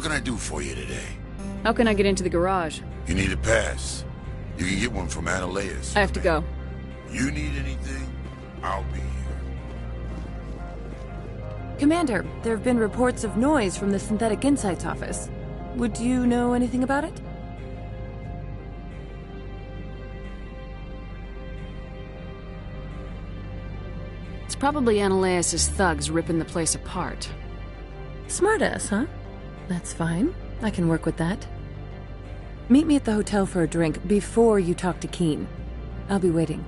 What can I do for you today? How can I get into the garage? You need a pass. You can get one from Analeus. I have to go. You need anything? I'll be here. Commander, there have been reports of noise from the Synthetic Insights office. Would you know anything about it? It's probably Analeus' thugs ripping the place apart. Smartass, huh? That's fine. I can work with that. Meet me at the hotel for a drink before you talk to Keen. I'll be waiting.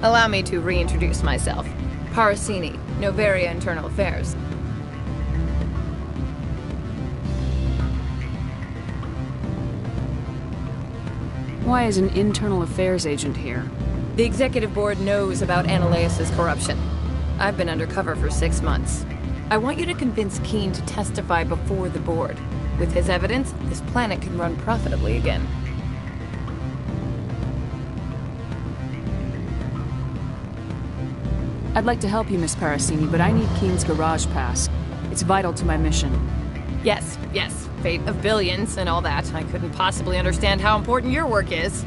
Allow me to reintroduce myself. Parasini, Noveria Internal Affairs. Why is an internal affairs agent here? The executive board knows about Analeus' corruption. I've been undercover for 6 months. I want you to convince Keen to testify before the board. With his evidence, this planet can run profitably again. I'd like to help you, Miss Parasini, but I need Keen's garage pass. It's vital to my mission. Yes, fate of billions and all that. I couldn't possibly understand how important your work is.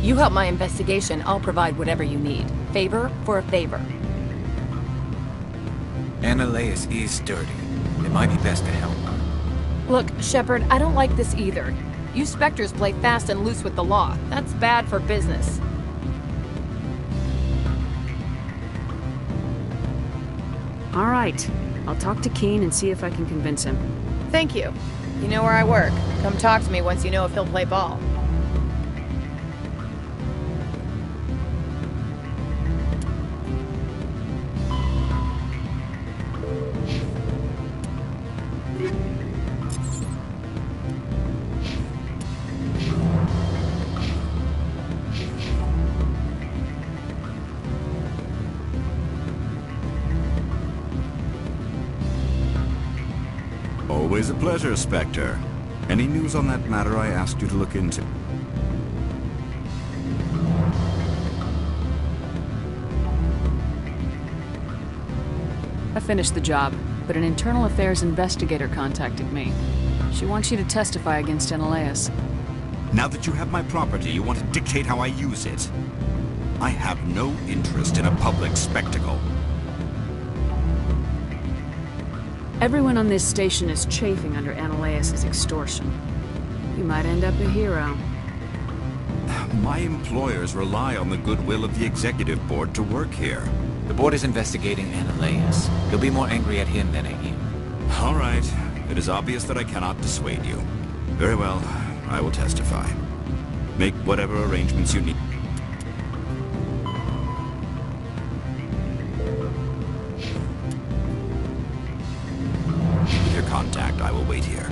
You help my investigation, I'll provide whatever you need. Favor for a favor. Analeus is dirty. It might be best to help her. Look, Shepard, I don't like this either. You Spectres play fast and loose with the law. That's bad for business. All right. I'll talk to Keen and see if I can convince him. Thank you. You know where I work. Come talk to me once you know if he'll play ball. Always a pleasure, Spectre. Any news on that matter I asked you to look into? I finished the job, but an internal affairs investigator contacted me. She wants you to testify against Analeus. Now that you have my property, you want to dictate how I use it. I have no interest in a public spectacle. Everyone on this station is chafing under Analeus' extortion. You might end up a hero. My employers rely on the goodwill of the executive board to work here. The board is investigating Analeus. You'll be more angry at him than at you. All right. It is obvious that I cannot dissuade you. Very well. I will testify. Make whatever arrangements you need. With your contact, I will wait here.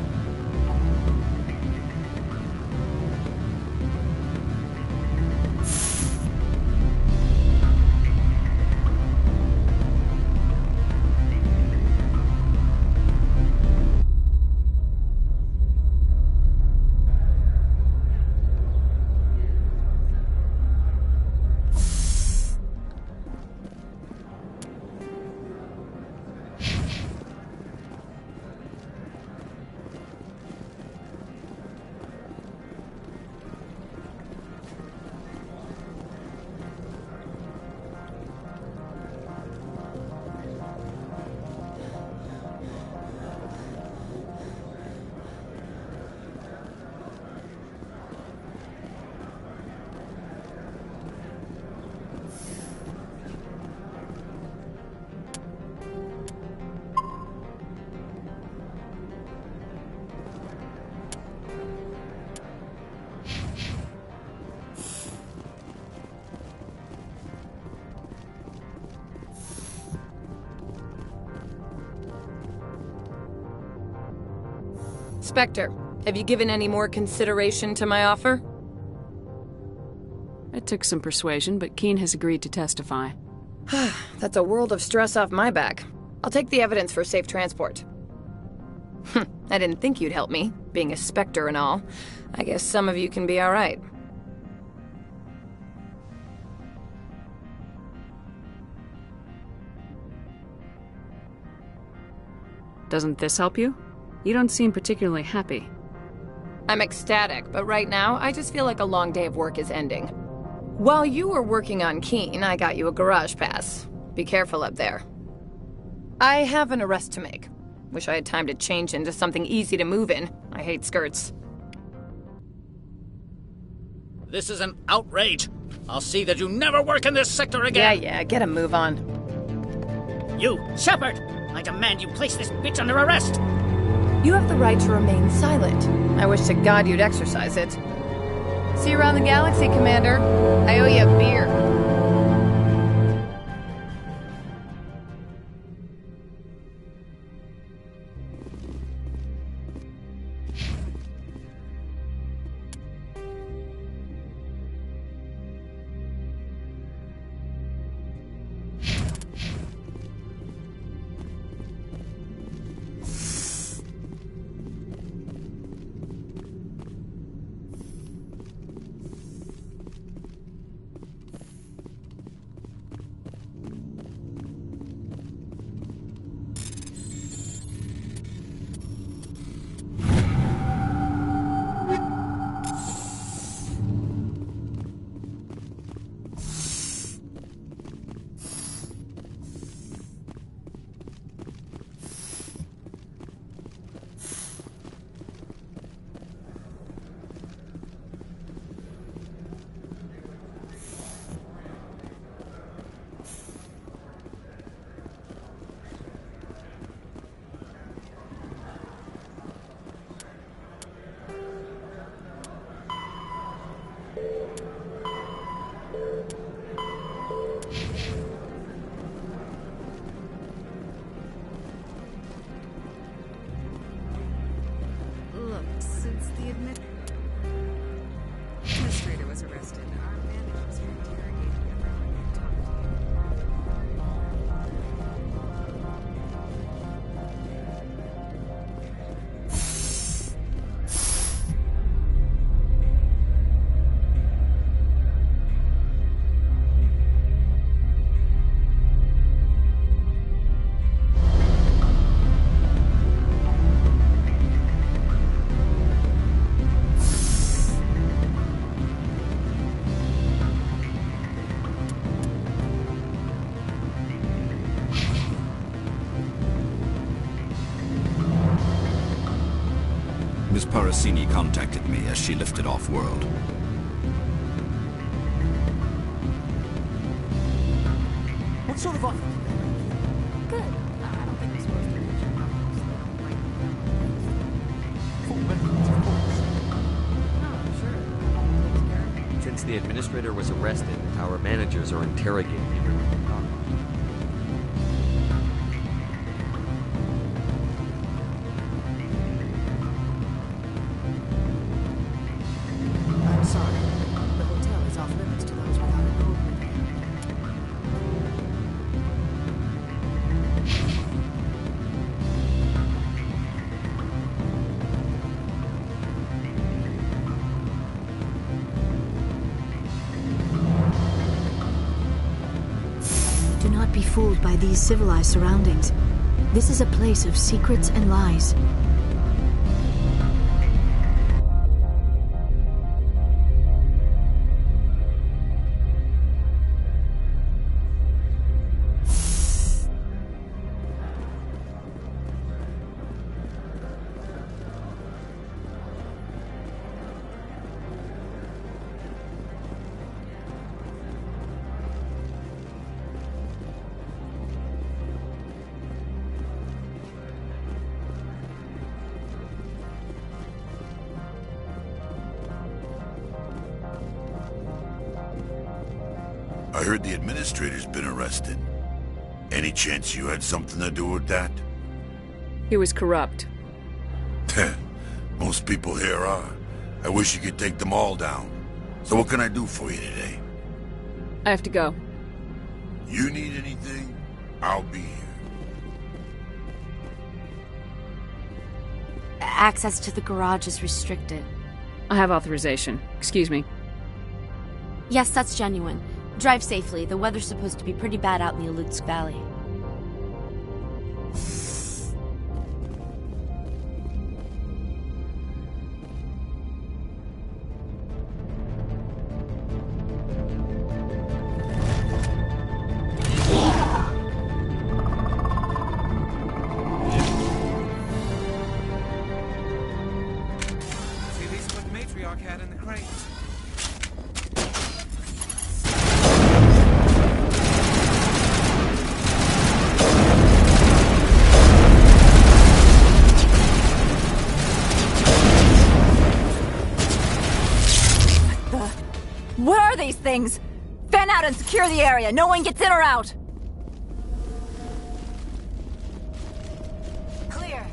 Spectre, have you given any more consideration to my offer? It took some persuasion, but Keene has agreed to testify. That's a world of stress off my back. I'll take the evidence for safe transport. I didn't think you'd help me, being a Spectre and all. I guess some of you can be alright. Doesn't this help you? You don't seem particularly happy. I'm ecstatic, but right now, I just feel like a long day of work is ending. While you were working on Keene, I got you a garage pass. Be careful up there. I have an arrest to make. Wish I had time to change into something easy to move in. I hate skirts. This is an outrage. I'll see that you never work in this sector again. Yeah, get a move on. You, Shepard! I demand you place this bitch under arrest! You have the right to remain silent. I wish to God you'd exercise it. See you around the galaxy, Commander. I owe you a beer. Since the administrator was arrested, our managers are interrogating everyone who talked Miss Parasini contacted me as she lifted off-world. What sort of offer? Good. I don't think we're supposed to mention Full benefits, of course. Oh, sure. Since the administrator was arrested, our managers are interrogating everyone. I'm sorry. The hotel is off limits to those without a code. Do not be fooled by these civilized surroundings. This is a place of secrets and lies. I heard the administrator's been arrested. Any chance you had something to do with that? He was corrupt. Most people here are. I wish you could take them all down. So what can I do for you today? I have to go. You need anything, I'll be here. Access to the garage is restricted. I have authorization. Excuse me. Yes, that's genuine. Drive safely. The weather's supposed to be pretty bad out in the Alutsk Valley. See, these are what the matriarch had in the crate. Where are these things? Fan out and secure the area. No one gets in or out. Clear.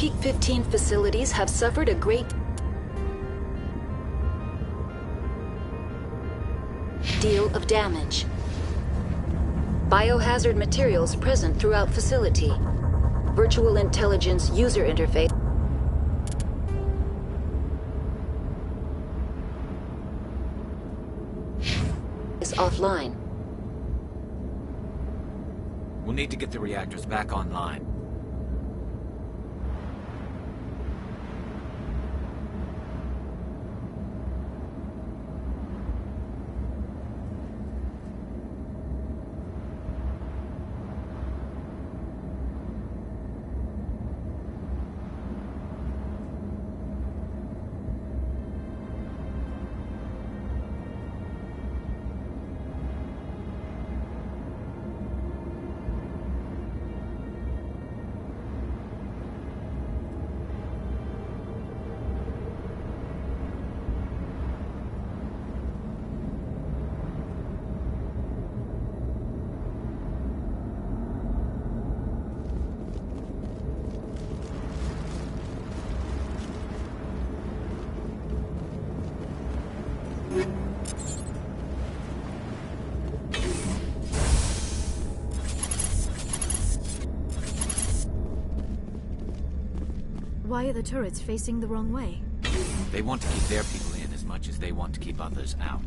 Peak 15 facilities have suffered a great deal of damage. Biohazard materials present throughout facility. Virtual intelligence user interface is offline. We'll need to get the reactors back online. Why are the turrets facing the wrong way? They want to keep their people in as much as they want to keep others out.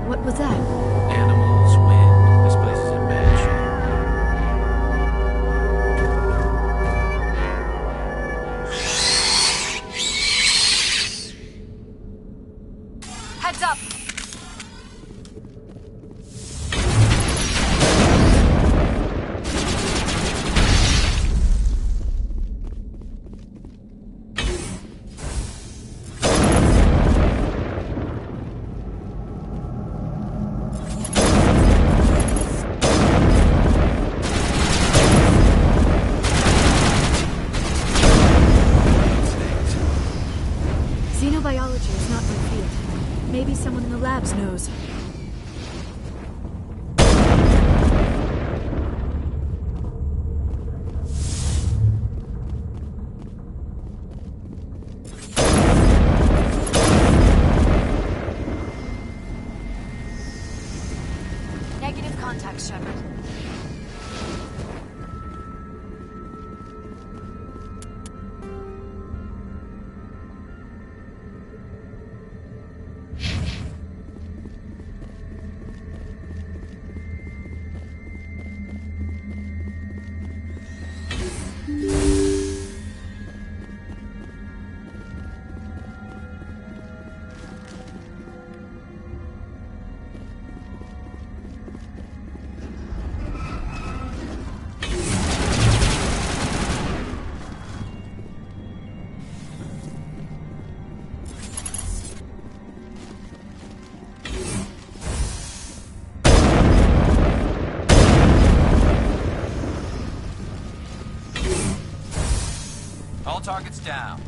What was that? Animals, wind. This place is in bad shape. Heads up! Xenobiology is not my field. Maybe someone in the labs knows. Negative contact, Shepard. All targets down.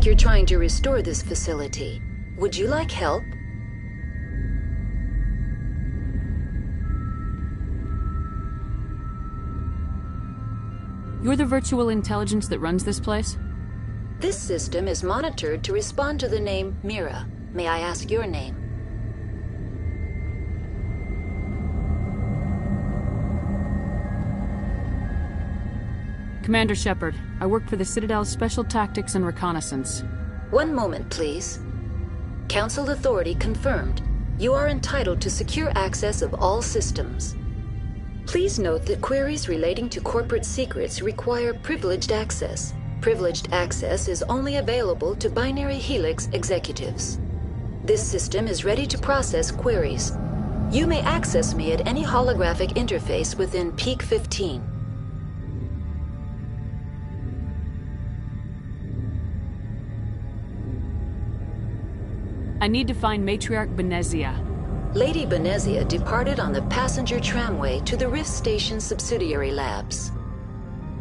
Like you're trying to restore this facility. Would you like help? You're the virtual intelligence that runs this place? This system is monitored to respond to the name Mira. May I ask your name? Commander Shepard. I work for the Citadel's Special Tactics and Reconnaissance. One moment, please. Council authority confirmed. You are entitled to secure access of all systems. Please note that queries relating to corporate secrets require privileged access. Privileged access is only available to Binary Helix executives. This system is ready to process queries. You may access me at any holographic interface within Peak 15. I need to find Matriarch Benezia. Lady Benezia departed on the passenger tramway to the Rift Station subsidiary labs.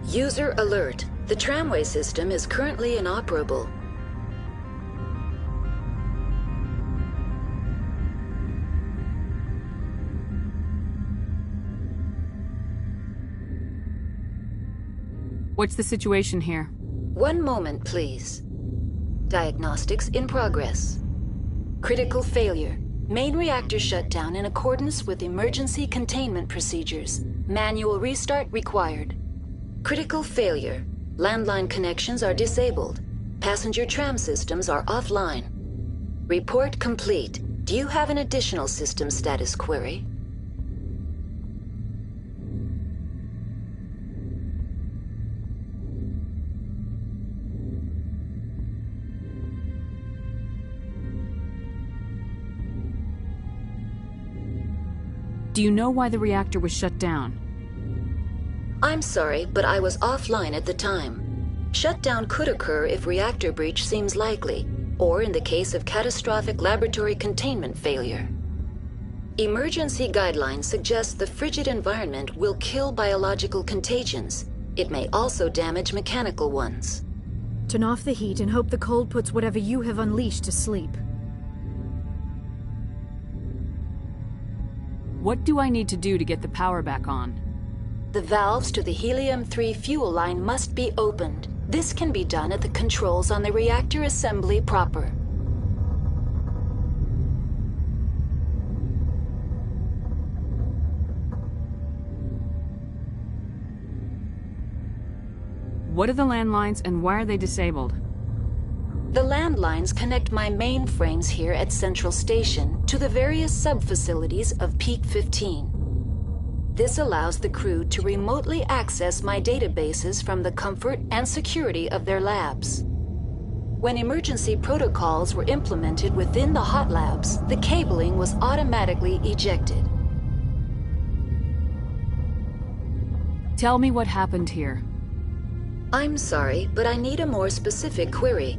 User alert. The tramway system is currently inoperable. What's the situation here? One moment, please. Diagnostics in progress. Critical failure. Main reactor shut down in accordance with emergency containment procedures. Manual restart required. Critical failure. Landline connections are disabled. Passenger tram systems are offline. Report complete. Do you have an additional system status query? Do you know why the reactor was shut down? I'm sorry, but I was offline at the time. Shutdown could occur if reactor breach seems likely, or in the case of catastrophic laboratory containment failure. Emergency guidelines suggest the frigid environment will kill biological contagions. It may also damage mechanical ones. Turn off the heat and hope the cold puts whatever you have unleashed to sleep. What do I need to do to get the power back on? The valves to the helium-3 fuel line must be opened. This can be done at the controls on the reactor assembly proper. What are the landlines and why are they disabled? The landlines connect my mainframes here at Central Station to the various sub-facilities of Peak 15. This allows the crew to remotely access my databases from the comfort and security of their labs. When emergency protocols were implemented within the hot labs, the cabling was automatically ejected. Tell me what happened here. I'm sorry, but I need a more specific query.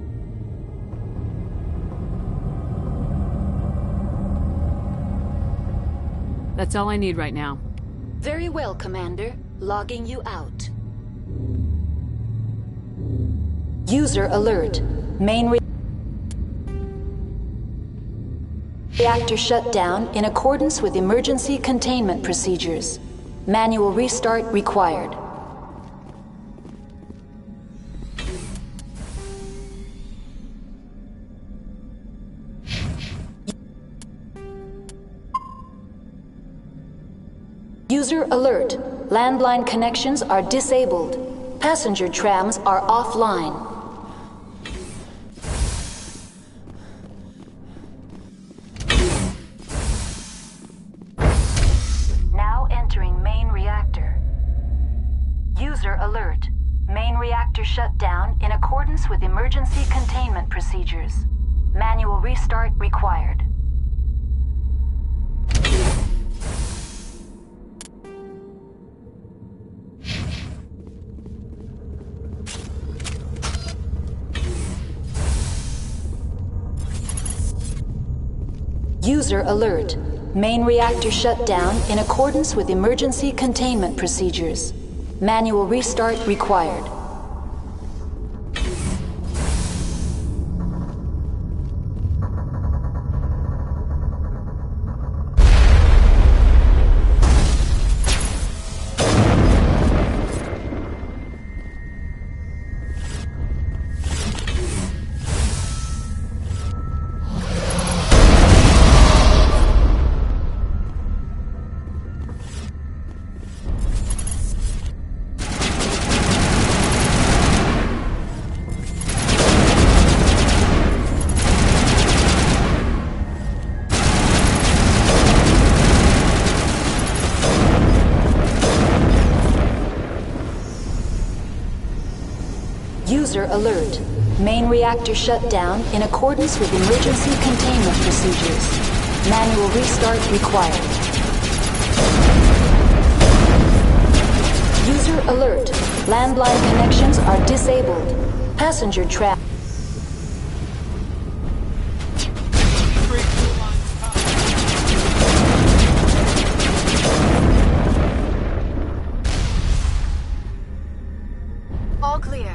That's all I need right now. Very well, Commander. Logging you out. User alert. Reactor shut down in accordance with emergency containment procedures. Manual restart required. User alert. Landline connections are disabled. Passenger trams are offline. Now entering main reactor. User alert. Main reactor shut down in accordance with emergency containment procedures. Manual restart required. User alert. Main reactor shut down in accordance with emergency containment procedures. Manual restart required. alert. Main reactor shut down in accordance with emergency containment procedures. Manual restart required. User alert. Landline connections are disabled. Passenger trap. All clear.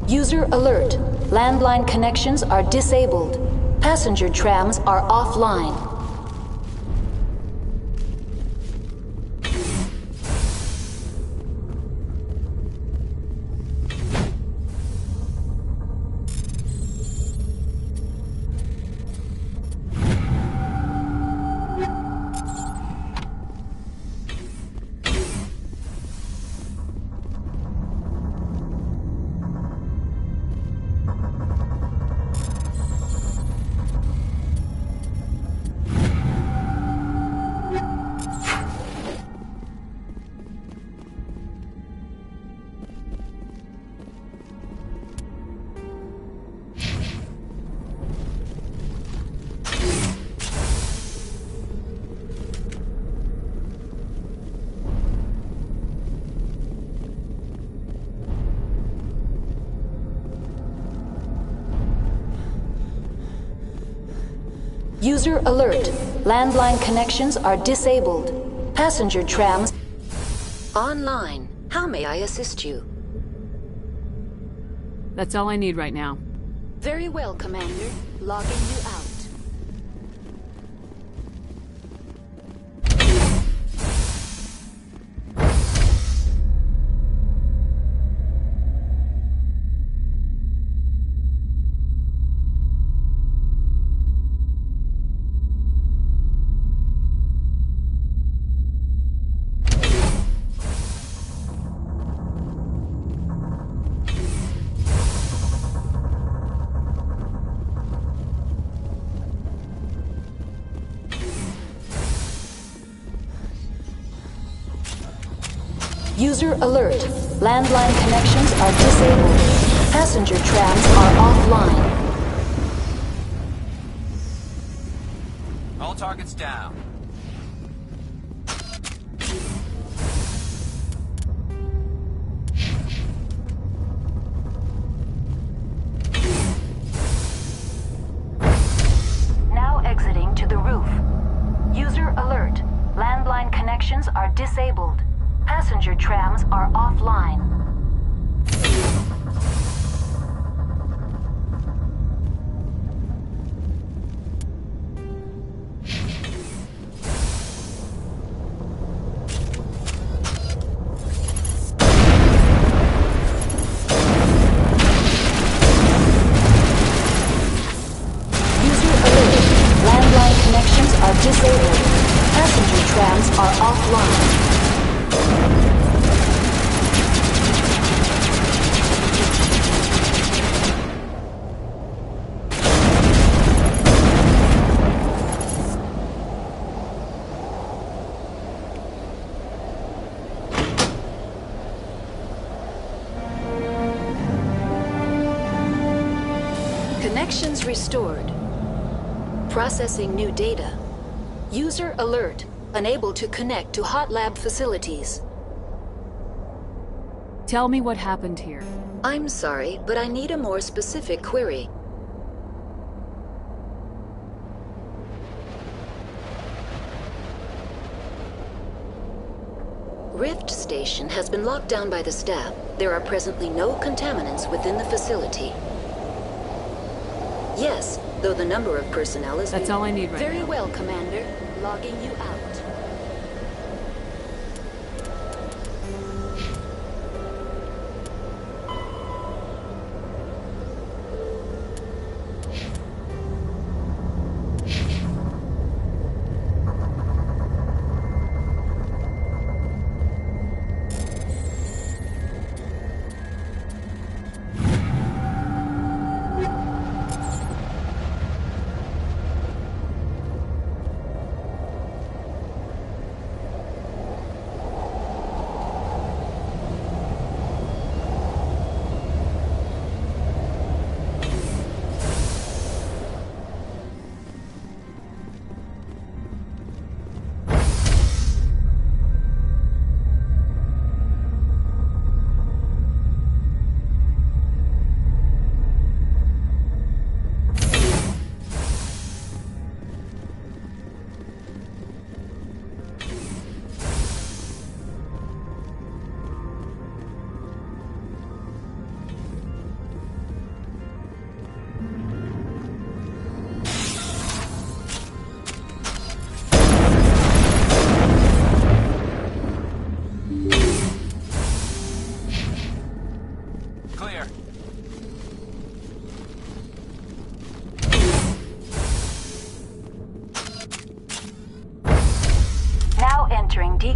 User alert. Landline connections are disabled. Passenger trams are offline. User alert. Landline connections are disabled. Passenger trams online. How may I assist you? That's all I need right now. Very well, Commander. Logging you out. User alert. Landline connections are disabled. Passenger trams are offline. All targets down. Now exiting to the roof. User alert. Landline connections are disabled. Passenger trams are offline. User alert. Landline connections are disabled. Passenger trams are offline. Connections restored. Processing new data. User alert. Unable to connect to hot lab facilities. Tell me what happened here. I'm sorry, but I need a more specific query. Rift Station has been locked down by the staff. There are presently no contaminants within the facility. Yes, though the number of personnel is... That's all I need right now. Very well, Commander. Logging you out.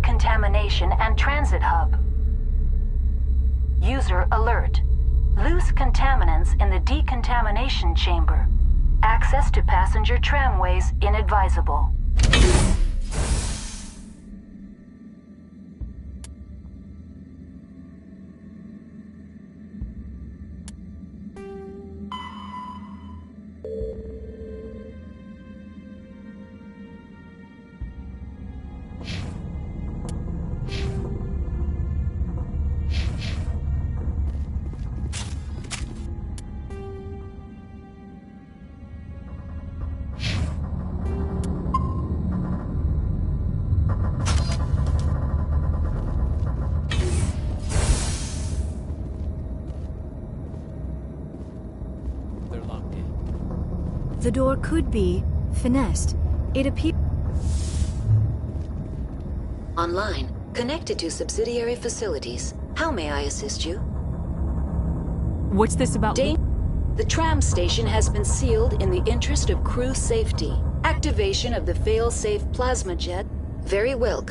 decontamination and transit hub. User alert. Loose contaminants in the decontamination chamber. Access to passenger tramways inadvisable. The door could be finessed. It appears... Online, connected to subsidiary facilities. How may I assist you? What's this about? The tram station has been sealed in the interest of crew safety. Activation of the fail-safe plasma jet. Very well.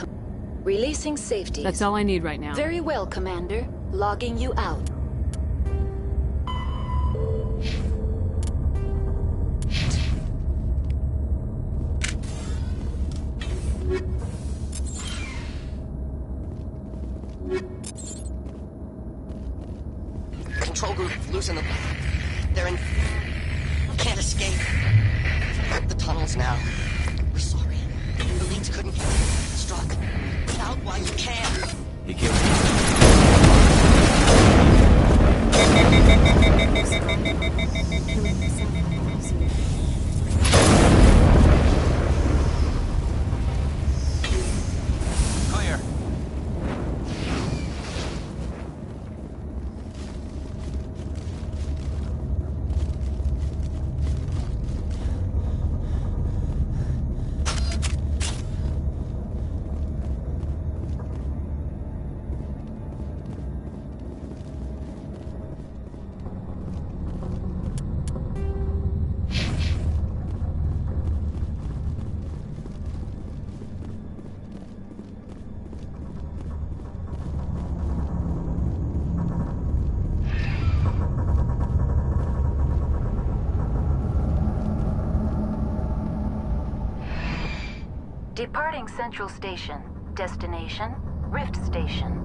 Releasing safety. That's all I need right now. Very well, Commander. Logging you out. Control group losing the... They're in... Can't escape. The tunnels now. We're sorry. The leads couldn't get struck. Out while you can. He killed Clear. Departing Central Station. Destination, Rift Station.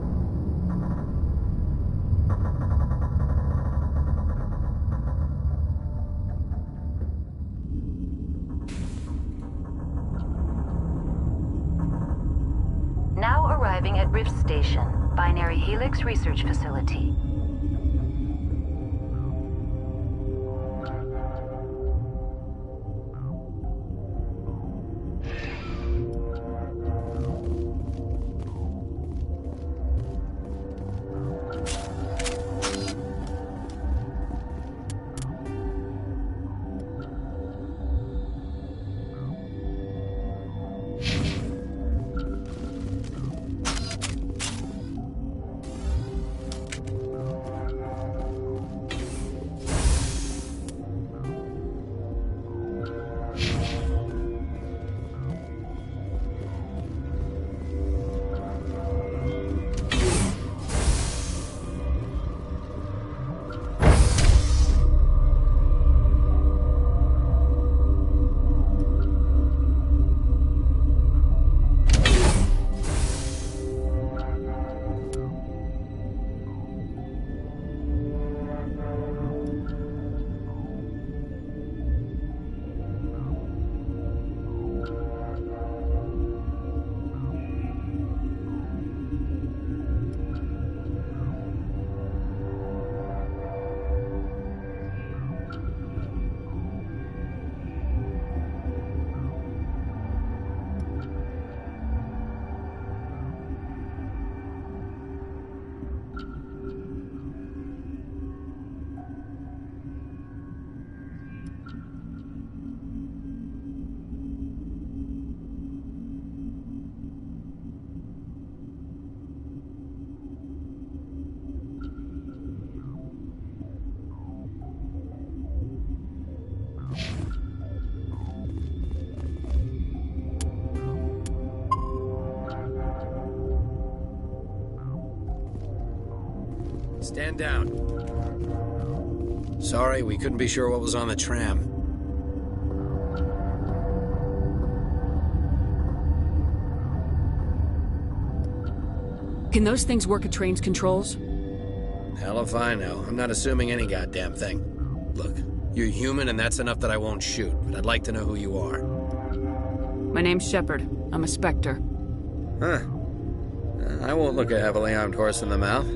Now arriving at Rift Station, Binary Helix Research Facility. Stand down. Sorry, we couldn't be sure what was on the tram. Can those things work at train's controls? Hell if I know. I'm not assuming any goddamn thing. Look, you're human and that's enough that I won't shoot, but I'd like to know who you are. My name's Shepard. I'm a Spectre. Huh. I won't look a heavily armed horse in the mouth.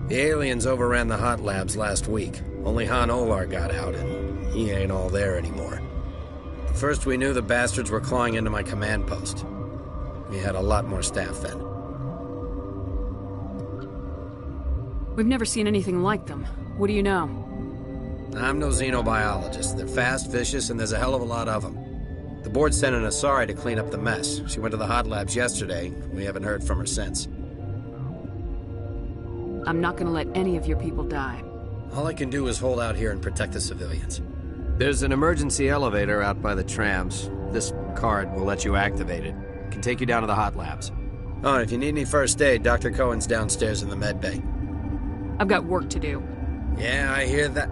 The aliens overran the hot labs last week. Only Han Olar got out, and he ain't all there anymore. First we knew the bastards were clawing into my command post. We had a lot more staff then. We've never seen anything like them. What do you know? I'm no xenobiologist. They're fast, vicious, and there's a hell of a lot of them. The board sent an Asari to clean up the mess. She went to the hot labs yesterday. We haven't heard from her since. I'm not gonna let any of your people die. All I can do is hold out here and protect the civilians. There's an emergency elevator out by the trams. This card will let you activate it. It can take you down to the hot labs. Oh, and if you need any first aid, Dr. Cohen's downstairs in the med bay. I've got work to do. Yeah, I hear that.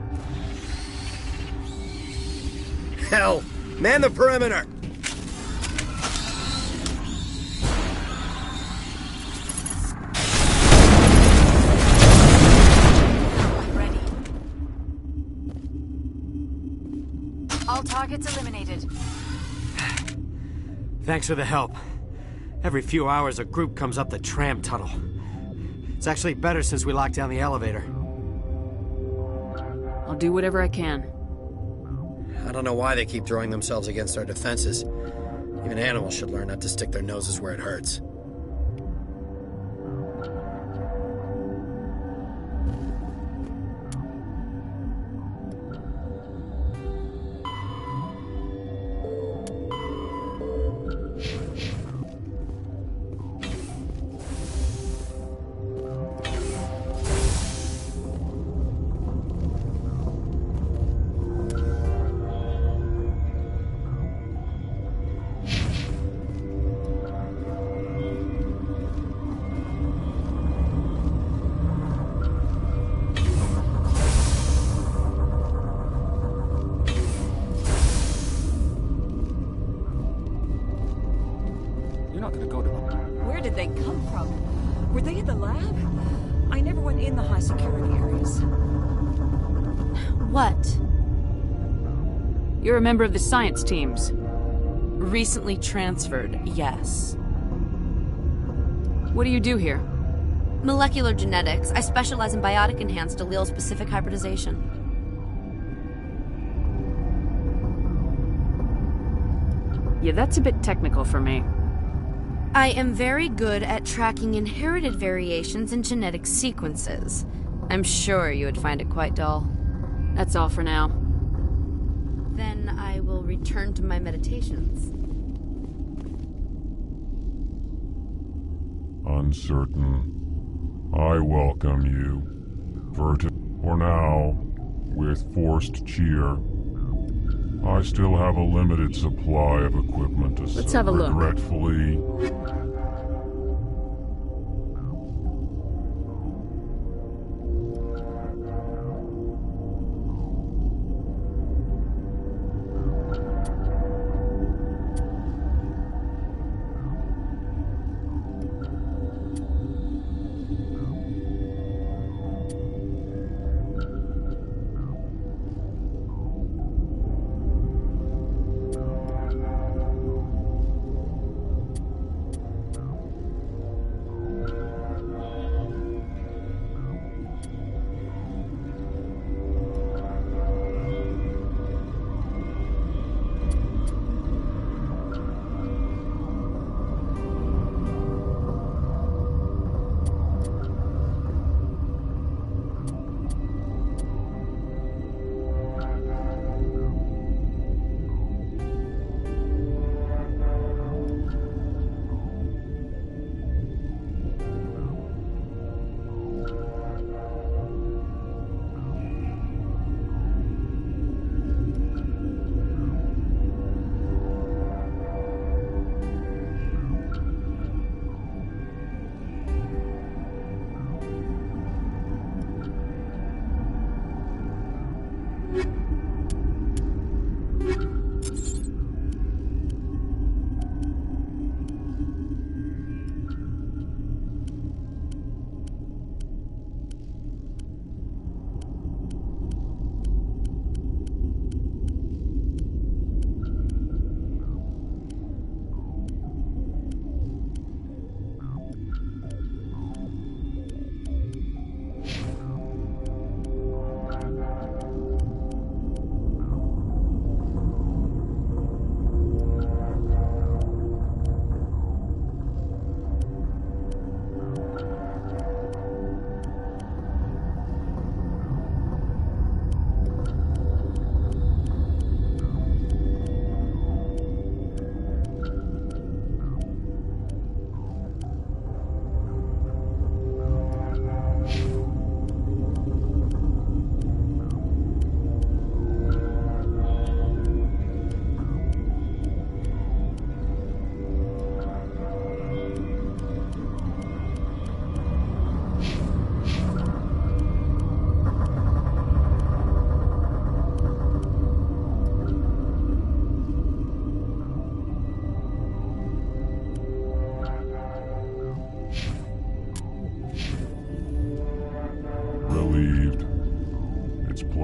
Hell! Man the perimeter! Ready. All targets eliminated. Thanks for the help. Every few hours a group comes up the tram tunnel. It's actually better since we locked down the elevator. I'll do whatever I can. I don't know why they keep throwing themselves against our defenses. Even animals should learn not to stick their noses where it hurts. Where did they come from? Were they in the lab? I never went in the high security areas. What? You're a member of the science teams. Recently transferred, yes. What do you do here? Molecular genetics. I specialize in biotic-enhanced allele-specific hybridization. Yeah, that's a bit technical for me. I am very good at tracking inherited variations in genetic sequences. I'm sure you would find it quite dull. That's all for now. Then I will return to my meditations. Uncertain. I welcome you. For now, with forced cheer. I still have a limited supply of equipment to Let's have a look. Regretfully.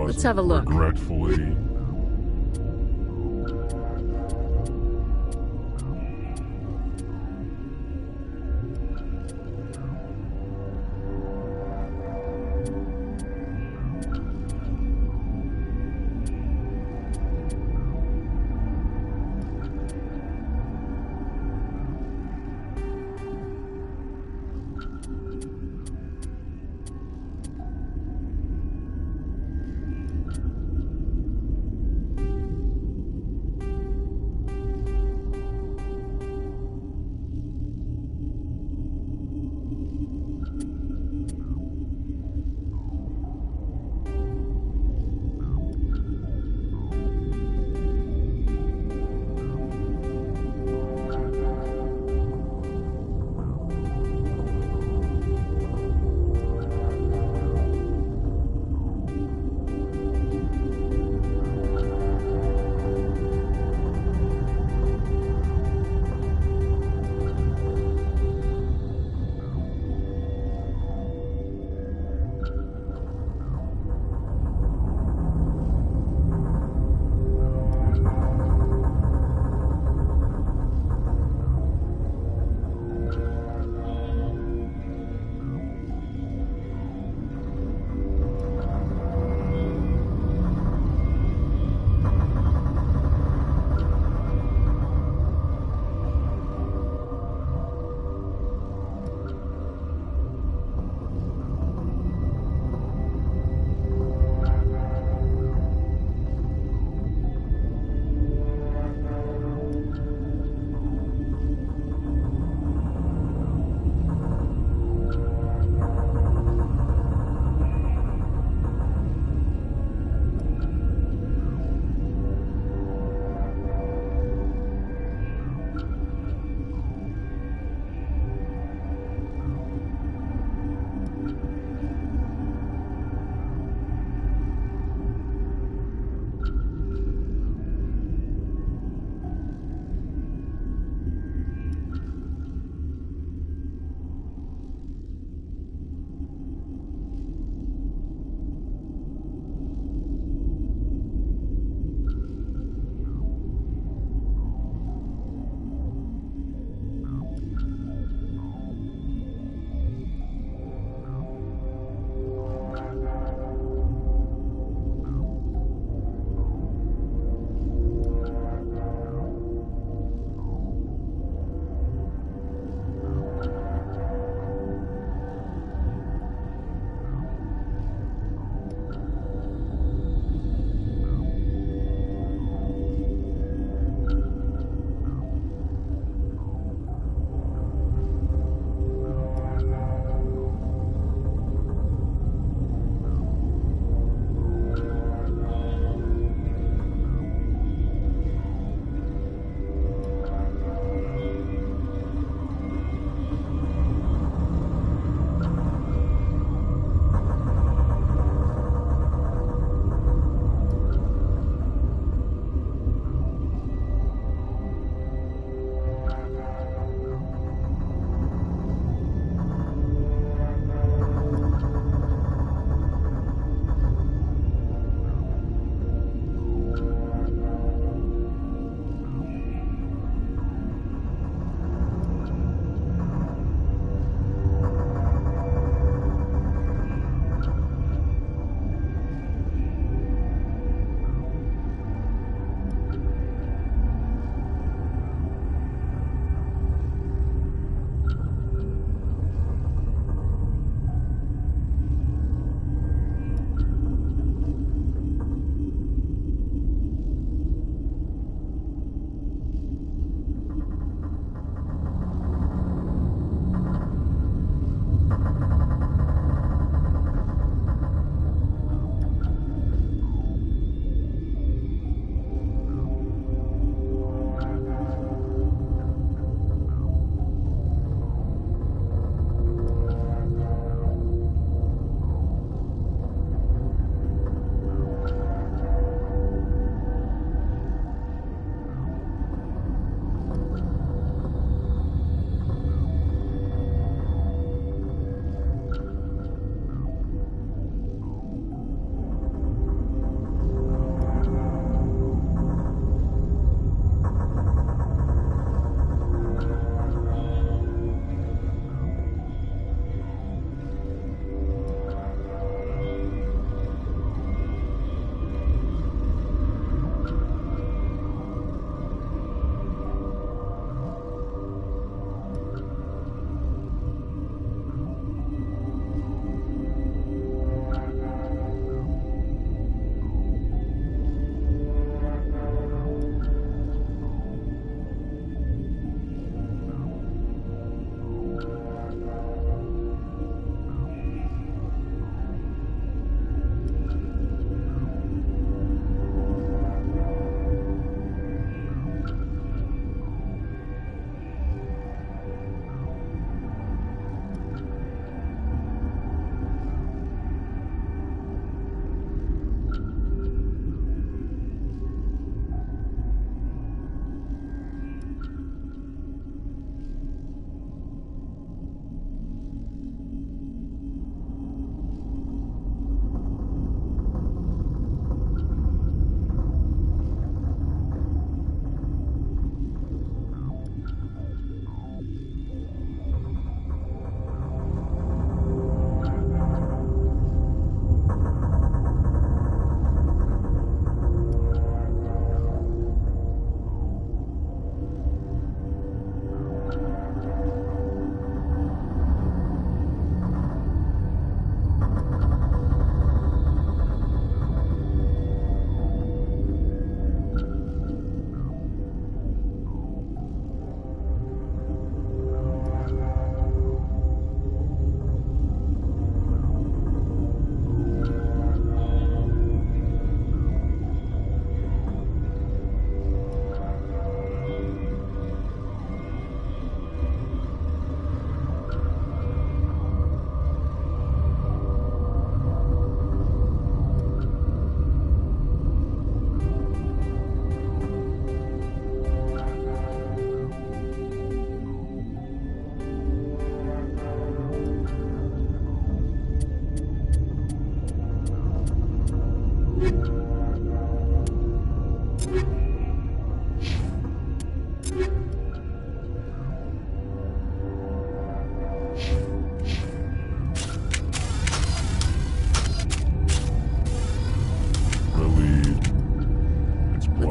Let's have a look. Regretfully.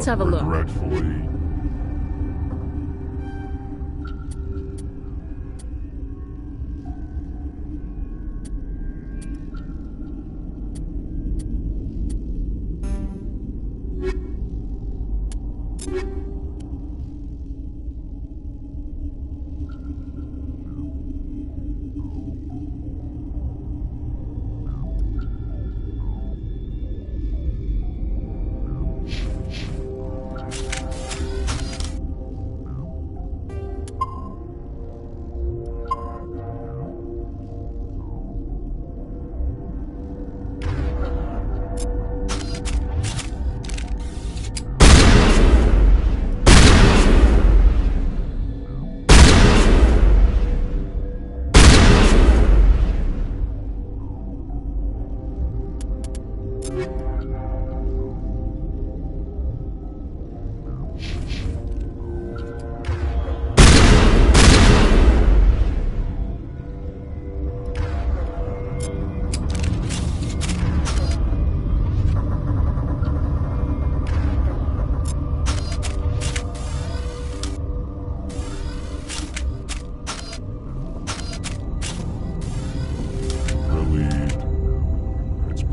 have a look. Regretfully.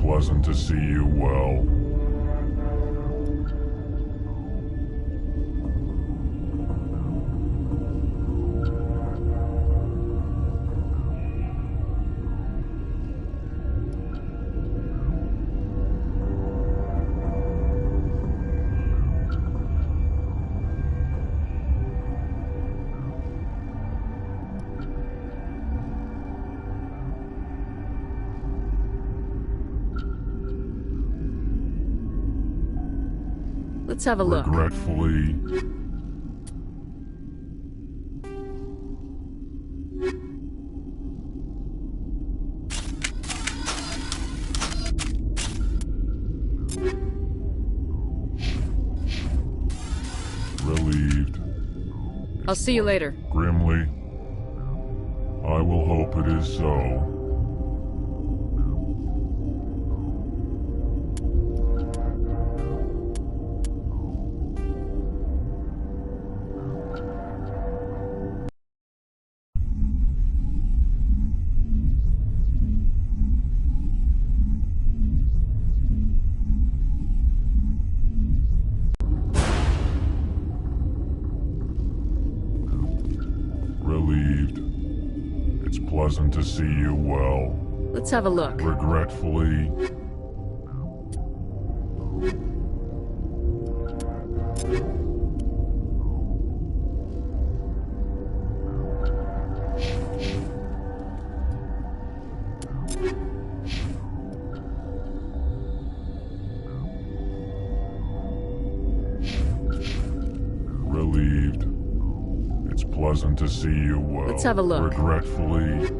Pleasant to see you well. Let's have a look. Regretfully. Relieved. I'll see you later. Grimly. I will hope it is so. Relieved. It's pleasant to see you well. Let's have a look. Regretfully. Relieved. It's pleasant to see you well. Let's have a look. Regretfully.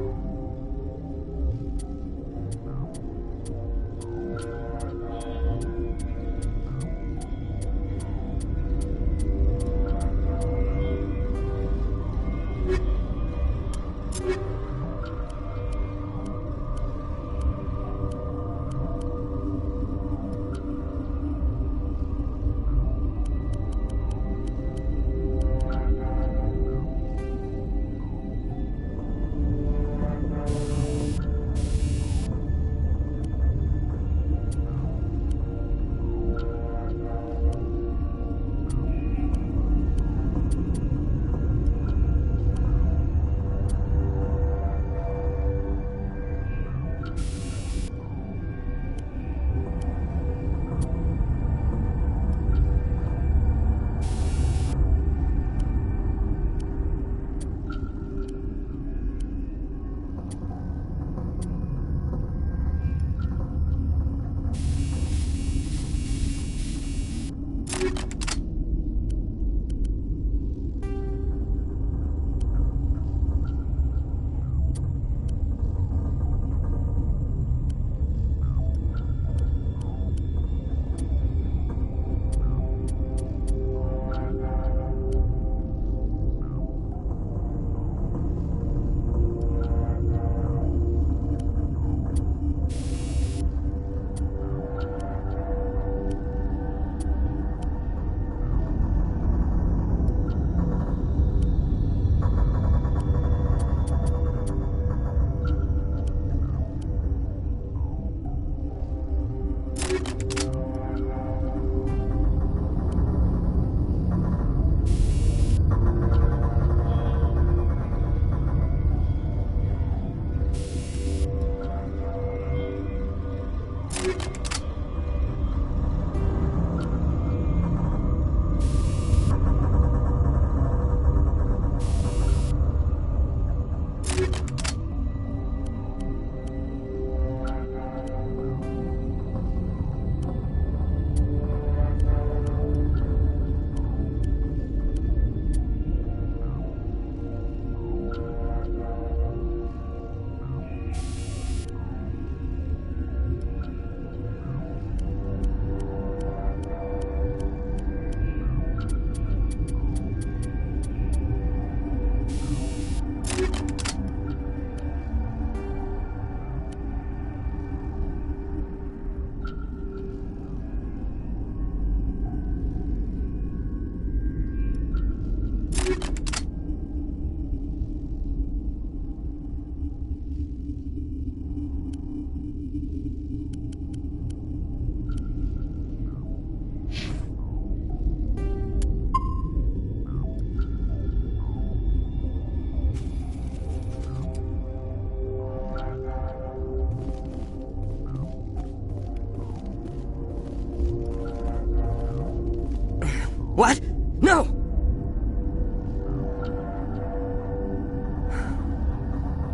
What? No!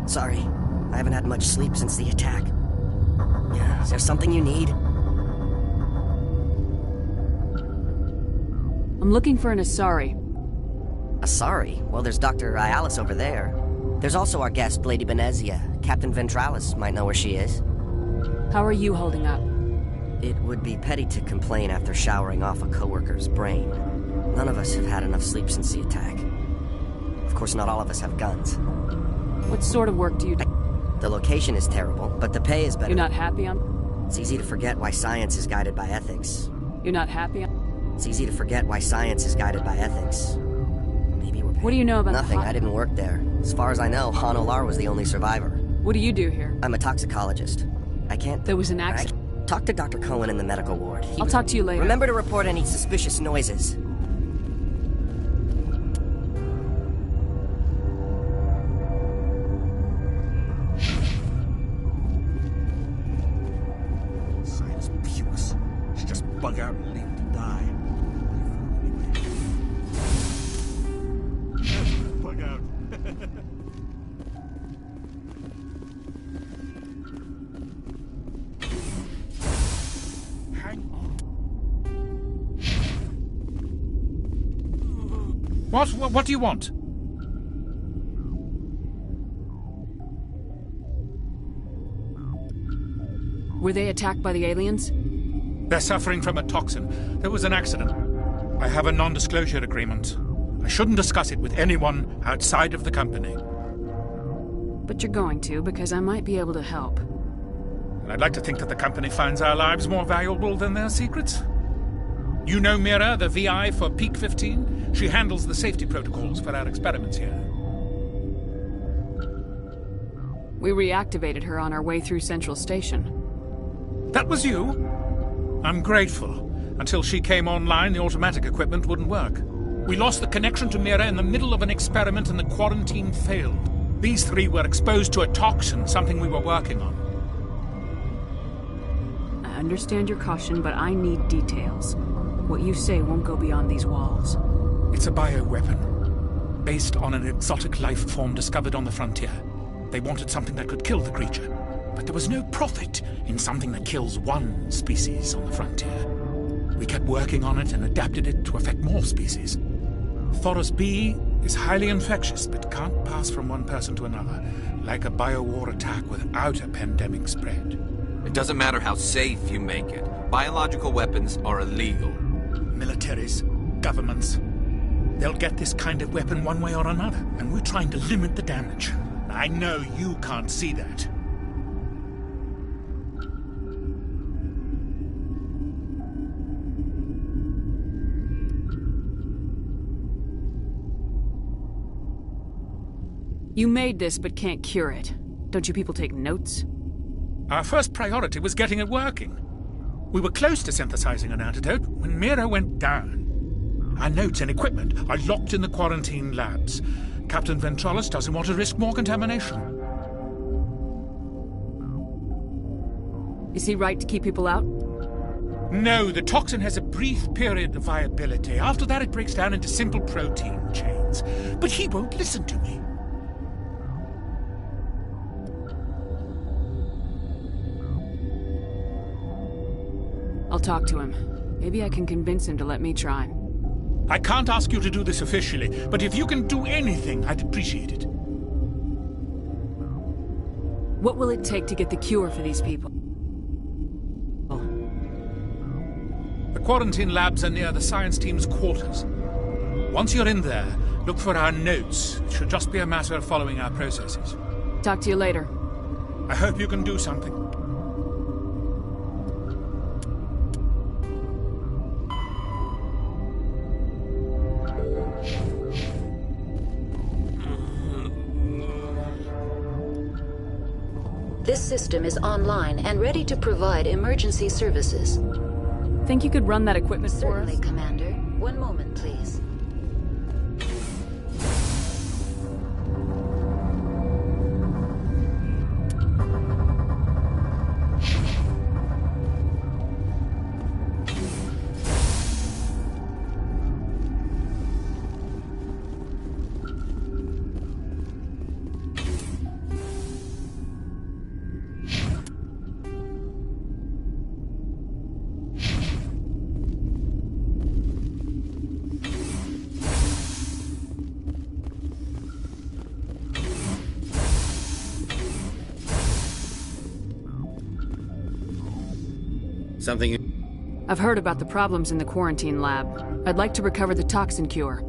Sorry. I haven't had much sleep since the attack. Is there something you need? I'm looking for an Asari. Asari? Well, there's Dr. Ayalis over there. There's also our guest, Lady Benezia. Captain Ventralis might know where she is. How are you holding up? It would be petty to complain after showering off a coworker's brain. None of us have had enough sleep since the attack. Of course, not all of us have guns. What sort of work do you do? The location is terrible, but the pay is better. You're not happy on? It's easy to forget why science is guided by ethics. You're not happy on? It's easy to forget why science is guided by ethics. Maybe we're... What do you know about Nothing, I didn't work there. As far as I know, Han Olar was the only survivor. What do you do here? I'm a toxicologist. I can't... There was an accident? Talk to Dr. Cohen in the medical ward. I'll talk to you later. Remember to report any suspicious noises. Science pukes. Should just bug out and leave to die. Bug out. What do you want? Were they attacked by the aliens? They're suffering from a toxin. There was an accident. I have a non-disclosure agreement. I shouldn't discuss it with anyone outside of the company. But you're going to, because I might be able to help. And I'd like to think that the company finds our lives more valuable than their secrets. You know Mira, the VI for Peak 15? She handles the safety protocols for our experiments here. We reactivated her on our way through Central Station. That was you? I'm grateful. Until she came online, the automatic equipment wouldn't work. We lost the connection to Mira in the middle of an experiment and the quarantine failed. These three were exposed to a toxin, something we were working on. I understand your caution, but I need details. What you say won't go beyond these walls. It's a bioweapon, based on an exotic life form discovered on the frontier. They wanted something that could kill the creature, but there was no profit in something that kills one species on the frontier. We kept working on it and adapted it to affect more species. Thoros B is highly infectious, but can't pass from one person to another, like a biowar attack without a pandemic spread. It doesn't matter how safe you make it. Biological weapons are illegal. Militaries, governments, they'll get this kind of weapon one way or another, and we're trying to limit the damage. I know you can't see that. You made this, but can't cure it. Don't you people take notes? Our first priority was getting it working. We were close to synthesizing an antidote when Mira went down. Our notes and equipment are locked in the quarantine labs. Captain Ventralis doesn't want to risk more contamination. Is he right to keep people out? No, the toxin has a brief period of viability. After that, it breaks down into simple protein chains. But he won't listen to me. I'll talk to him. Maybe I can convince him to let me try. I can't ask you to do this officially, but if you can do anything, I'd appreciate it. What will it take to get the cure for these people? The quarantine labs are near the science team's quarters. Once you're in there, look for our notes. It should just be a matter of following our processes. Talk to you later. I hope you can do something. This system is online and ready to provide emergency services. Think you could run that equipment for us? Certainly, Commander. One moment, please. Something you... I've heard about the problems in the quarantine lab. I'd like to recover the toxin cure.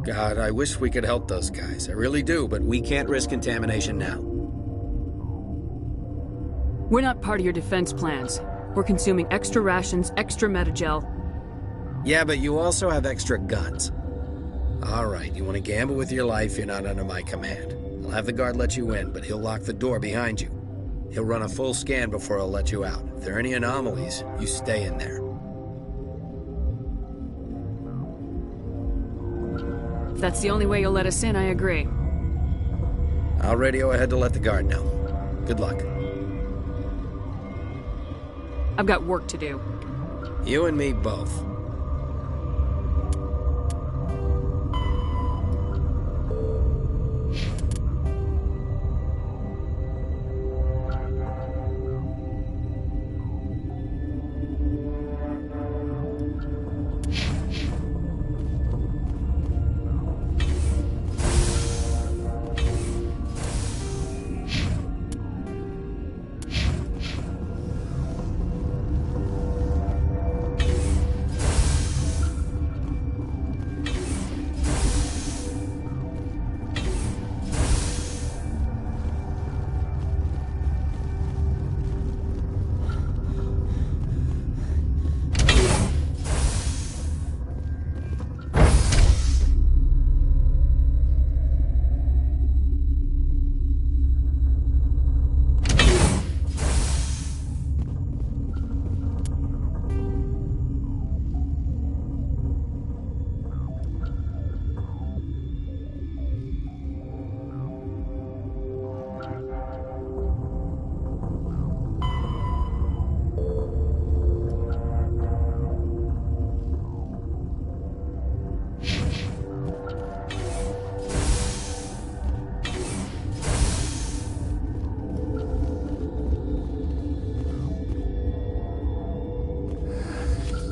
God, I wish we could help those guys. I really do, but we can't risk contamination now. We're not part of your defense plans. We're consuming extra rations, extra Metagel. Yeah, but you also have extra guns. All right, you want to gamble with your life, you're not under my command. I'll have the guard let you in, but he'll lock the door behind you. He'll run a full scan before he'll let you out. If there are any anomalies, you stay in there. If that's the only way you'll let us in, I agree. I'll radio ahead to let the guard know. Good luck. I've got work to do. You and me both.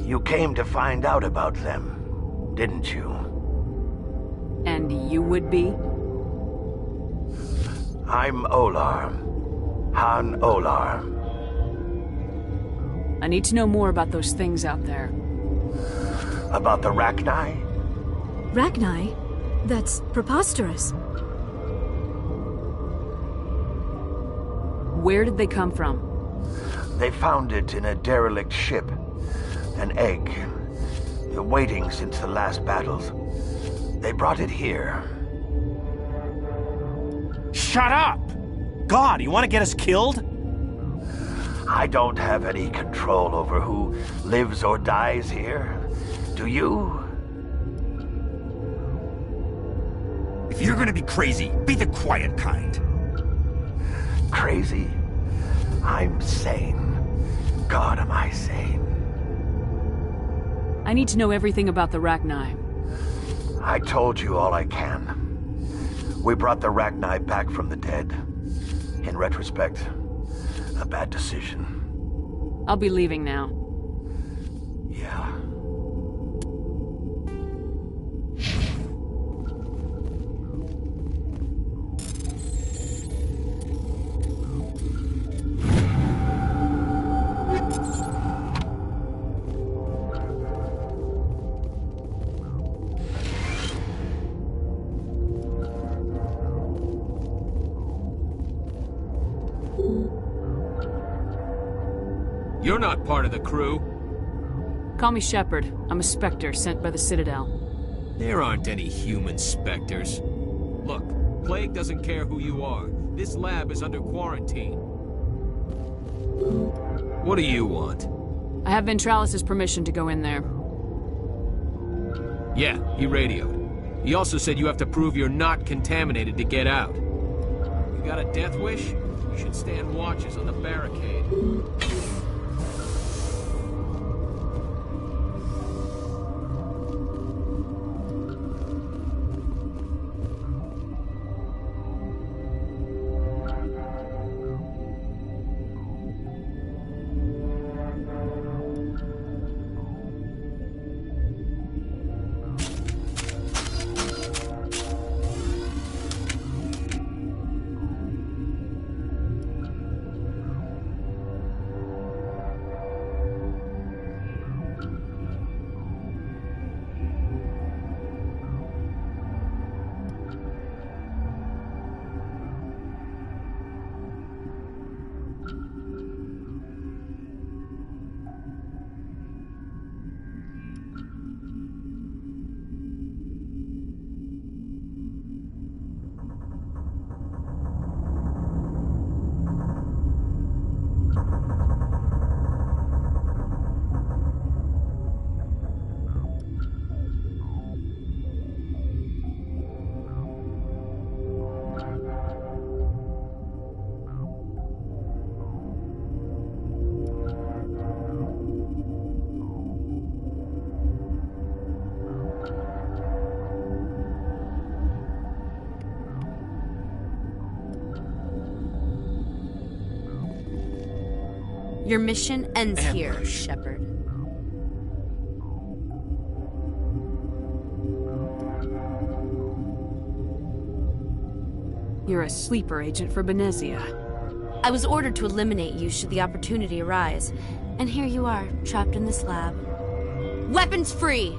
You came to find out about them, didn't you? And you would be? I'm Olar. Han Olar. I need to know more about those things out there. About the Rachni? Rachni? That's preposterous. Where did they come from? They found it in a derelict ship. An egg. Waiting since the last battles. They brought it here. Shut up! God, you want to get us killed? I don't have any control over who lives or dies here. Do you? If you're gonna be crazy, be the quiet kind. Crazy? I'm sane. God, am I sane. I need to know everything about the Rachni. I told you all I can. We brought the Rachni back from the dead. In retrospect, a bad decision. I'll be leaving now. Yeah. You're not part of the crew. Call me Shepard. I'm a Spectre sent by the Citadel. There aren't any human Spectres. Look, Plague doesn't care who you are. This lab is under quarantine. What do you want? I have Ventralis' permission to go in there. Yeah, he radioed. He also said you have to prove you're not contaminated to get out. You got a death wish? You should stand watches on the barricade. Your mission ends here, Shepard. You're a sleeper agent for Benezia. I was ordered to eliminate you should the opportunity arise. And here you are, trapped in this lab. Weapons free!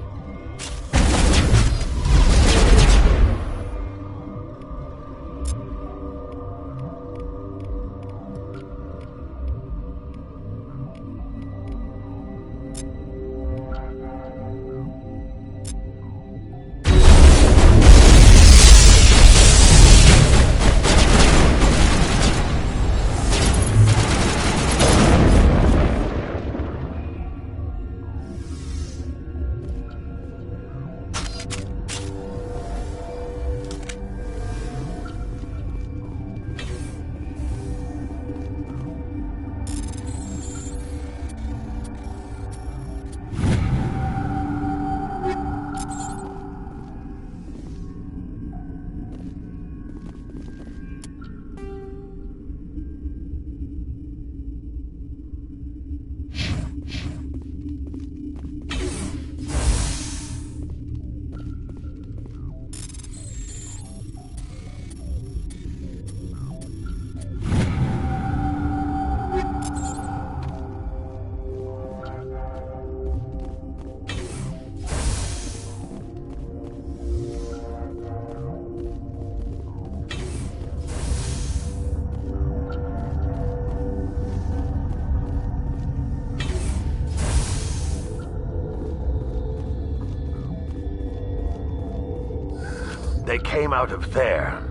They came out of there.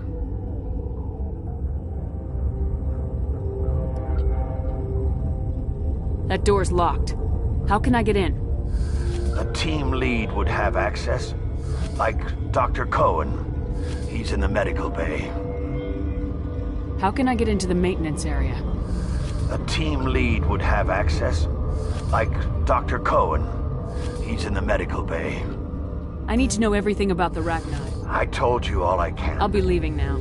That door's locked. How can I get in? A team lead would have access. Like Dr. Cohen. He's in the medical bay. How can I get into the maintenance area? A team lead would have access. Like Dr. Cohen. He's in the medical bay. I need to know everything about the Rachni. I told you all I can. I'll be leaving now.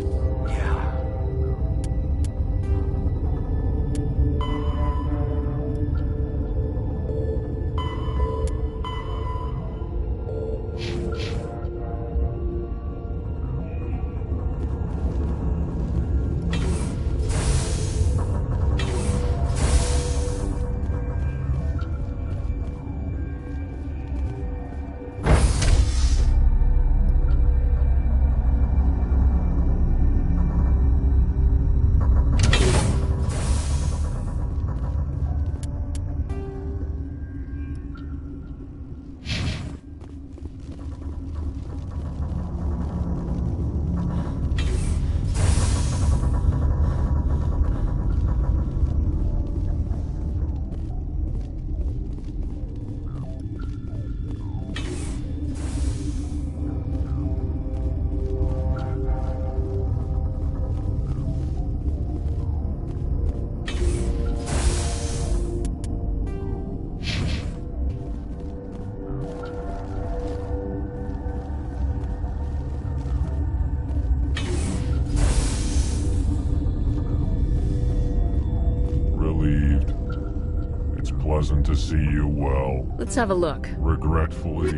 Pleasant to see you well. Let's have a look. Regretfully.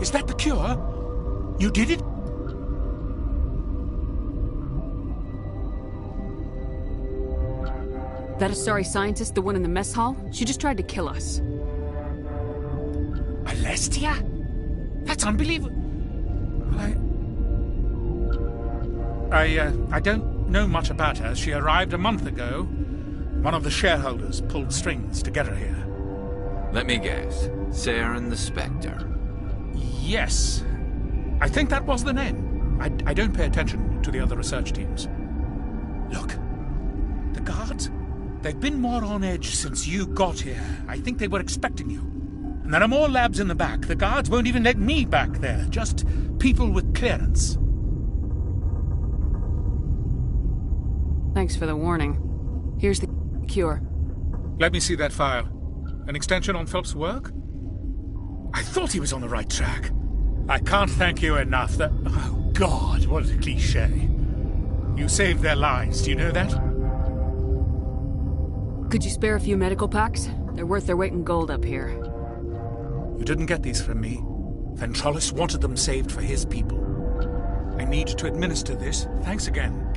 Is that the cure? You did it? That Asari scientist, the one in the mess hall? She just tried to kill us. Alestia? That's unbelievable. I don't know much about her. She arrived a month ago. One of the shareholders pulled strings to get her here. Let me guess. Saren the Spectre. Yes. I think that was the name. I don't pay attention to the other research teams. Look. The guards? They've been more on edge since you got here. I think they were expecting you. And there are more labs in the back. The guards won't even let me back there. Just people with clearance. Thanks for the warning. Here's the cure. Let me see that file. An extension on Phelps' work? I thought he was on the right track. I can't thank you enough that... Oh, God, what a cliché. You saved their lives, do you know that? Could you spare a few medical packs? They're worth their weight in gold up here. You didn't get these from me. Ventrollis wanted them saved for his people. I need to administer this. Thanks again.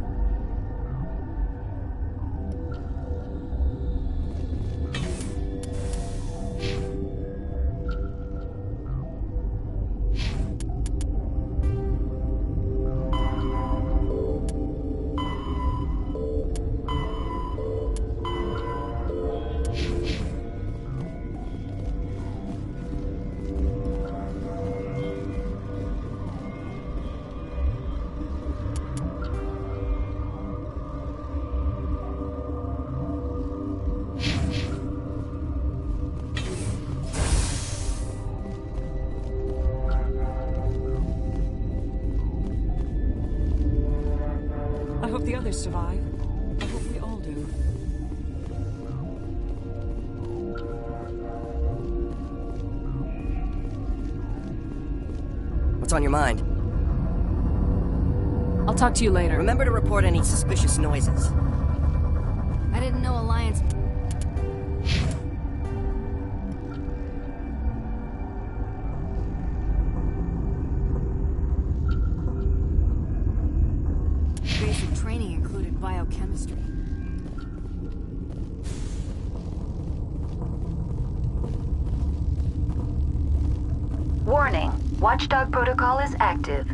I hope the others survive. I hope we all do. What's on your mind? I'll talk to you later. Remember to report any suspicious noises. I didn't know Alliance... Basic training included biochemistry. Warning. Watchdog protocol is active.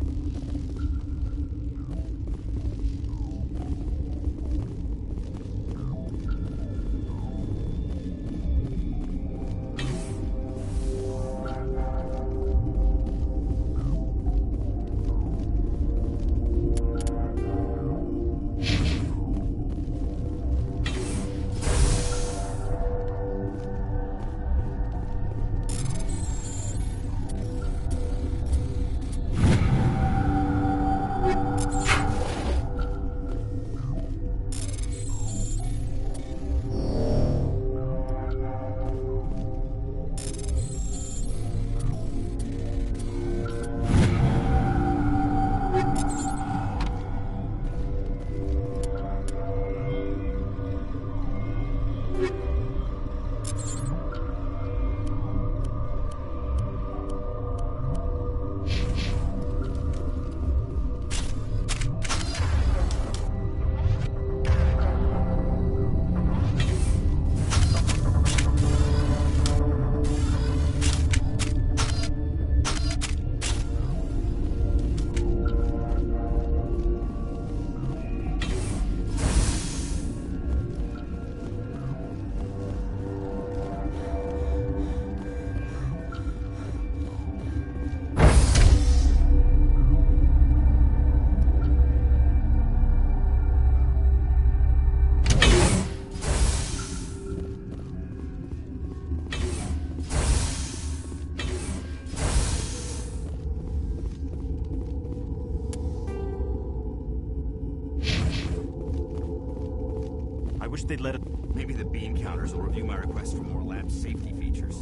I wish they'd let it... Maybe the beam counters will review my request for more lab safety features.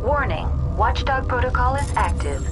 Warning. Watchdog protocol is active.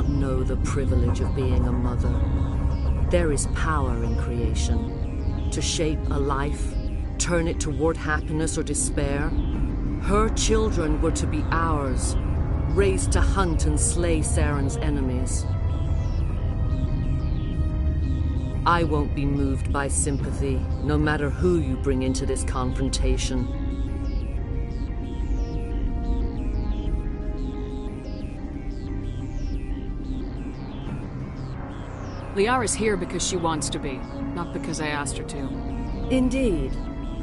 not know the privilege of being a mother. There is power in creation. To shape a life, turn it toward happiness or despair. Her children were to be ours, raised to hunt and slay Saren's enemies. I won't be moved by sympathy, no matter who you bring into this confrontation. Liara's here because she wants to be, not because I asked her to. Indeed.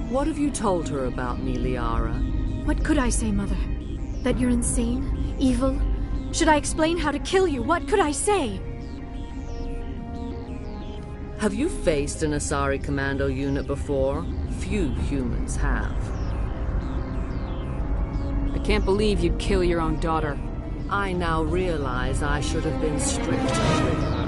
What have you told her about me, Liara? What could I say, Mother? That you're insane? Evil? Should I explain how to kill you? What could I say? Have you faced an Asari commando unit before? Few humans have. I can't believe you'd kill your own daughter. I now realize I should have been stricter with her.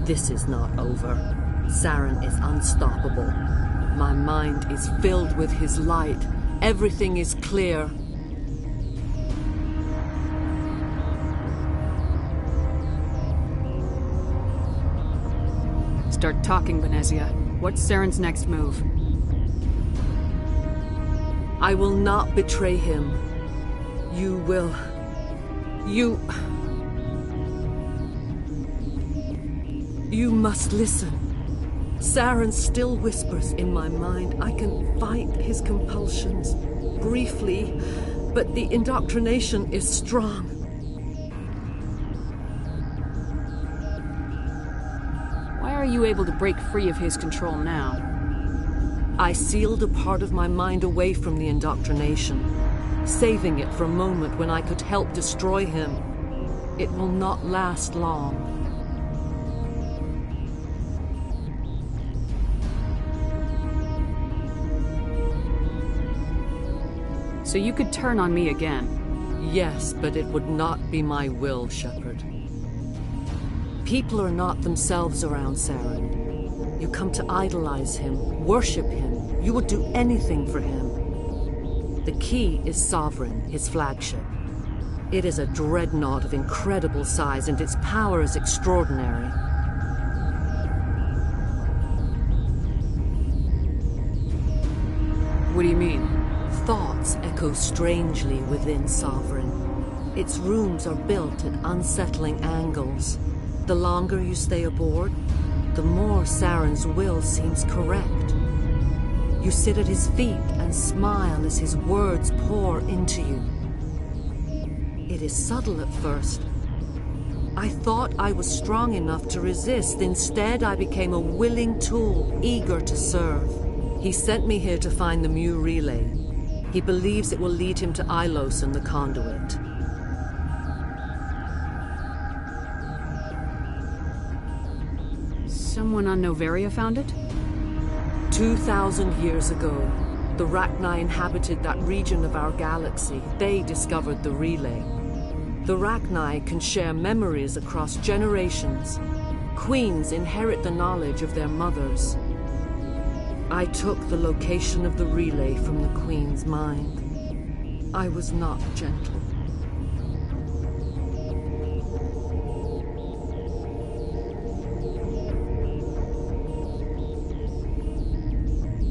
This is not over. Saren is unstoppable. My mind is filled with his light. Everything is clear. Start talking, Benezia. What's Saren's next move? I will not betray him. You will. You must listen. Saren still whispers in my mind. I can fight his compulsions, briefly, but the indoctrination is strong. Why are you able to break free of his control now? I sealed a part of my mind away from the indoctrination, saving it for a moment when I could help destroy him. It will not last long. So you could turn on me again? Yes, but it would not be my will, Shepard. People are not themselves around Saren. You come to idolize him, worship him. You would do anything for him. The key is Sovereign, his flagship. It is a dreadnought of incredible size, and its power is extraordinary. What do you mean? Thoughts echo strangely within Sovereign. Its rooms are built at unsettling angles. The longer you stay aboard, the more Saren's will seems correct. You sit at his feet and smile as his words pour into you. It is subtle at first. I thought I was strong enough to resist. Instead, I became a willing tool, eager to serve. He sent me here to find the Mu relay. He believes it will lead him to Ilos and the conduit. Someone on Noveria found it? 2,000 years ago, the Rachni inhabited that region of our galaxy. They discovered the relay. The Rachni can share memories across generations. Queens inherit the knowledge of their mothers. I took the location of the relay from the Queen's mind. I was not gentle.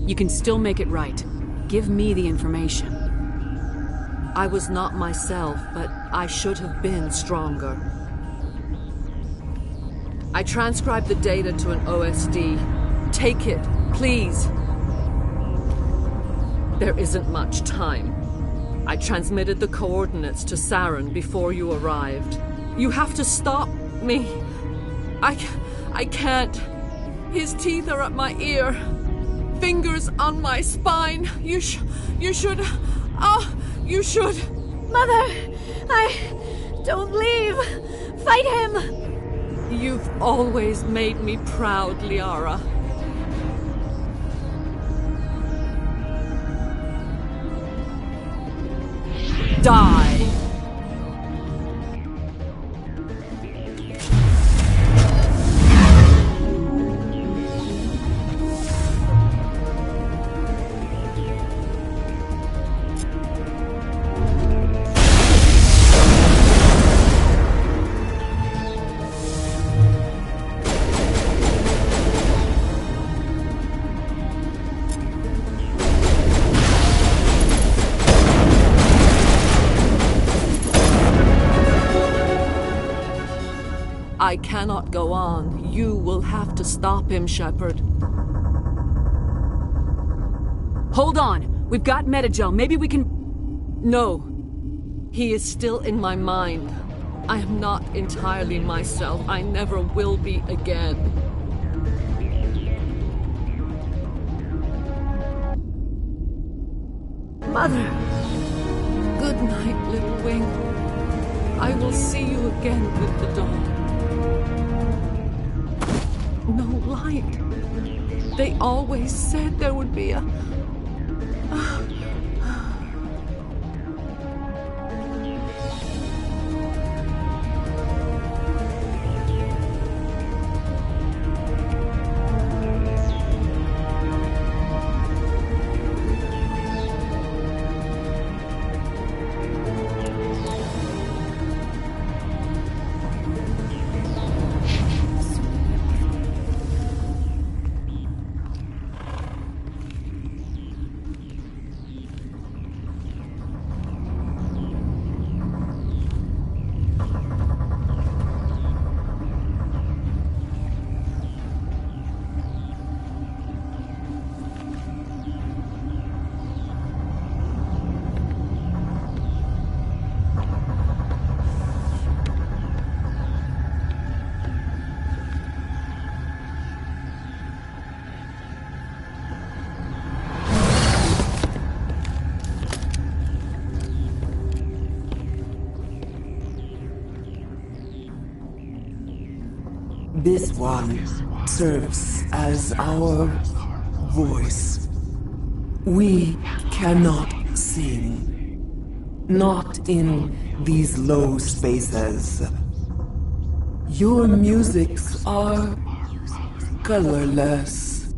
You can still make it right. Give me the information. I was not myself, but I should have been stronger. I transcribed the data to an OSD. Take it, please. There isn't much time. I transmitted the coordinates to Saren before you arrived. You have to stop me. I can't. His teeth are at my ear. Fingers on my spine. You should. You should. Mother, don't leave. Fight him. You've always made me proud, Liara. Die. I cannot go on. You will have to stop him, Shepard. Hold on. We've got Metagel. Maybe we can... No. He is still in my mind. I am not entirely myself. I never will be again. Mother! Good night, little wing. I will see you again with the dawn. No light. They always said there would be a... This one serves as our voice. We cannot sing. Not in these low spaces. Your musics are colorless.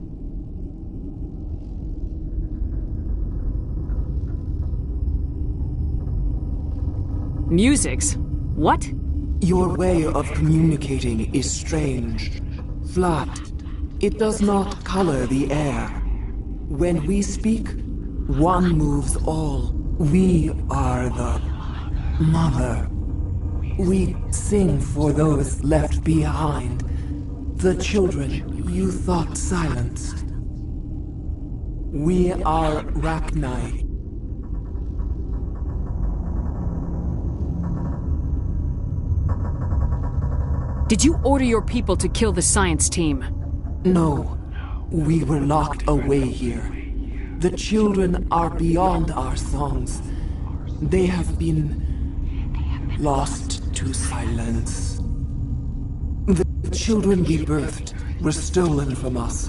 Musics? What? Your way of communicating is strange, flat. It does not color the air. When we speak, one moves all. We are the mother. We sing for those left behind, the children You thought silenced. We are Rachni. Did you order your people to kill the science team? No. We were locked away here. The children are beyond our songs. They have been lost to silence. The children we birthed were stolen from us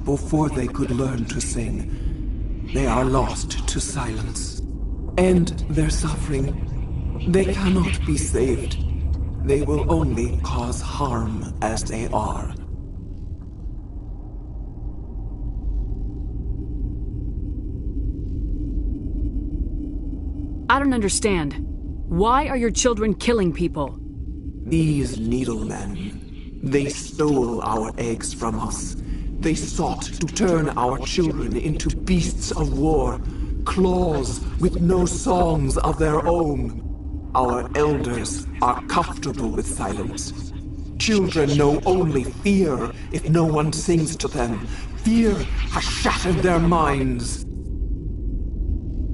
before they could learn to sing. They are lost to silence. And their suffering, they cannot be saved. They will only cause harm as they are. I don't understand. Why are your children killing people? These needlemen, they stole our eggs from us. They sought to turn our children into beasts of war, claws with no songs of their own. Our elders are comfortable with silence. Children know only fear if no one sings to them. Fear has shattered their minds.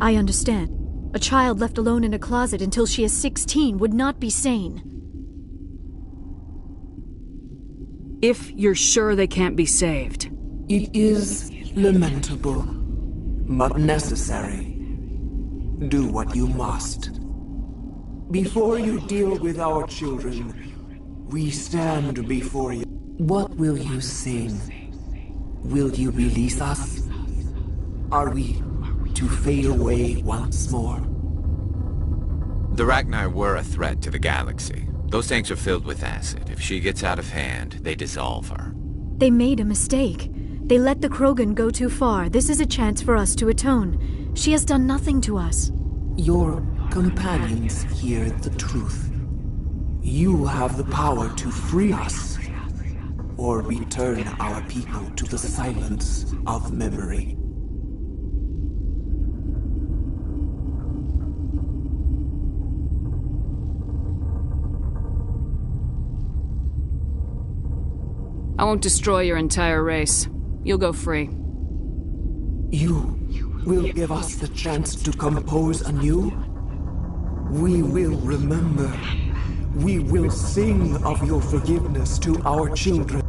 I understand. A child left alone in a closet until she is 16 would not be sane. If you're sure they can't be saved. It is lamentable, but necessary. Do what you must. Before you deal with our children, we stand before you. What will you sing? Will you release us? Are we to fade away once more? The Rachni were a threat to the galaxy. Those tanks are filled with acid. If she gets out of hand, they dissolve her. They made a mistake. They let the Krogan go too far. This is a chance for us to atone. She has done nothing to us. Your companions hear the truth. You have the power to free us, or return our people to the silence of memory. I won't destroy your entire race. You'll go free. You will give us the chance to compose anew? We will remember. We will sing of your forgiveness to our children.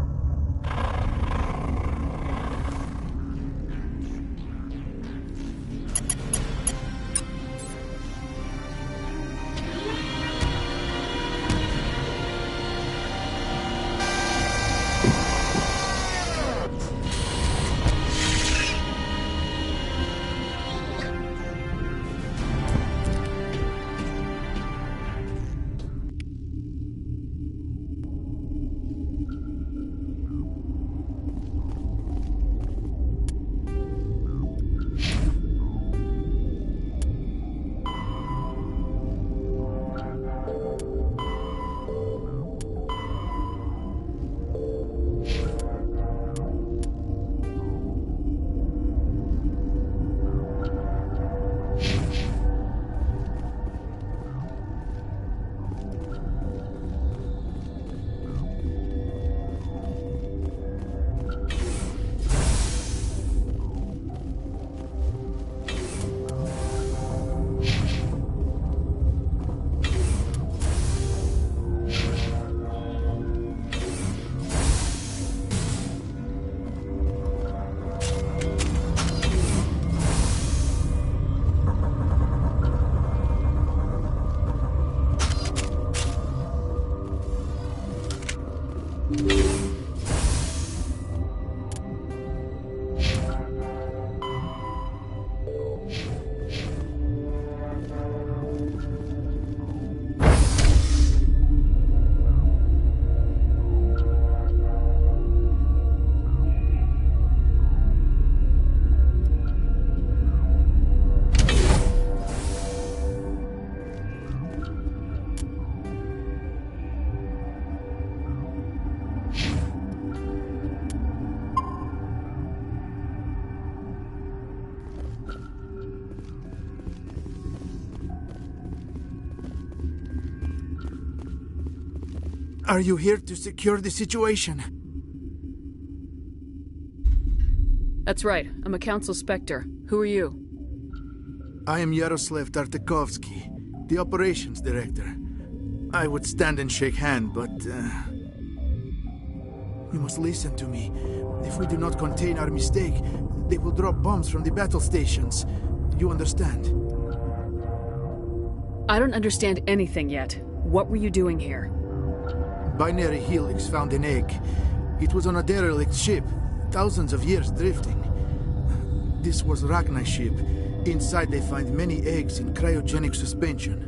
Are you here to secure the situation? That's right. I'm a Council Spectre. Who are you? I am Yaroslav Tartakovsky, the Operations Director. I would stand and shake hand, but... You must listen to me. If we do not contain our mistake, they will drop bombs from the battle stations. You understand? I don't understand anything yet. What were you doing here? Binary Helix found an egg. It was on a derelict ship, thousands of years drifting. This was Rachni ship. Inside they find many eggs in cryogenic suspension.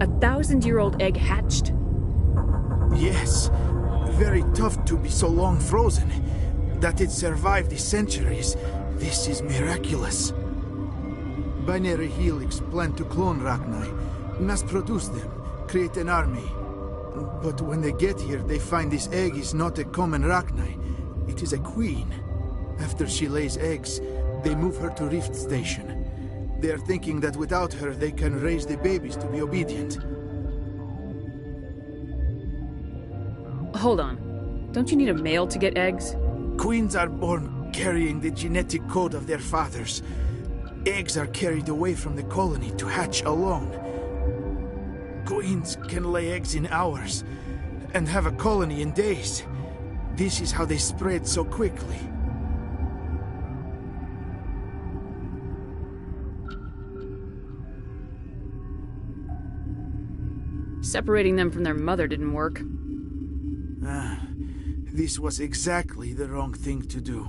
A 1,000-year-old egg hatched? Yes. Very tough to be so long frozen. That it survived the centuries, this is miraculous. Binary Helix planned to clone Rachni, mass-produce them, create an army. But when they get here, they find this egg is not a common Rachni. It is a queen. After she lays eggs, they move her to Rift Station. They are thinking that without her, they can raise the babies to be obedient. Hold on. Don't you need a male to get eggs? Queens are born carrying the genetic code of their fathers. Eggs are carried away from the colony to hatch alone. Queens can lay eggs in hours and have a colony in days. This is how they spread so quickly. Separating them from their mother didn't work. This was exactly the wrong thing to do.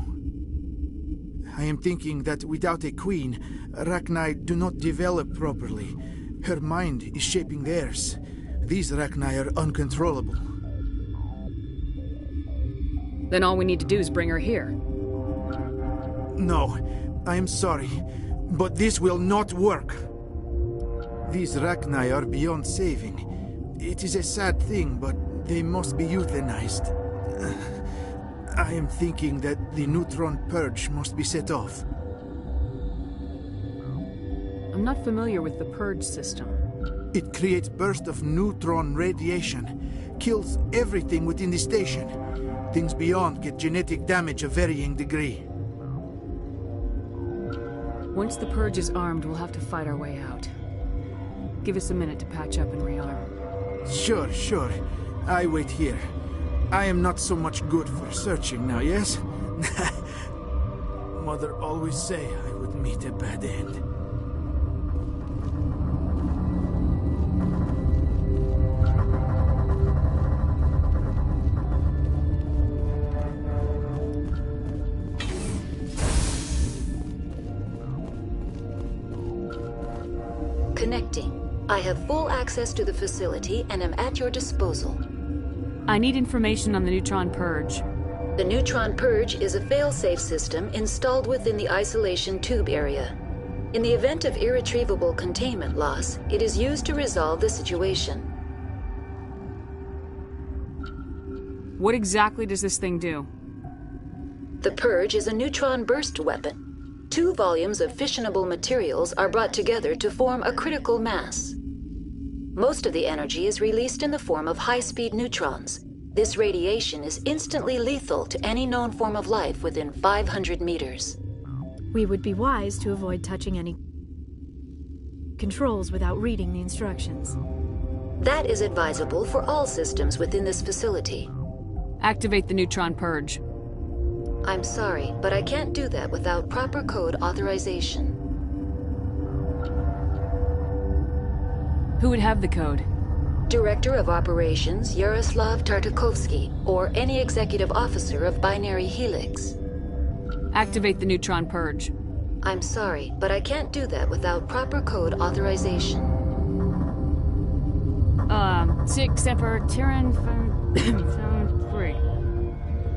I am thinking that without a queen, Rachni do not develop properly. Her mind is shaping theirs. These Rachni are uncontrollable. Then all we need to do is bring her here. No, I am sorry, but this will not work. These Rachni are beyond saving. It is a sad thing, but they must be euthanized. I am thinking that the neutron purge must be set off. I'm not familiar with the purge system. It creates bursts of neutron radiation, kills everything within the station. Things beyond get genetic damage of varying degree. Once the purge is armed, we'll have to fight our way out. Give us a minute to patch up and rearm. Sure. I wait here. I am not so much good for searching now, yes? Mother always say I would meet a bad end. Connecting. I have full access to the facility and am at your disposal. I need information on the neutron purge. The neutron purge is a fail-safe system installed within the isolation tube area. In the event of irretrievable containment loss, it is used to resolve the situation. What exactly does this thing do? The purge is a neutron burst weapon. 2 volumes of fissionable materials are brought together to form a critical mass. Most of the energy is released in the form of high-speed neutrons. This radiation is instantly lethal to any known form of life within 500 meters. We would be wise to avoid touching any controls without reading the instructions. That is advisable for all systems within this facility. Activate the neutron purge. I'm sorry, but I can't do that without proper code authorization. Who would have the code? Director of Operations Yaroslav Tartakovsky, or any executive officer of Binary Helix. Activate the neutron purge. I'm sorry, but I can't do that without proper code authorization. 6 Emperor Tyrann 3.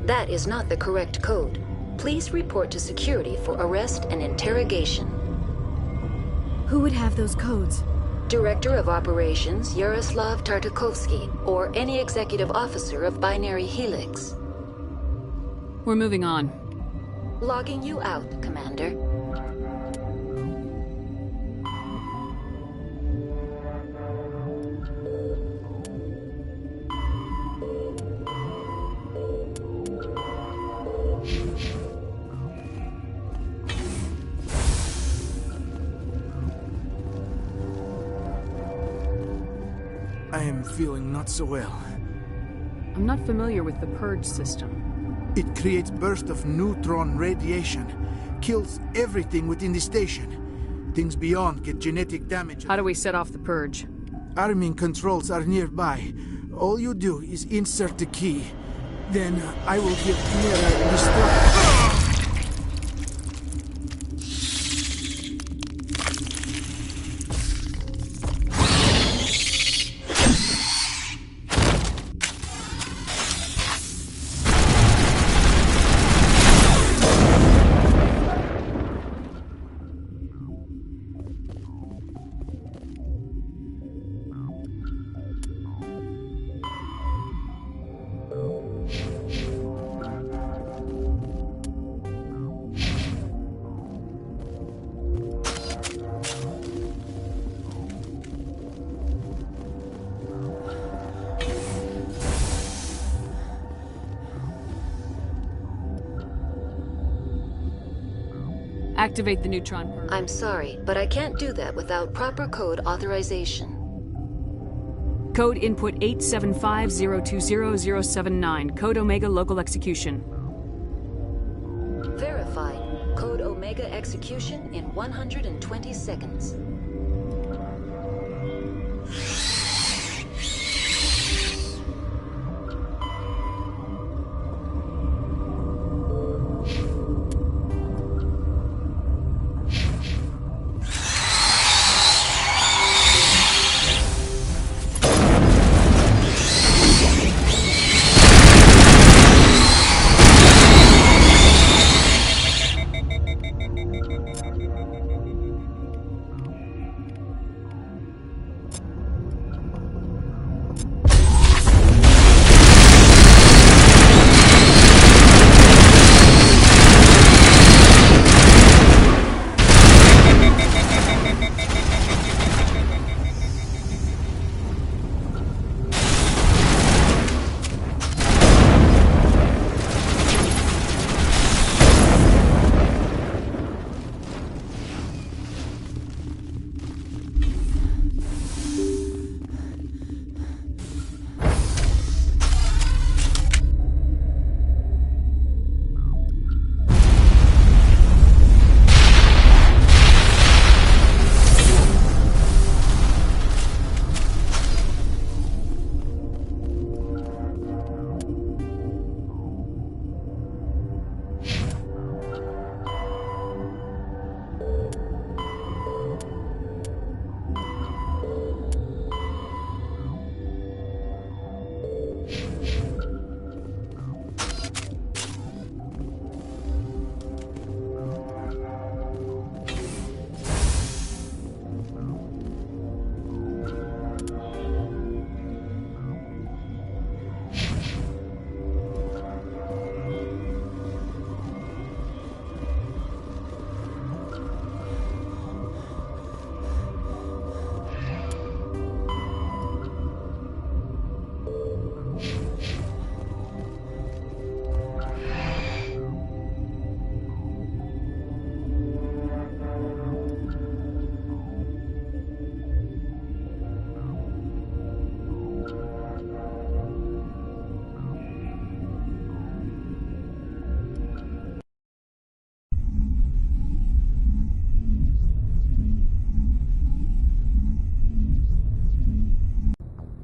That is not the correct code. Please report to security for arrest and interrogation. Who would have those codes? Director of Operations Yaroslav Tartakovsky, or any executive officer of Binary Helix. We're moving on. Logging you out, Commander. I am feeling not so well. I'm not familiar with the purge system. It creates bursts of neutron radiation, kills everything within the station. Things beyond get genetic damage. How do we set off the purge? Arming controls are nearby. All you do is insert the key. Then I will give Mira destruct. Activate the neutron purge. I'm sorry, but I can't do that without proper code authorization. Code input 875020079. Code Omega local execution. Verified. Code Omega execution in 120 seconds.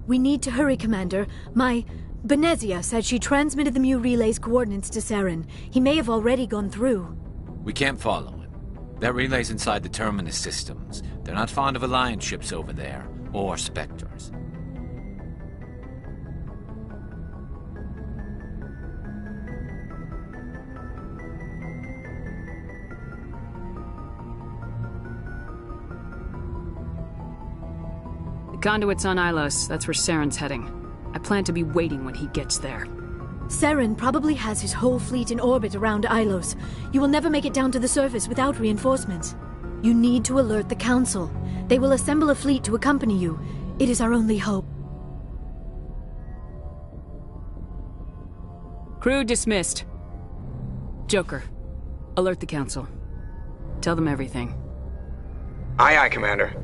We need to hurry, Commander. Benezia said she transmitted the Mu relay's coordinates to Saren. He may have already gone through. We can't follow him. That relay's inside the Terminus systems. They're not fond of Alliance ships over there, or Spectres. The conduit's on Ilos. That's where Saren's heading. I plan to be waiting when he gets there. Saren probably has his whole fleet in orbit around Ilos. You will never make it down to the surface without reinforcements. You need to alert the Council. They will assemble a fleet to accompany you. It is our only hope. Crew dismissed. Joker, alert the Council. Tell them everything. Aye, aye, Commander.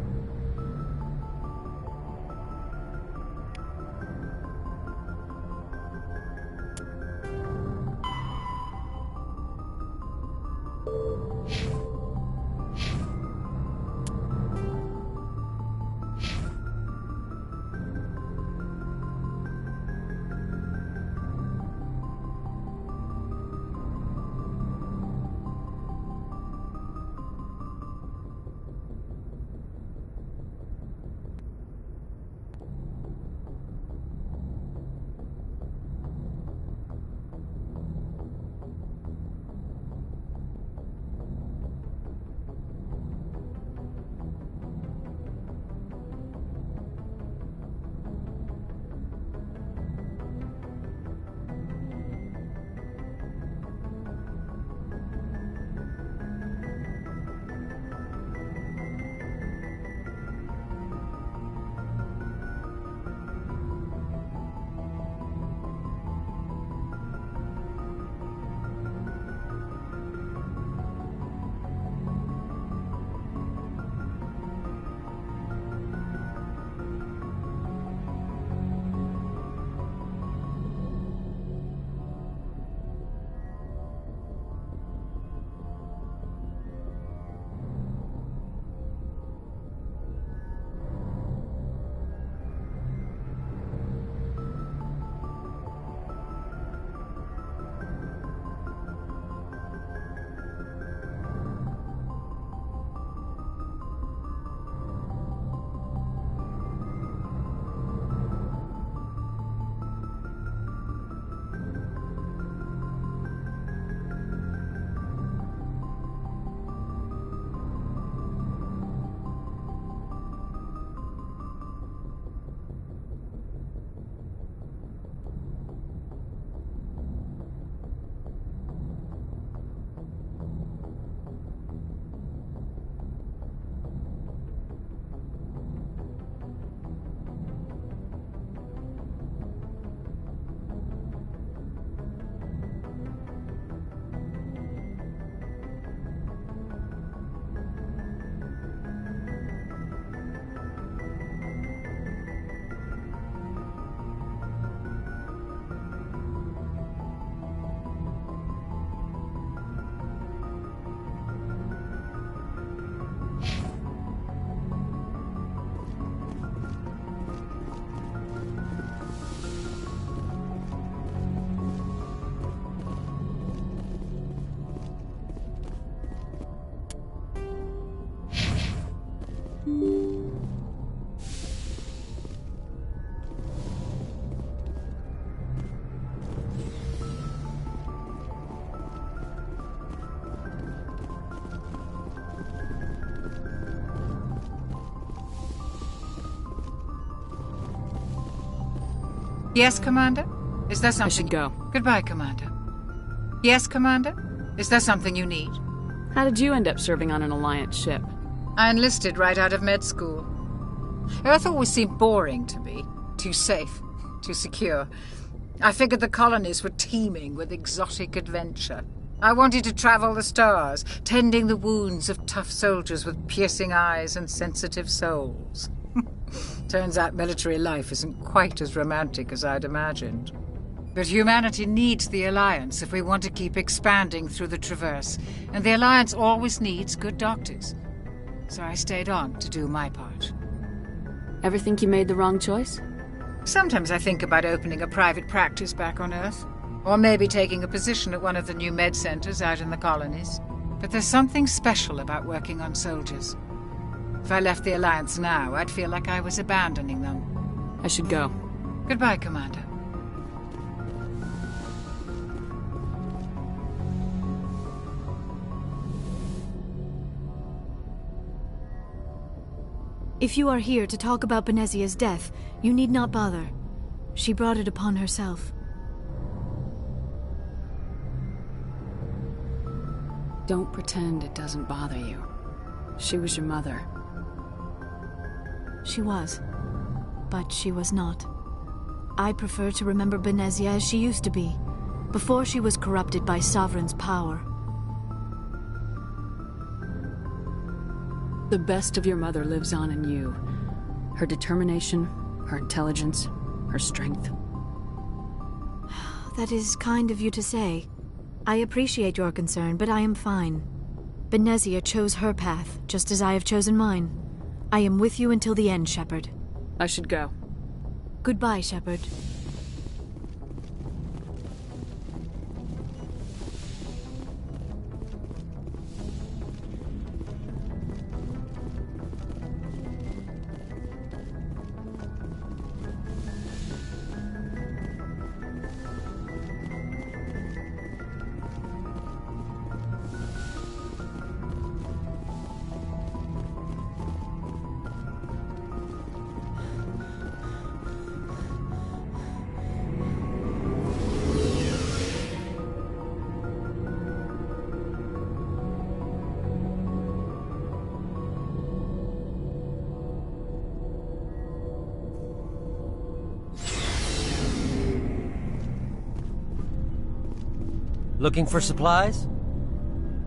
Yes, Commander? Is there something... I should go. Goodbye, Commander. Yes, Commander? Is there something you need? How did you end up serving on an Alliance ship? I enlisted right out of med school. Earth always seemed boring to me. Too safe, too secure. I figured the colonies were teeming with exotic adventure. I wanted to travel the stars, tending the wounds of tough soldiers with piercing eyes and sensitive souls. Turns out military life isn't quite as romantic as I'd imagined. But humanity needs the Alliance if we want to keep expanding through the Traverse, and the Alliance always needs good doctors. So I stayed on to do my part. Ever think you made the wrong choice? Sometimes I think about opening a private practice back on Earth. Or maybe taking a position at one of the new med centers out in the colonies. But there's something special about working on soldiers. If I left the Alliance now, I'd feel like I was abandoning them. I should go. Goodbye, Commander. If you are here to talk about Benezia's death, you need not bother. She brought it upon herself. Don't pretend it doesn't bother you. She was your mother. She was. But she was not. I prefer to remember Benezia as she used to be, before she was corrupted by Sovereign's power. The best of your mother lives on in you. Her determination, her intelligence, her strength. That is kind of you to say. I appreciate your concern, but I am fine. Benezia chose her path, just as I have chosen mine. I am with you until the end, Shepard. I should go. Goodbye, Shepard. Looking for supplies?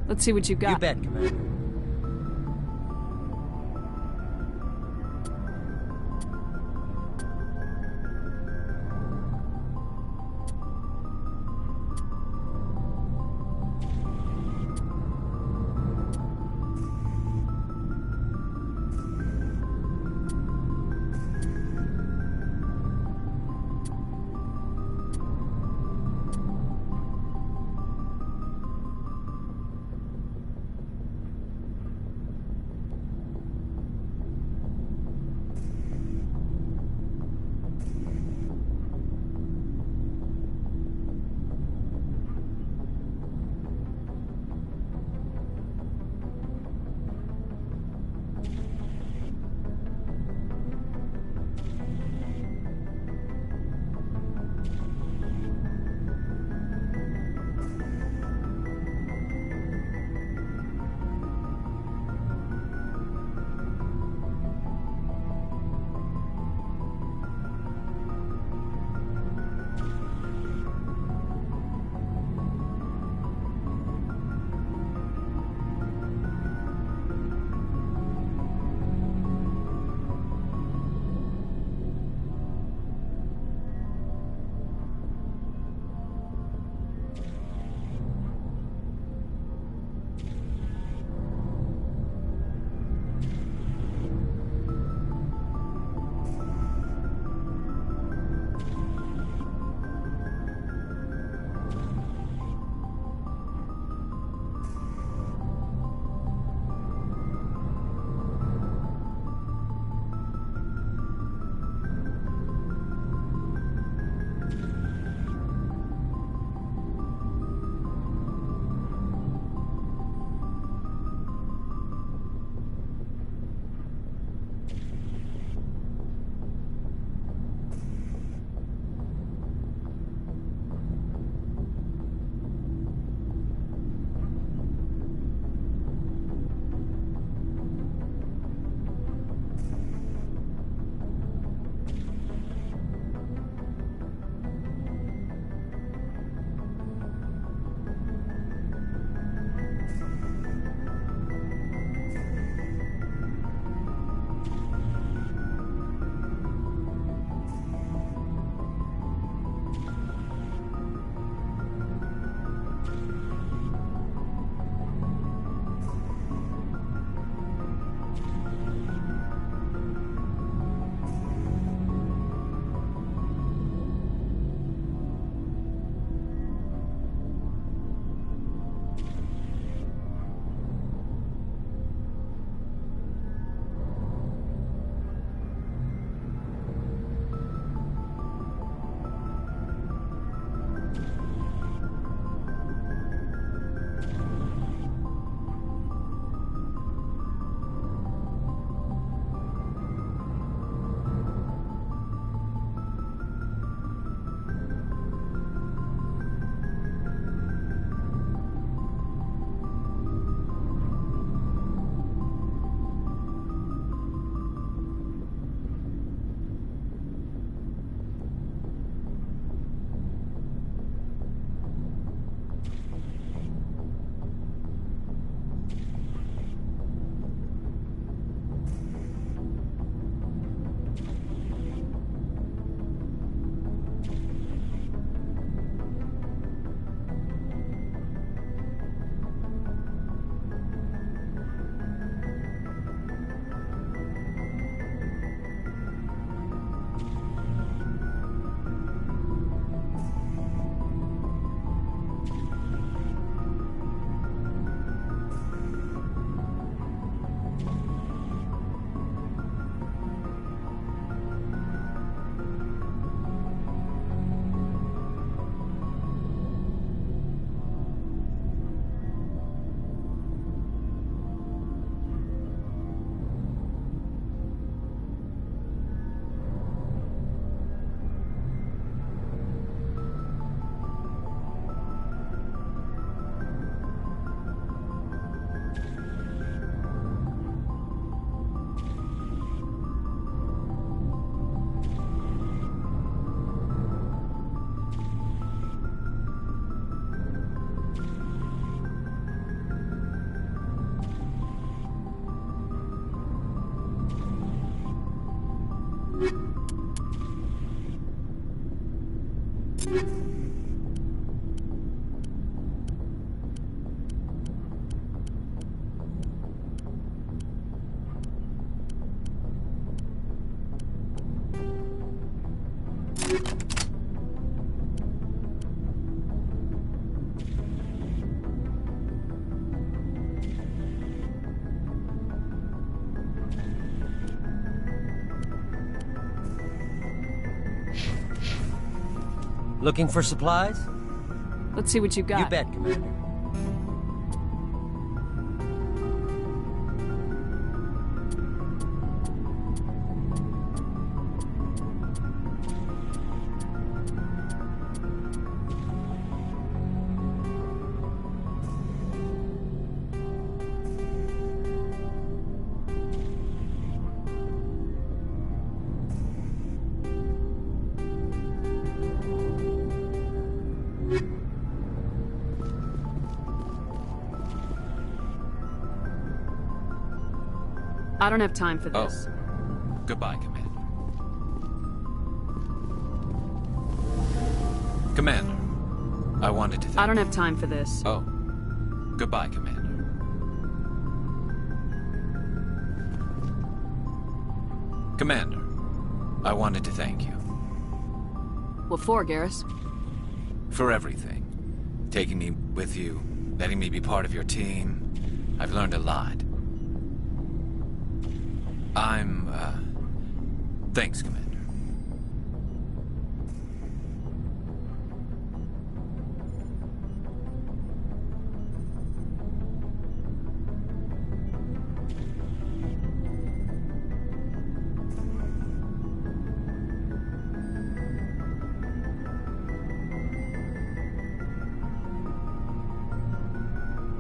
Let's see what you got. You bet, Commander. Looking for supplies? Let's see what you got. You bet, Commander. I don't have time for this. Oh. Goodbye, Commander. Commander, I wanted to thank I don't have time for this. Oh. Goodbye, Commander. Commander, I wanted to thank you. What for, Garrus? For everything. Taking me with you, letting me be part of your team. I've learned a lot. Thanks, Commander.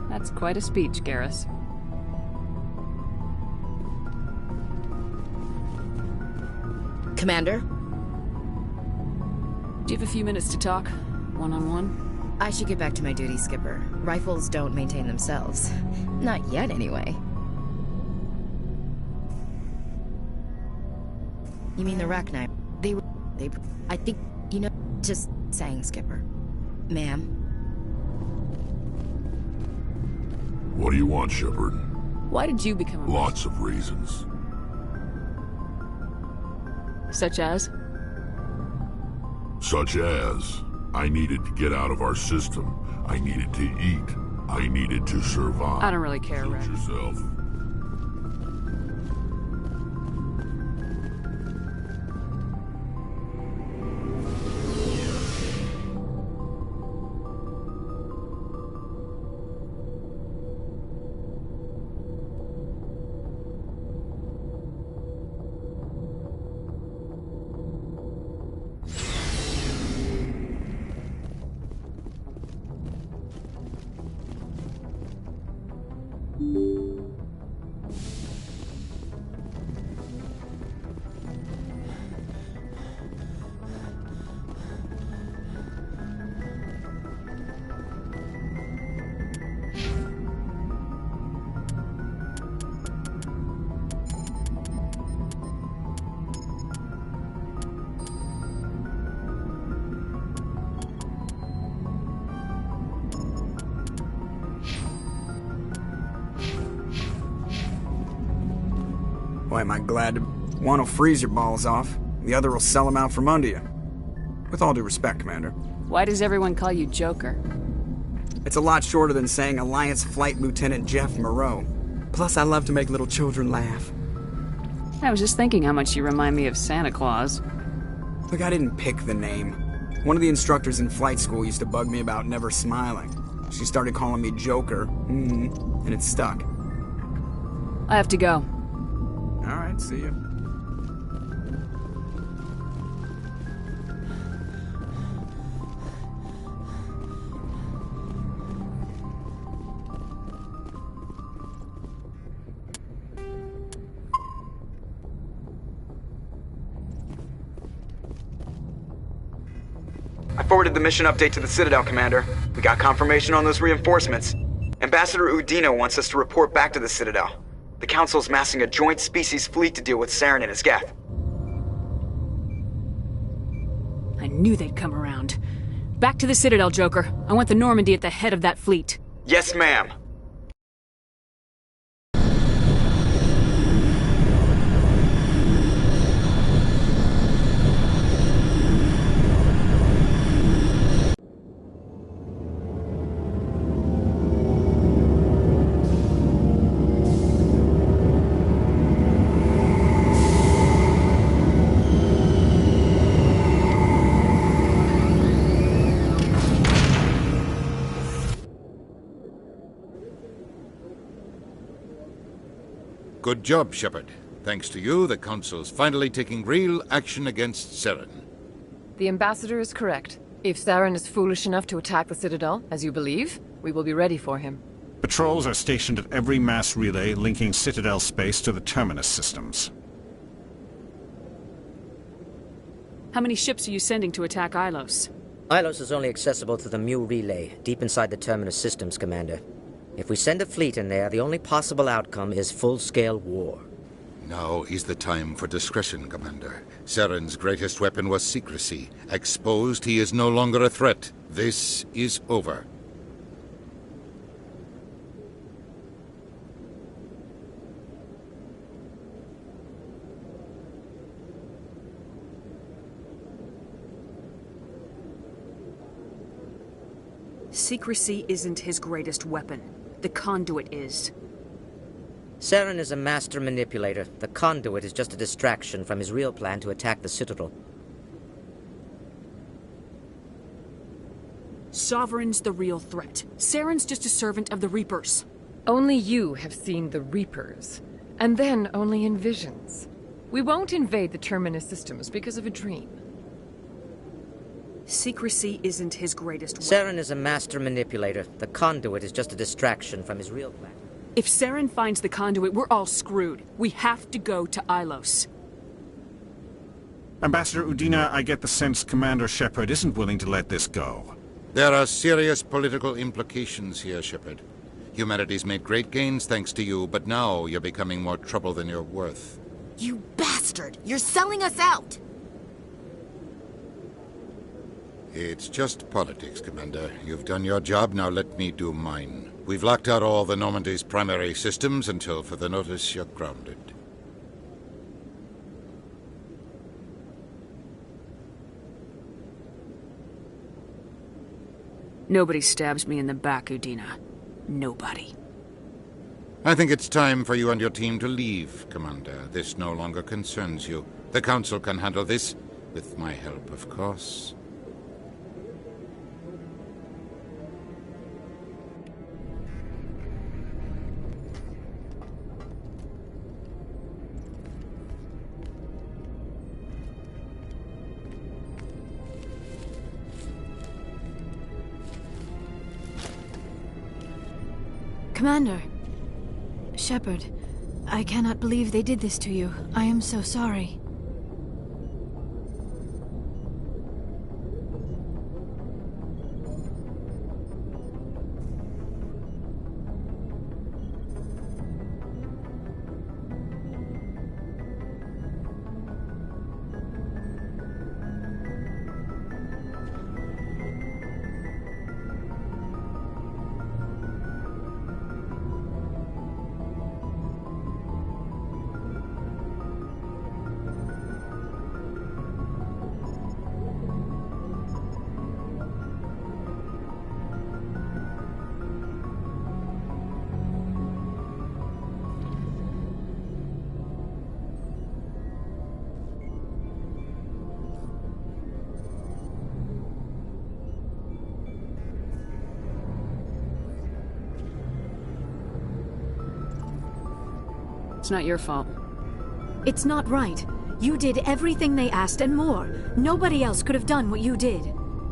That's quite a speech, Garrus. Commander? Do you have a few minutes to talk? One-on-one? I should get back to my duty, Skipper. Rifles don't maintain themselves. Not yet, anyway. You mean the Rachni? I think, just saying, Skipper. Ma'am? What do you want, Shepard? Why did you become a Lots of reasons. Such as? Such as, I needed to get out of our system. I needed to eat. I needed to survive. I don't really care, Rex. Yourself. Why, am I glad to... One will freeze your balls off, the other will sell them out from under you. With all due respect, Commander. Why does everyone call you Joker? It's a lot shorter than saying Alliance Flight Lieutenant Jeff Moreau. Plus, I love to make little children laugh. I was just thinking how much you remind me of Santa Claus. Look, I didn't pick the name. One of the instructors in flight school used to bug me about never smiling. She started calling me Joker, and it stuck. I have to go. All right, see you. I forwarded the mission update to the Citadel, Commander. We got confirmation on those reinforcements. Ambassador Udina wants us to report back to the Citadel. The Council's massing a joint species fleet to deal with Saren and his Geth. I knew they'd come around. Back to the Citadel, Joker. I want the Normandy at the head of that fleet. Yes, ma'am. Good job, Shepard. Thanks to you, the Council's finally taking real action against Saren. The Ambassador is correct. If Saren is foolish enough to attack the Citadel, as you believe, we will be ready for him. Patrols are stationed at every mass relay linking Citadel space to the Terminus systems. How many ships are you sending to attack Ilos? Ilos is only accessible to the Mu relay, deep inside the Terminus systems, Commander. If we send a fleet in there, the only possible outcome is full-scale war. Now is the time for discretion, Commander. Saren's greatest weapon was secrecy. Exposed, he is no longer a threat. This is over. Secrecy isn't his greatest weapon. The conduit is. Saren is a master manipulator. The conduit is just a distraction from his real plan to attack the Citadel. Sovereign's the real threat. Saren's just a servant of the Reapers. Only you have seen the Reapers, and then only in visions. We won't invade the Terminus systems because of a dream. Secrecy isn't his greatest weapon. Saren is a master manipulator. The conduit is just a distraction from his real plan. If Saren finds the conduit, we're all screwed. We have to go to Ilos. Ambassador Udina, I get the sense Commander Shepard isn't willing to let this go. There are serious political implications here, Shepard. Humanity's made great gains thanks to you, but now you're becoming more trouble than you're worth. You bastard! You're selling us out! It's just politics, Commander. You've done your job, now let me do mine. We've locked out all the Normandy's primary systems until further notice you're grounded. Nobody stabs me in the back, Udina. Nobody. I think it's time for you and your team to leave, Commander. This no longer concerns you. The Council can handle this, with my help, of course. Commander. Shepard, I cannot believe they did this to you. I am so sorry. It's not your fault. It's not right. You did everything they asked and more. Nobody else could have done what you did.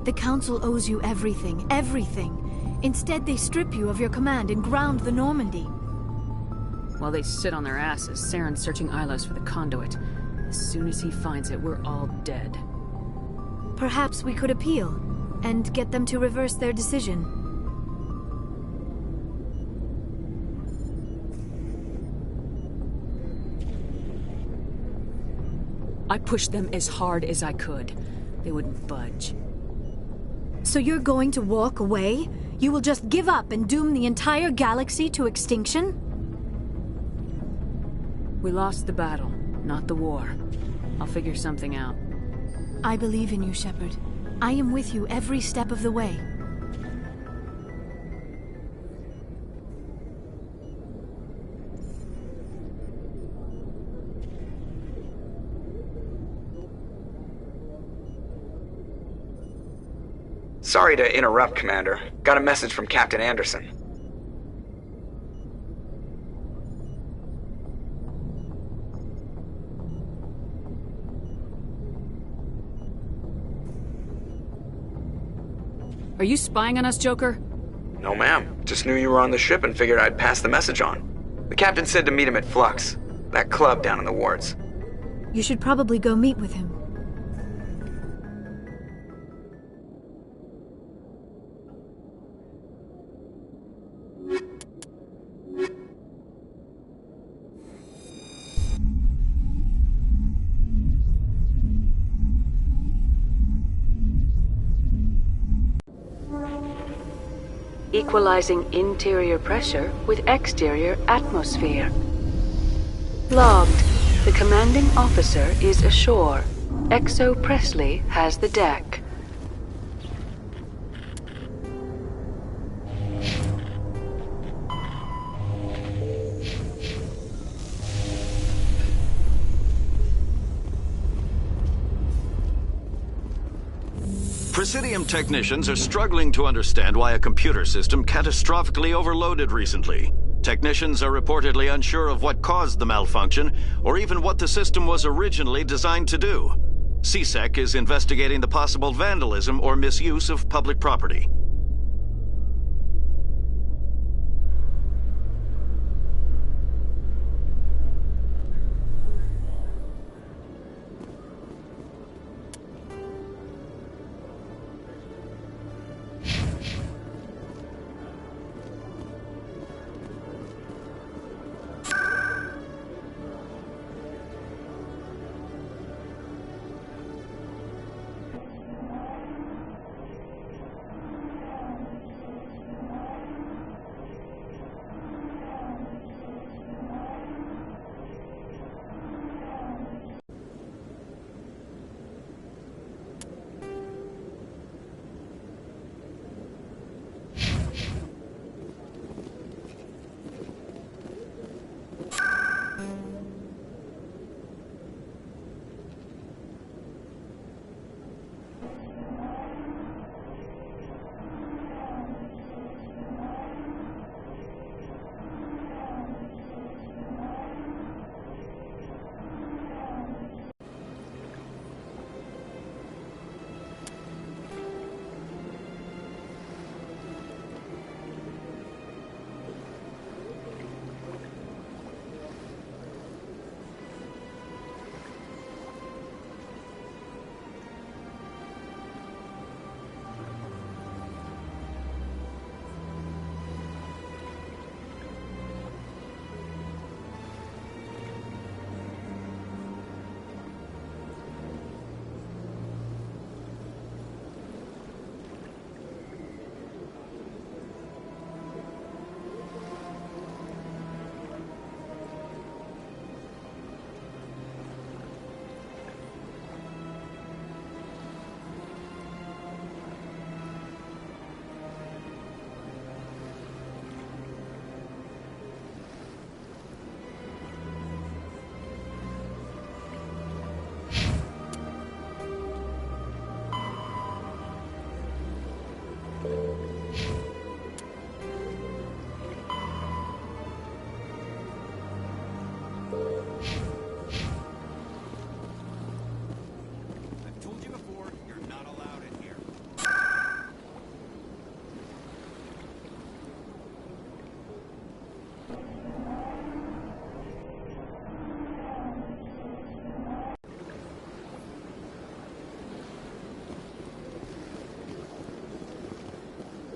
The Council owes you everything, everything. Instead, they strip you of your command and ground the Normandy. While they sit on their asses, Saren's searching Ilos for the conduit. As soon as he finds it, we're all dead. Perhaps we could appeal, and get them to reverse their decision. I pushed them as hard as I could. They wouldn't budge. So you're going to walk away? You will just give up and doom the entire galaxy to extinction? We lost the battle, not the war. I'll figure something out. I believe in you, Shepard. I am with you every step of the way. Sorry to interrupt, Commander. Got a message from Captain Anderson. Are you spying on us, Joker? No, ma'am. Just knew you were on the ship and figured I'd pass the message on. The captain said to meet him at Flux, that club down in the wards. You should probably go meet with him. Equalizing interior pressure with exterior atmosphere. Logged. The commanding officer is ashore. Exo Presley has the deck. Presidium technicians are struggling to understand why a computer system catastrophically overloaded recently. Technicians are reportedly unsure of what caused the malfunction, or even what the system was originally designed to do. CSEC is investigating the possible vandalism or misuse of public property.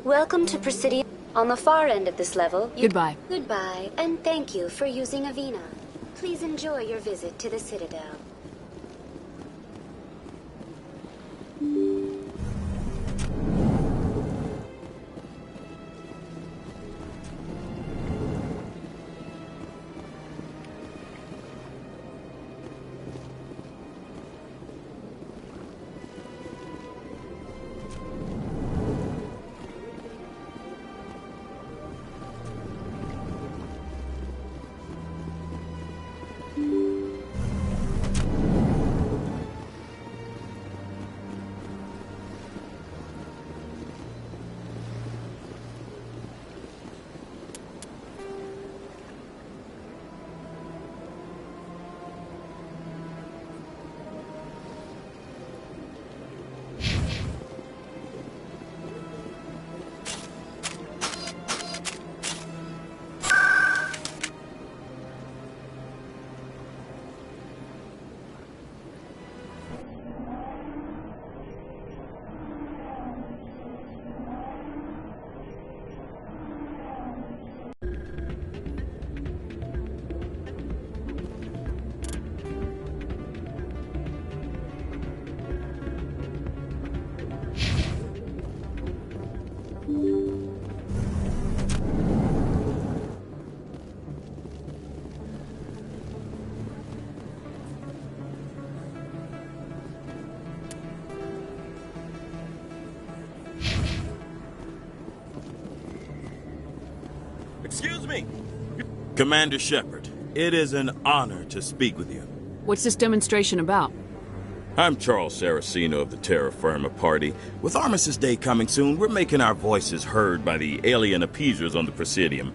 Welcome to Presidium. On the far end of this level, Goodbye. Goodbye, and thank you for using Avina. Please enjoy your visit to the Citadel. Excuse me! Commander Shepard, it is an honor to speak with you. What's this demonstration about? I'm Charles Saraceno of the Terra Firma Party. With Armistice Day coming soon, we're making our voices heard by the alien appeasers on the Presidium.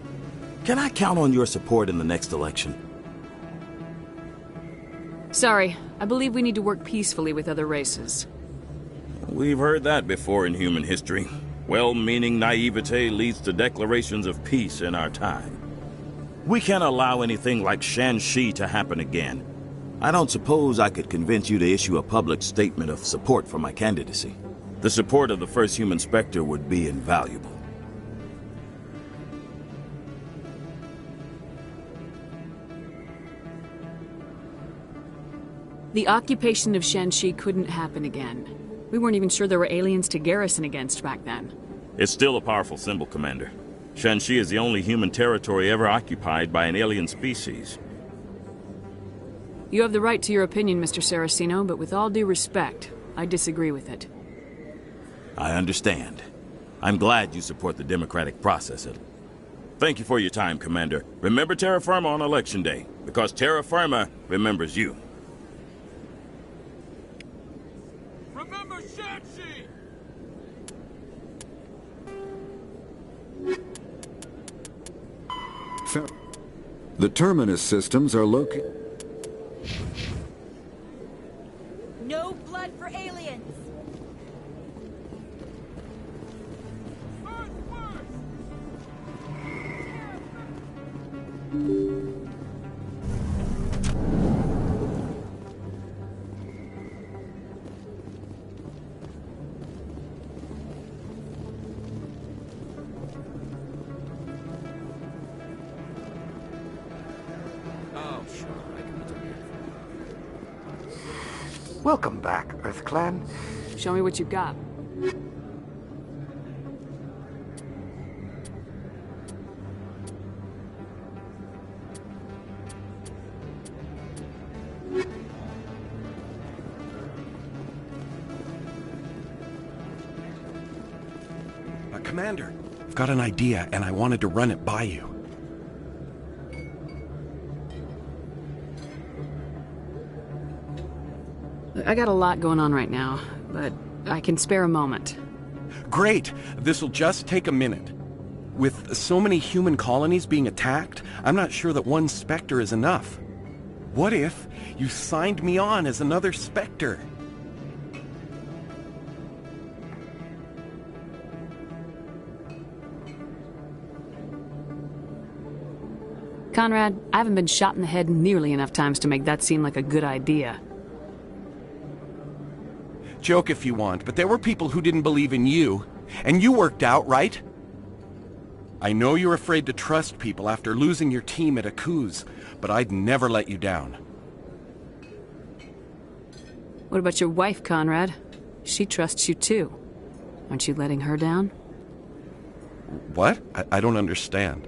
Can I count on your support in the next election? Sorry, I believe we need to work peacefully with other races. We've heard that before in human history. Well-meaning naivete leads to declarations of peace in our time. We can't allow anything like Shanxi to happen again. I don't suppose I could convince you to issue a public statement of support for my candidacy. The support of the first human Spectre would be invaluable. The occupation of Shanxi couldn't happen again. We weren't even sure there were aliens to garrison against back then. It's still a powerful symbol, Commander. Shanxi is the only human territory ever occupied by an alien species. You have the right to your opinion, Mr. Saraceno, but with all due respect, I disagree with it. I understand. I'm glad you support the democratic process. Thank you for your time, Commander. Remember Terra Firma on Election Day, because Terra Firma remembers you. Remember Shanxi! The Terminus systems are located... No blood for aliens! Oh, sure. I can do it. Welcome back, EarthClan. Show me what you've got. Commander, I've got an idea, and I wanted to run it by you. I got a lot going on right now, but I can spare a moment. Great! This'll just take a minute. With so many human colonies being attacked, I'm not sure that one Spectre is enough. What if you signed me on as another Spectre? Conrad, I haven't been shot in the head nearly enough times to make that seem like a good idea. Joke if you want, but there were people who didn't believe in you, and you worked out, right? I know you're afraid to trust people after losing your team at Akuz, but I'd never let you down. What about your wife, Conrad? She trusts you too. Aren't you letting her down? What? I don't understand.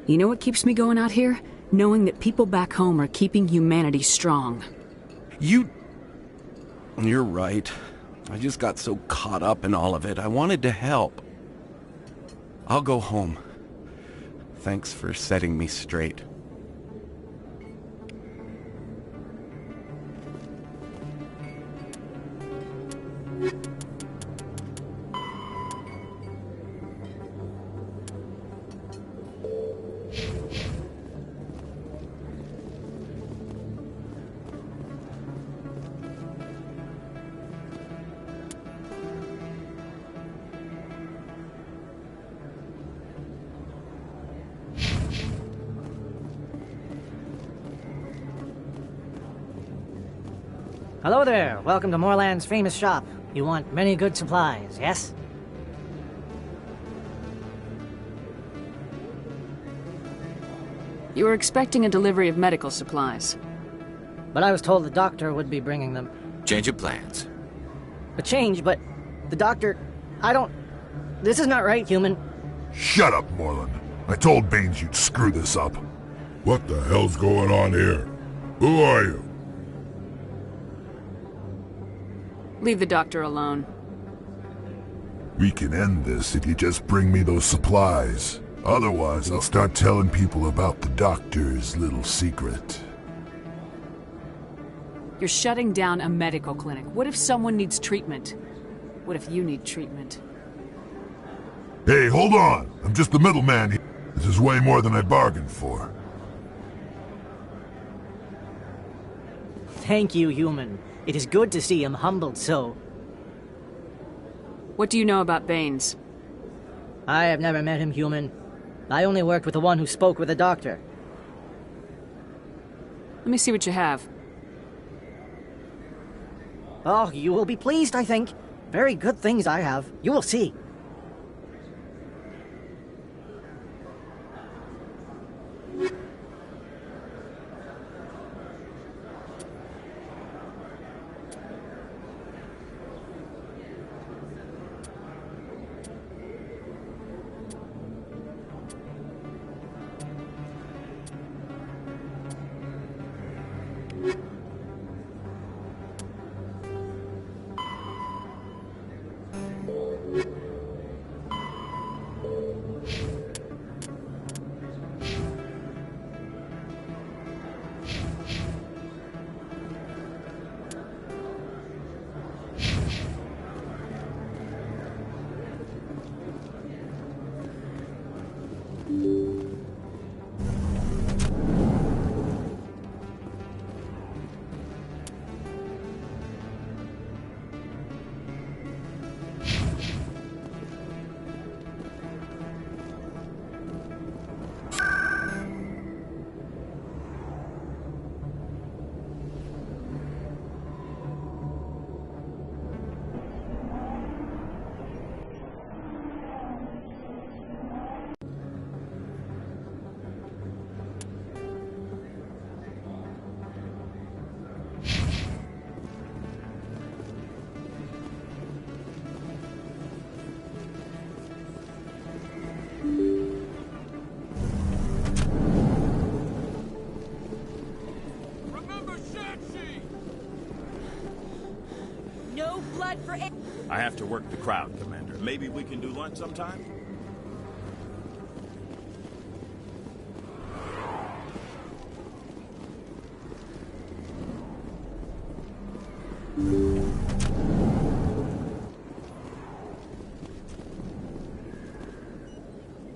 You know what keeps me going out here? Knowing that people back home are keeping humanity strong. You're right. I just got so caught up in all of it. I wanted to help. I'll go home. Thanks for setting me straight. Hello there. Welcome to Morland's famous shop. You want many good supplies, yes? You were expecting a delivery of medical supplies. But I was told the doctor would be bringing them. Change of plans. A change, but the doctor... This is not right, human. Shut up, Morland. I told Baines you'd screw this up. What the hell's going on here? Who are you? Leave the doctor alone. We can end this if you just bring me those supplies. Otherwise, I'll start telling people about the doctor's little secret. You're shutting down a medical clinic. What if someone needs treatment? What if you need treatment? Hey, hold on! I'm just the middleman here. This is way more than I bargained for. Thank you, human. It is good to see him humbled so. What do you know about Baines? I have never met him, human. I only worked with the one who spoke with the doctor. Let me see what you have. Oh, you will be pleased, I think. Very good things I have. You will see. No blood for it. I have to work the crowd, Commander. Maybe we can do lunch sometime?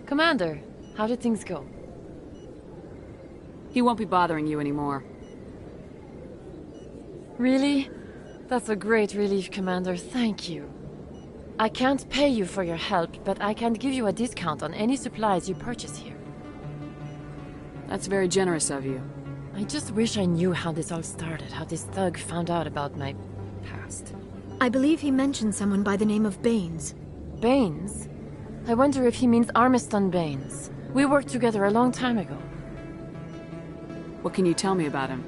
Commander, how did things go? He won't be bothering you anymore. Really? That's a great relief, Commander. Thank you. I can't pay you for your help, but I can give you a discount on any supplies you purchase here. That's very generous of you. I just wish I knew how this all started, how this thug found out about my past. I believe he mentioned someone by the name of Baines. Baines? I wonder if he means Armiston Baines. We worked together a long time ago. What can you tell me about him?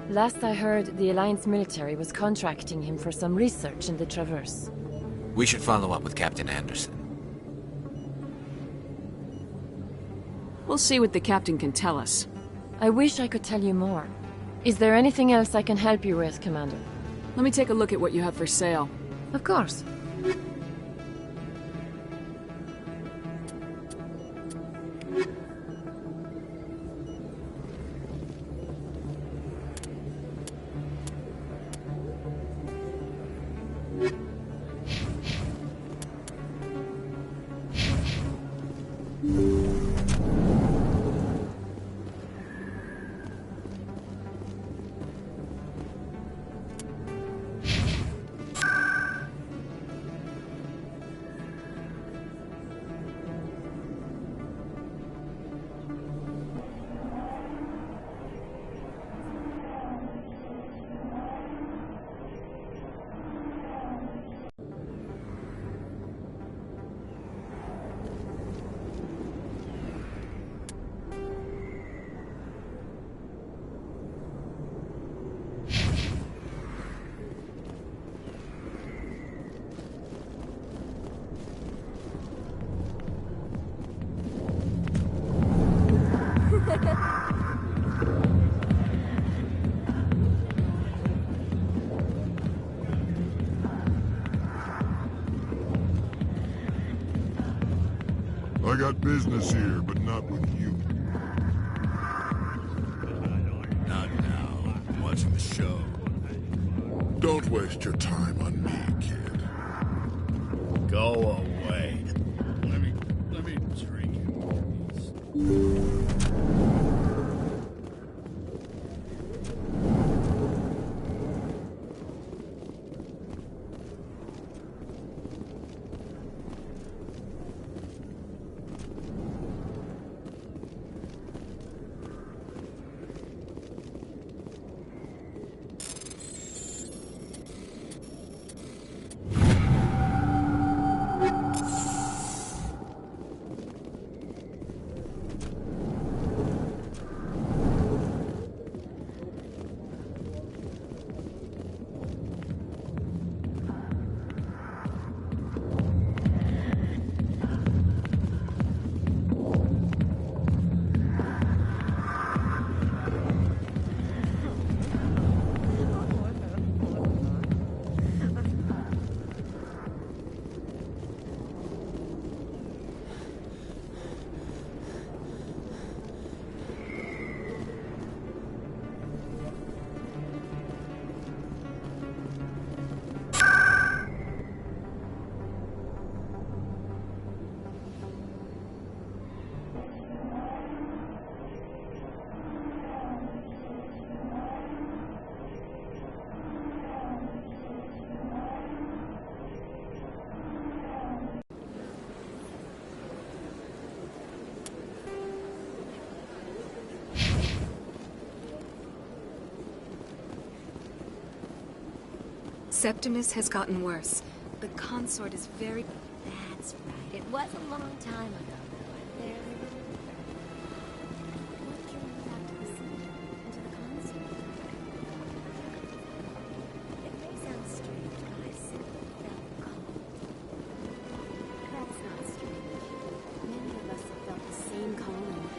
Last I heard, the Alliance military was contracting him for some research in the Traverse. We should follow up with Captain Anderson. We'll see what the captain can tell us. I wish I could tell you more. Is there anything else I can help you with, Commander? Let me take a look at what you have for sale. Of course. I got business here, but not with you. Not now. I'm watching the show. Don't waste your time on me, kid. Go away. Let me drink. Septimus has gotten worse. The consort is very... That's right. It was a long time ago. There we were. What drew you back to the sea? Into the consort? It may sound strange, but I simply felt cold. That's not strange. Many of us have felt the same calling.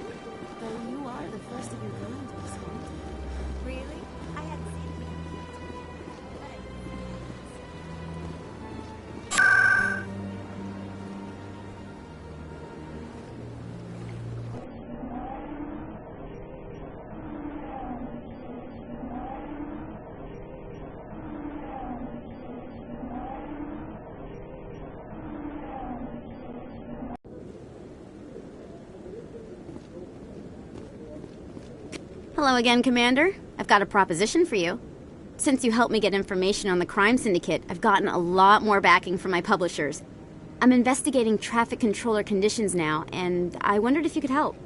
Though you are the first of your kind to be haunted. Really? I hadn't seen it. Hello again, Commander. I've got a proposition for you. Since you helped me get information on the crime syndicate, I've gotten a lot more backing from my publishers. I'm investigating traffic controller conditions now, and I wondered if you could help.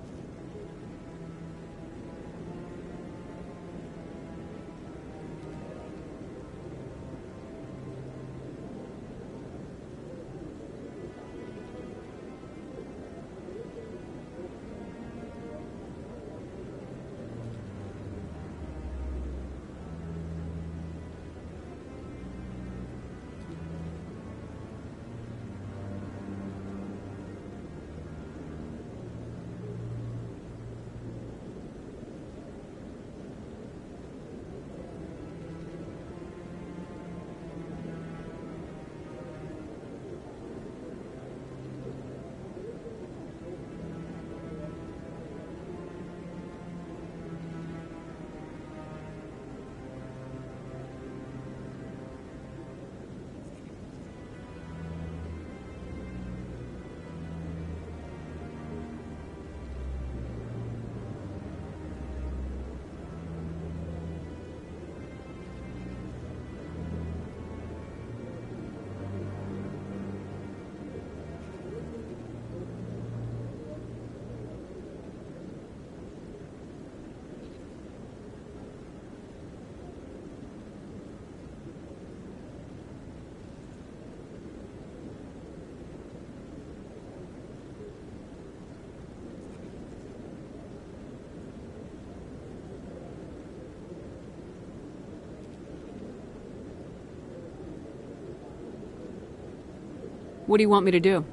What do you want me to do?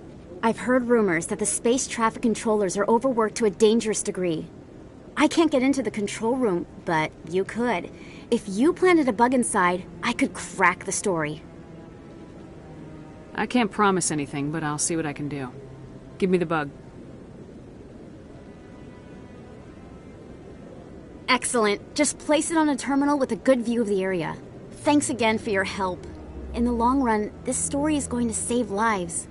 I've heard rumors that the space traffic controllers are overworked to a dangerous degree. I can't get into the control room, but you could. If you planted a bug inside, I could crack the story. I can't promise anything, but I'll see what I can do. Give me the bug. Excellent. Just place it on a terminal with a good view of the area. Thanks again for your help. In the long run, this story is going to save lives.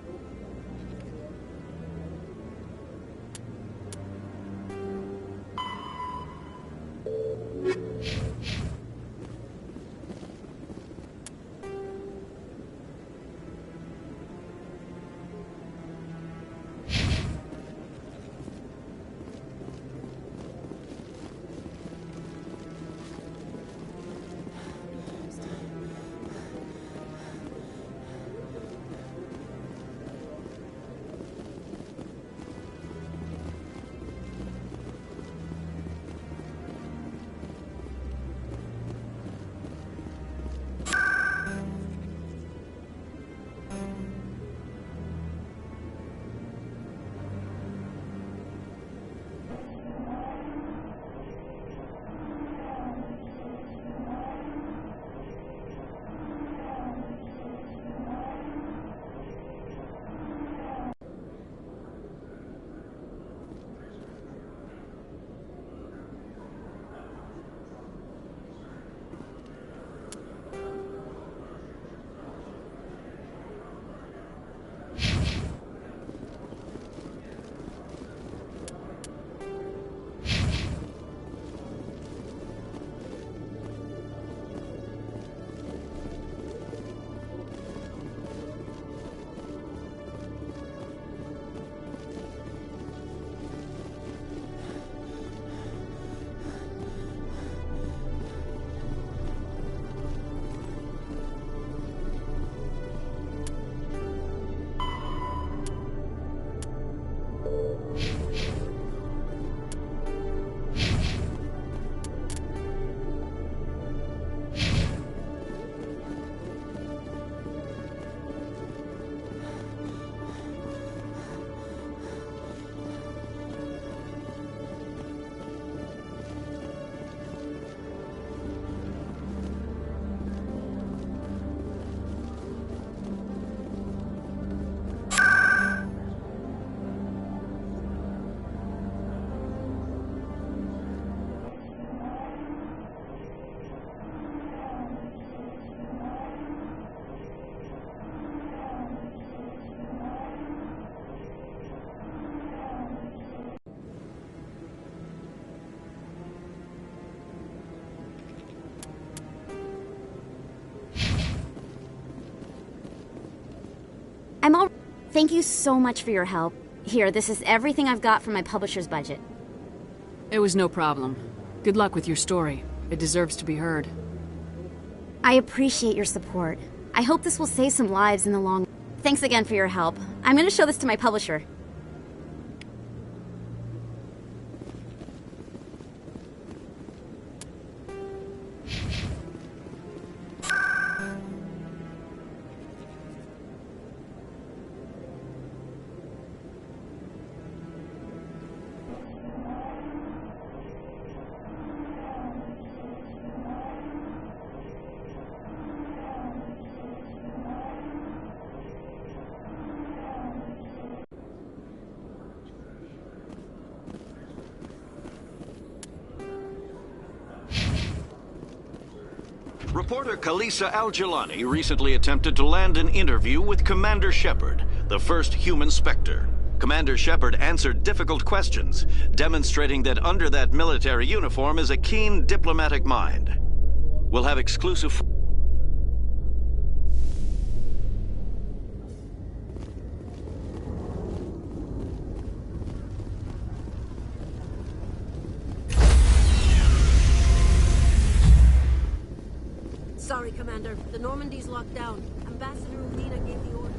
Thank you so much for your help. Here, this is everything I've got from my publisher's budget. It was no problem. Good luck with your story. It deserves to be heard. I appreciate your support. I hope this will save some lives in the long run. Thanks again for your help. I'm going to show this to my publisher. Reporter Kalisa Al-Jilani recently attempted to land an interview with Commander Shepard, the first human Spectre. Commander Shepard answered difficult questions, demonstrating that under that military uniform is a keen diplomatic mind. We'll have exclusive... Sorry, Commander. The Normandy's locked down. Ambassador Udina gave the order.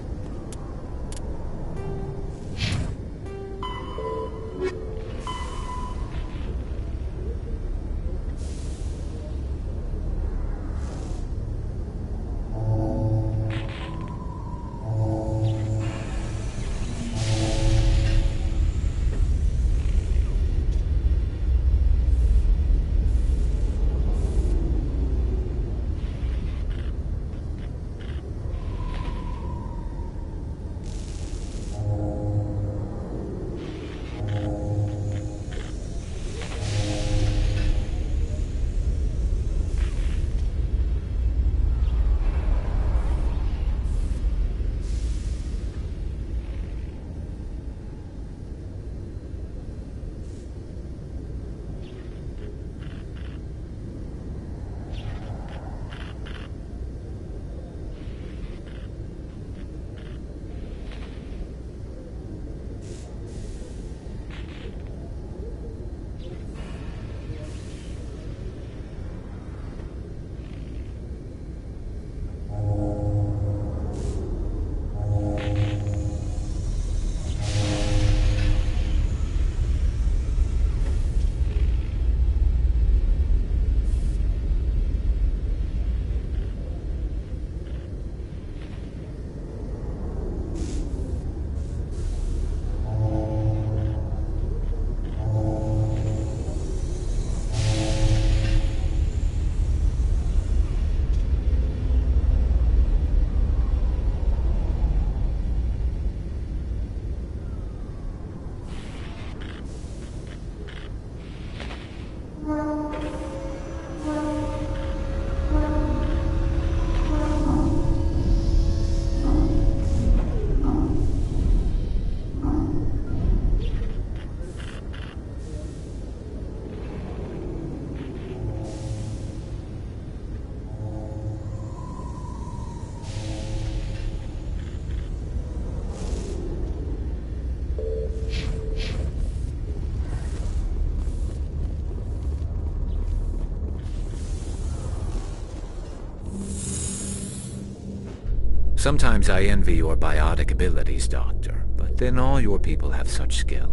Sometimes I envy your biotic abilities, Doctor, but then all your people have such skill.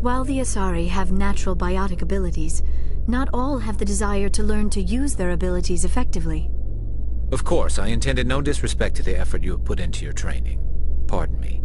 While the Asari have natural biotic abilities, not all have the desire to learn to use their abilities effectively. Of course, I intended no disrespect to the effort you have put into your training. Pardon me.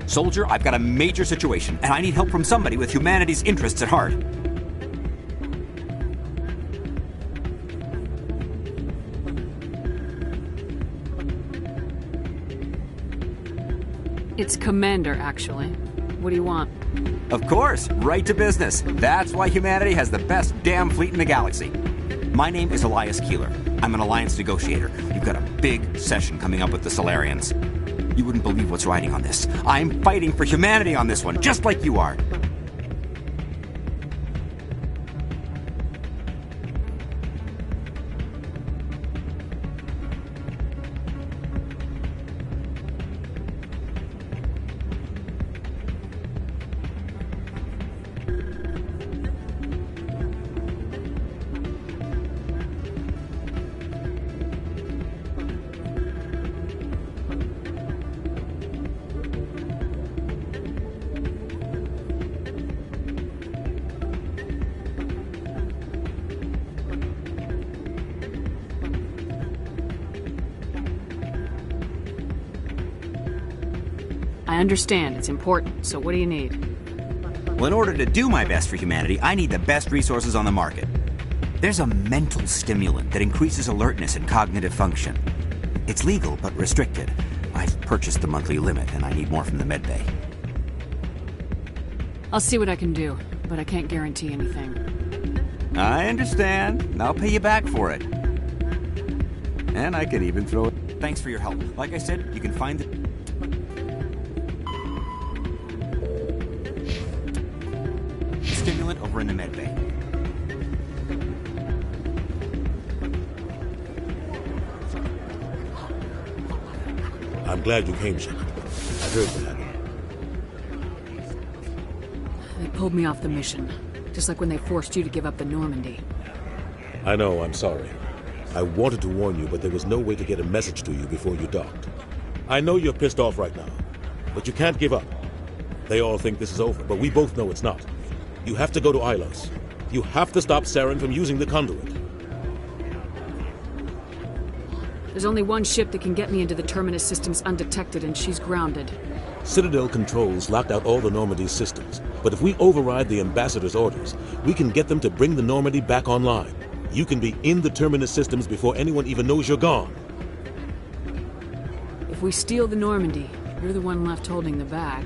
Soldier, I've got a major situation, and I need help from somebody with humanity's interests at heart. It's Commander, actually. What do you want? Of course, right to business. That's why humanity has the best damn fleet in the galaxy. My name is Elias Keeler. I'm an alliance negotiator. We've got a big session coming up with the Solarians. You wouldn't believe what's riding on this. I'm fighting for humanity on this one, just like you are. I understand, it's important, so what do you need? Well, in order to do my best for humanity, I need the best resources on the market. There's a mental stimulant that increases alertness and cognitive function. It's legal, but restricted. I've purchased the monthly limit, and I need more from the medbay. I'll see what I can do, but I can't guarantee anything. I understand, and I'll pay you back for it. And I could even throw it. Thanks for your help. Like I said, you can find the... stimulant over in the medbay. I'm glad you came, Shepard. I heard what happened. They pulled me off the mission, just like when they forced you to give up the Normandy. I know, I'm sorry. I wanted to warn you, but there was no way to get a message to you before you docked. I know you're pissed off right now, but you can't give up. They all think this is over, but we both know it's not. You have to go to Ilos. You have to stop Saren from using the conduit. There's only one ship that can get me into the Terminus systems undetected, and she's grounded. Citadel controls locked out all the Normandy's systems, but if we override the Ambassador's orders, we can get them to bring the Normandy back online. You can be in the Terminus systems before anyone even knows you're gone. If we steal the Normandy, you're the one left holding the bag.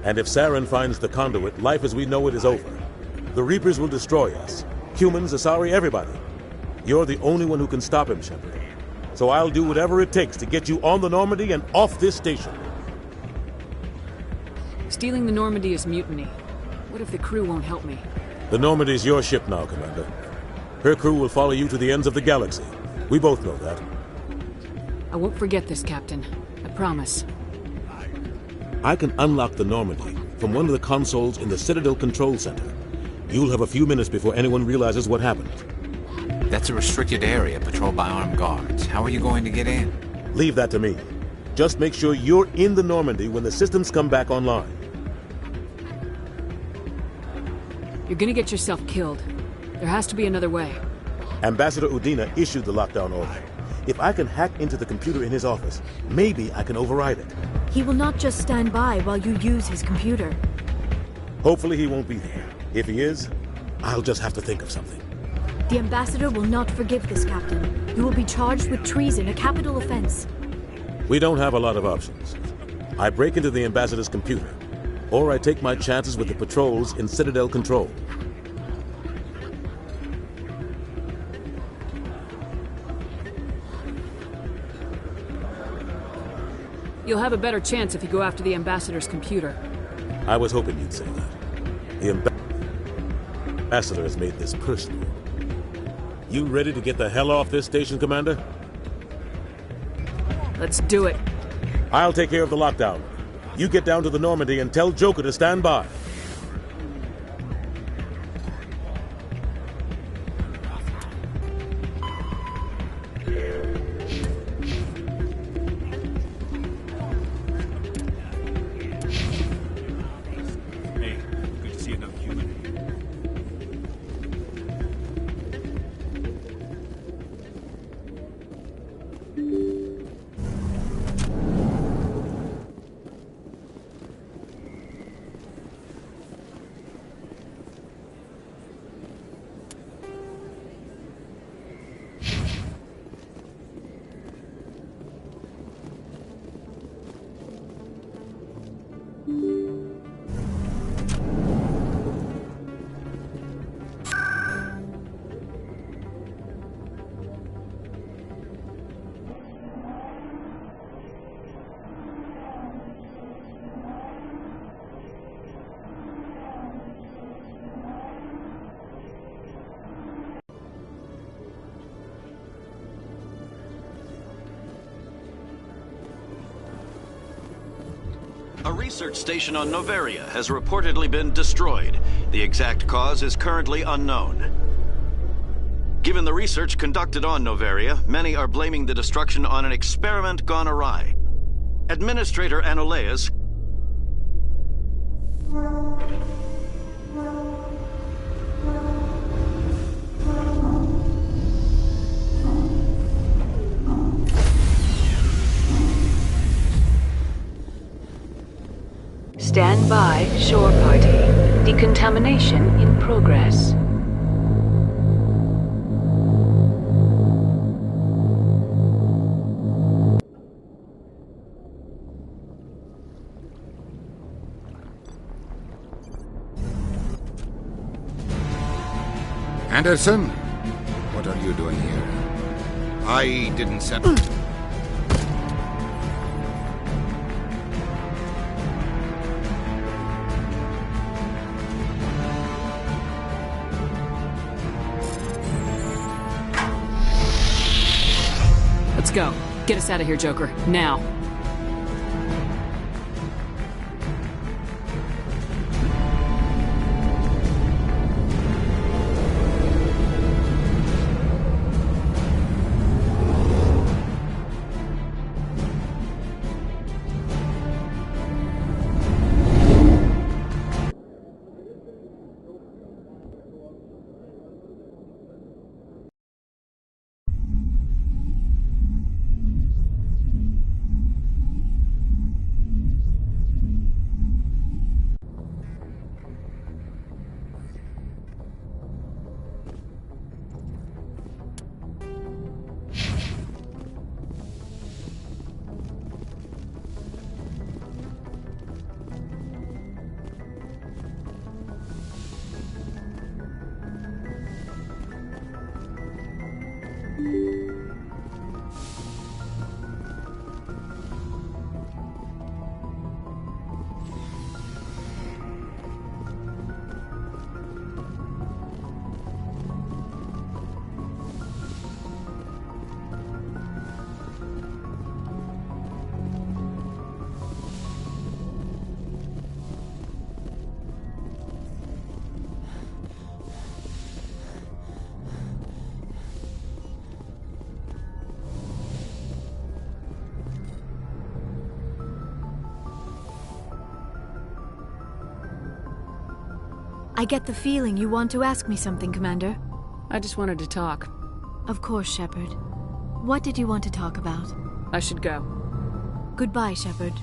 And if Saren finds the conduit, life as we know it is over. The Reapers will destroy us. Humans, Asari, everybody. You're the only one who can stop him, Shepard. So I'll do whatever it takes to get you on the Normandy and off this station. Stealing the Normandy is mutiny. What if the crew won't help me? The Normandy's your ship now, Commander. Her crew will follow you to the ends of the galaxy. We both know that. I won't forget this, Captain. I promise. I can unlock the Normandy from one of the consoles in the Citadel Control Center. You'll have a few minutes before anyone realizes what happened. That's a restricted area patrolled by armed guards. How are you going to get in? Leave that to me. Just make sure you're in the Normandy when the systems come back online. You're gonna get yourself killed. There has to be another way. Ambassador Udina issued the lockdown order. If I can hack into the computer in his office, maybe I can override it. He will not just stand by while you use his computer. Hopefully he won't be there. If he is, I'll just have to think of something. The ambassador will not forgive this, Captain. You will be charged with treason, a capital offense. We don't have a lot of options. I break into the ambassador's computer, or I take my chances with the patrols in Citadel Control. You'll have a better chance if you go after the ambassador's computer. I was hoping you'd say that. The ambassador has made this personal. You ready to get the hell off this station, Commander? Let's do it. I'll take care of the lockdown. You get down to the Normandy and tell Joker to stand by. Hey, good to see another human. A research station on Noveria has reportedly been destroyed. The exact cause is currently unknown. Given the research conducted on Noveria, many are blaming the destruction on an experiment gone awry. Administrator Anoleus Stand by, shore party. Decontamination in progress. Anderson? What are you doing here? I didn't settle... Let's go. Get us out of here, Joker. Now. I get the feeling you want to ask me something, Commander. I just wanted to talk. Of course, Shepard. What did you want to talk about? I should go. Goodbye, Shepard.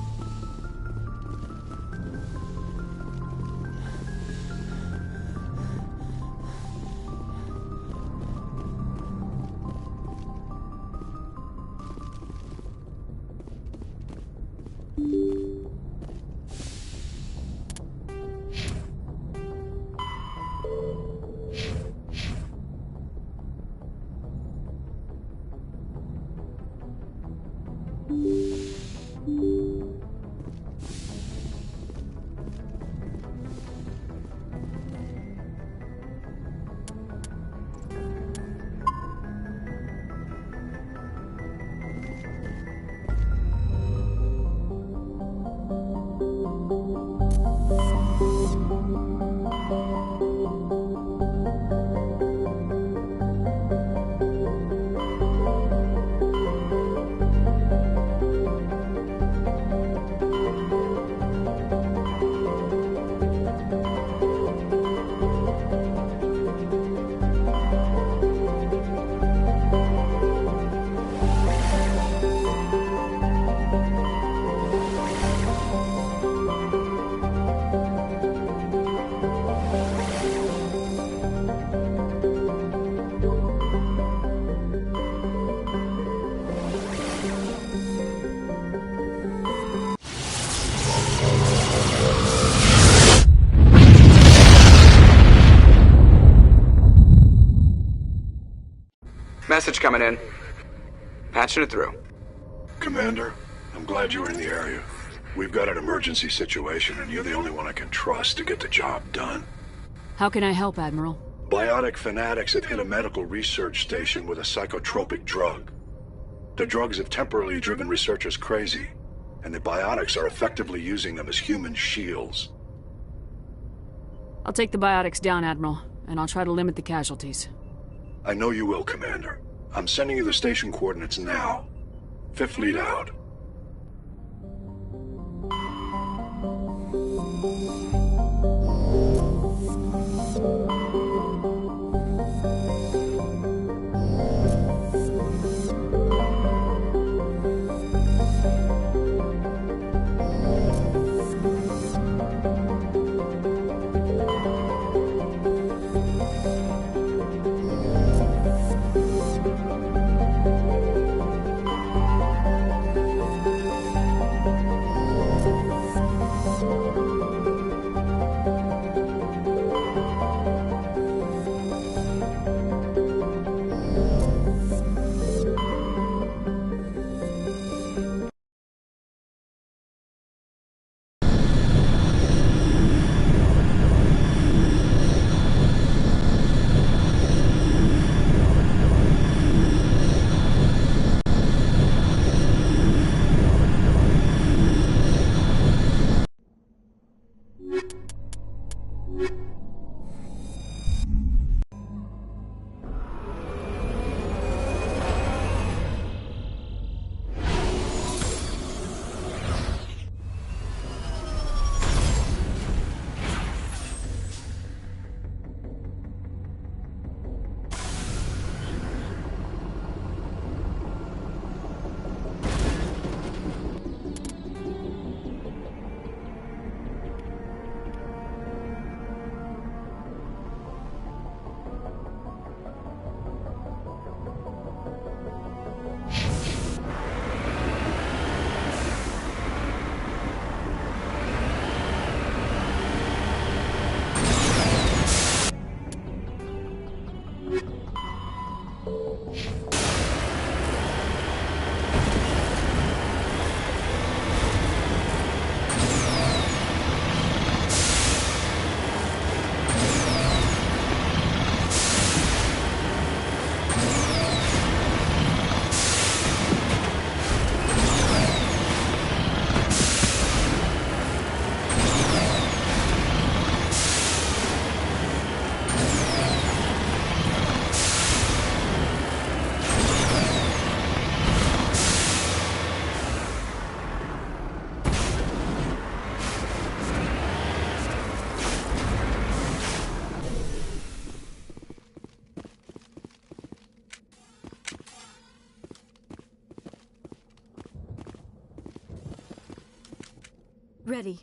Message coming in. Patching it through. Commander, I'm glad you were in the area. We've got an emergency situation, and you're the only one I can trust to get the job done. How can I help, Admiral? Biotic fanatics have hit a medical research station with a psychotropic drug. The drugs have temporarily driven researchers crazy, and the biotics are effectively using them as human shields. I'll take the biotics down, Admiral, and I'll try to limit the casualties. I know you will, Commander. I'm sending you the station coordinates now. Fifth Fleet out. Ready.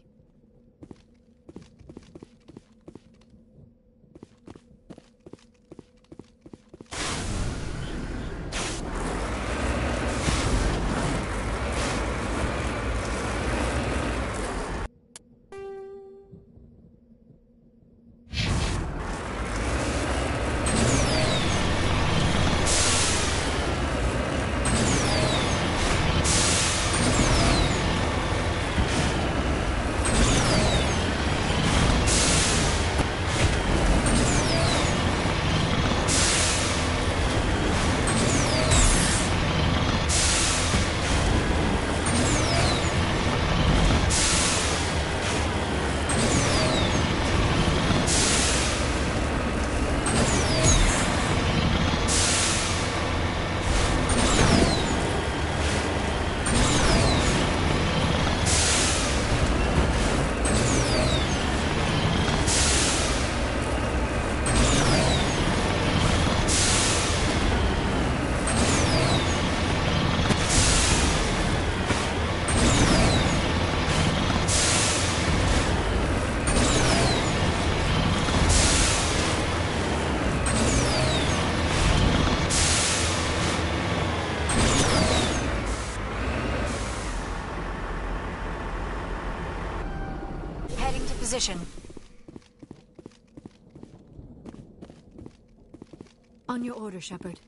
Heading to position. On your order, Shepard.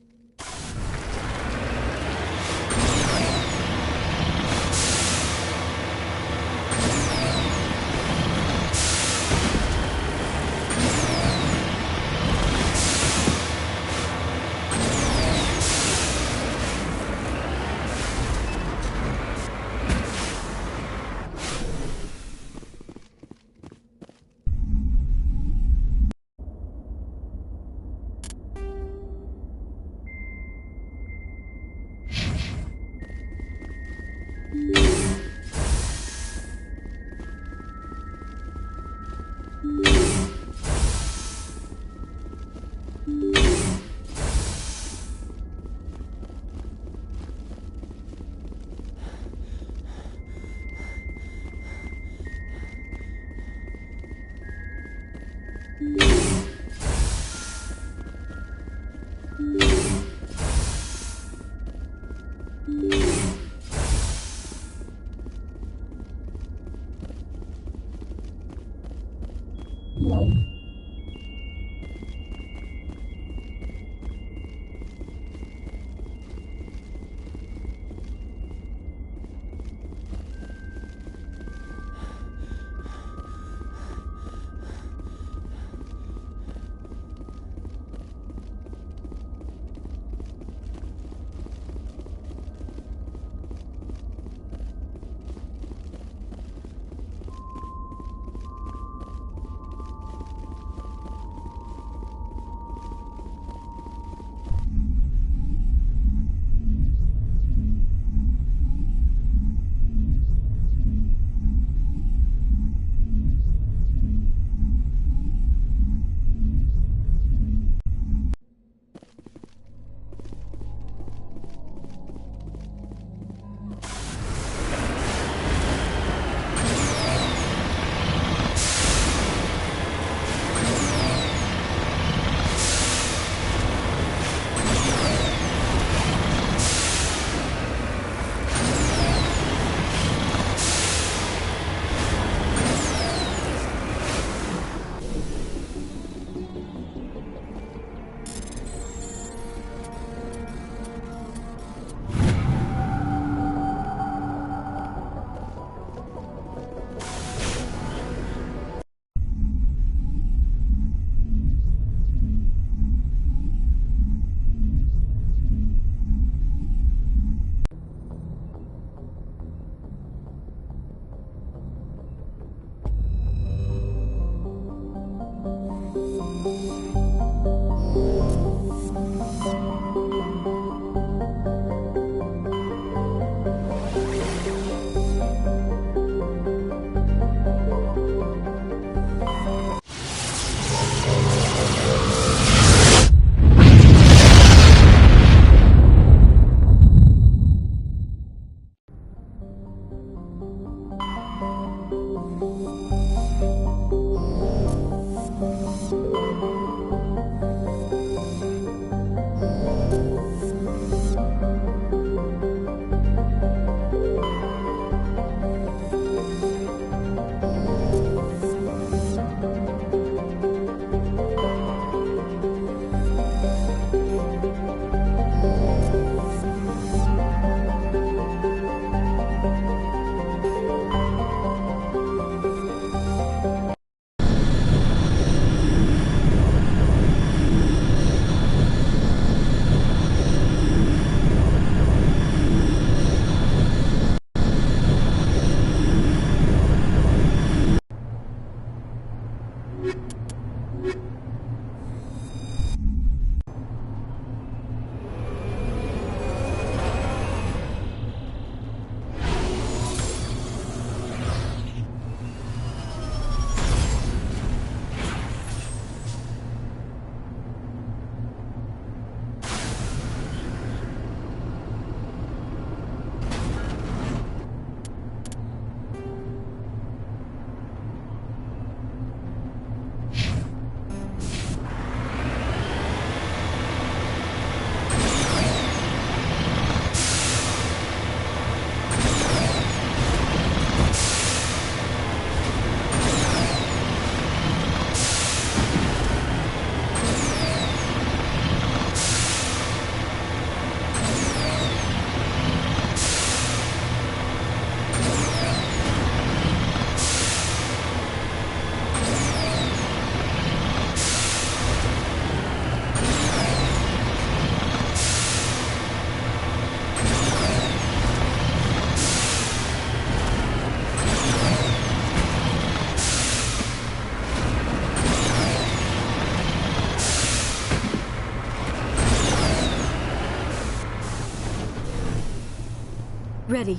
Ready.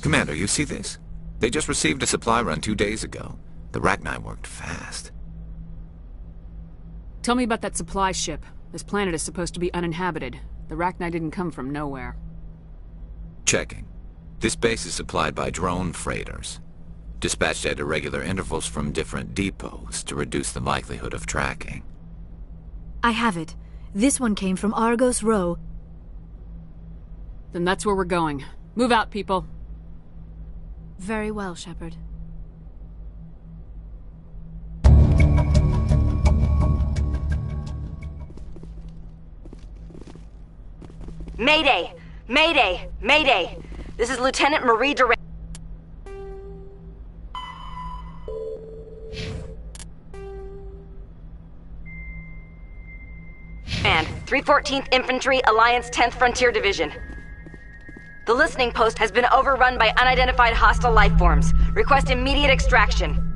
Commander, you see this? They just received a supply run 2 days ago. The Rachni worked fast. Tell me about that supply ship. This planet is supposed to be uninhabited. The Rachni didn't come from nowhere. Checking. This base is supplied by drone freighters, dispatched at irregular intervals from different depots to reduce the likelihood of tracking. I have it. This one came from Argos Row. Then that's where we're going. Move out, people. Very well, Shepard. Mayday! Mayday! Mayday! This is Lieutenant Marie Durant. And 314th Infantry, Alliance 10th Frontier Division. The listening post has been overrun by unidentified hostile life forms. Request immediate extraction.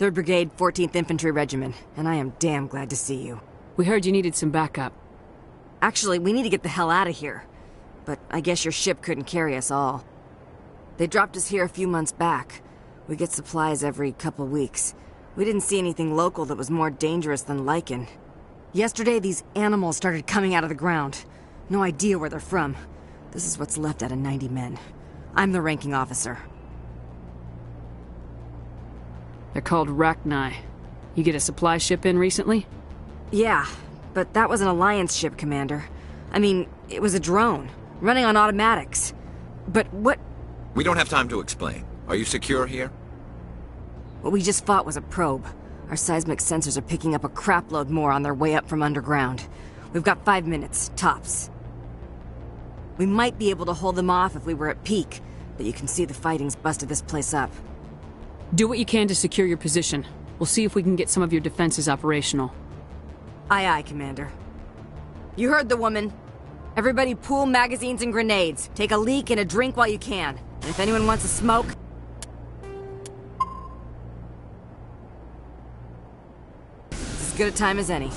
3rd Brigade, 14th Infantry Regiment, and I am damn glad to see you. We heard you needed some backup. Actually, we need to get the hell out of here. But I guess your ship couldn't carry us all. They dropped us here a few months back. We get supplies every couple weeks. We didn't see anything local that was more dangerous than Lycan. Yesterday, these animals started coming out of the ground. No idea where they're from. This is what's left out of 90 men. I'm the ranking officer. They're called Rachni. You get a supply ship in recently? Yeah, but that was an Alliance ship, Commander. I mean, it was a drone, running on automatics. But what... We don't have time to explain. Are you secure here? What we just fought was a probe. Our seismic sensors are picking up a crapload more on their way up from underground. We've got 5 minutes, tops. We might be able to hold them off if we were at peak, but you can see the fighting's busted this place up. Do what you can to secure your position. We'll see if we can get some of your defenses operational. Aye, aye, Commander. You heard the woman. Everybody pool magazines and grenades. Take a leak and a drink while you can. And if anyone wants a smoke... It's as good a time as any.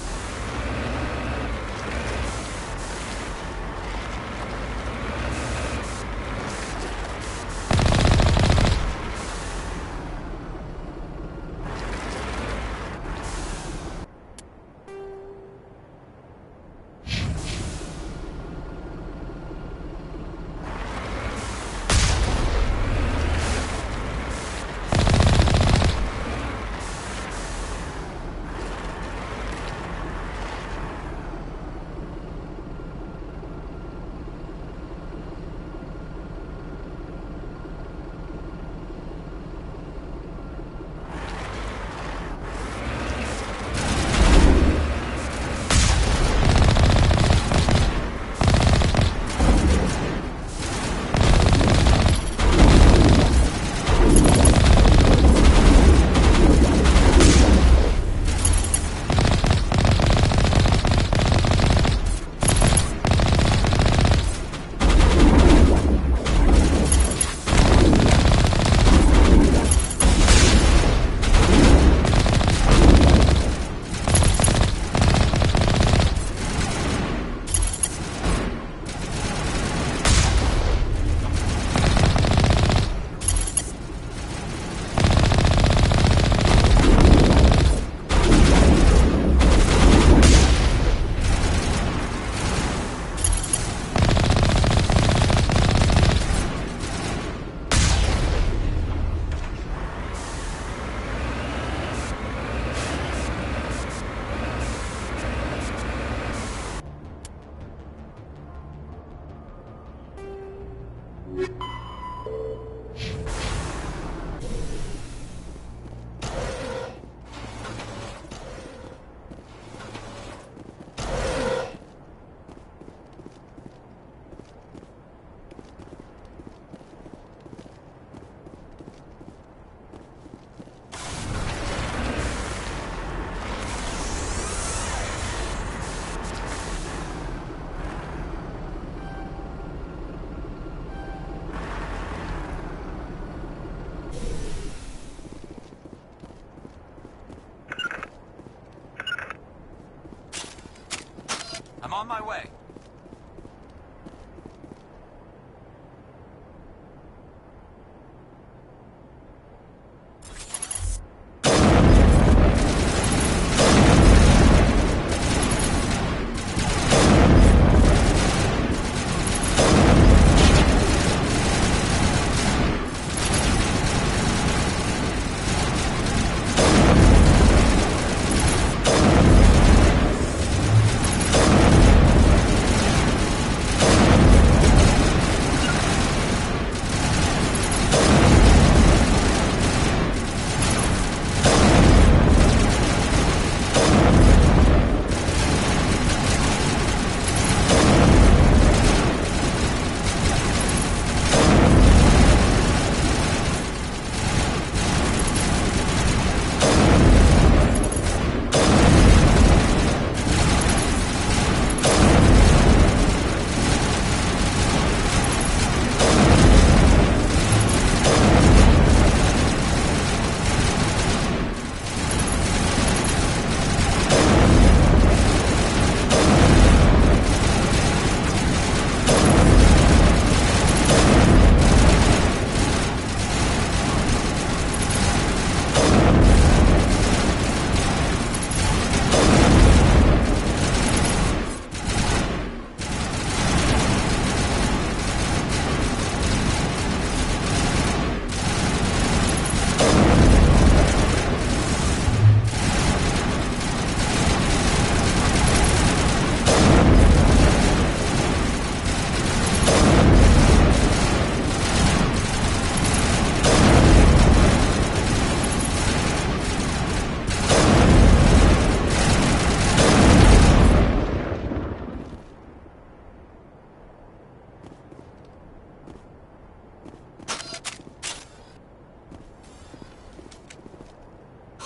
on my way.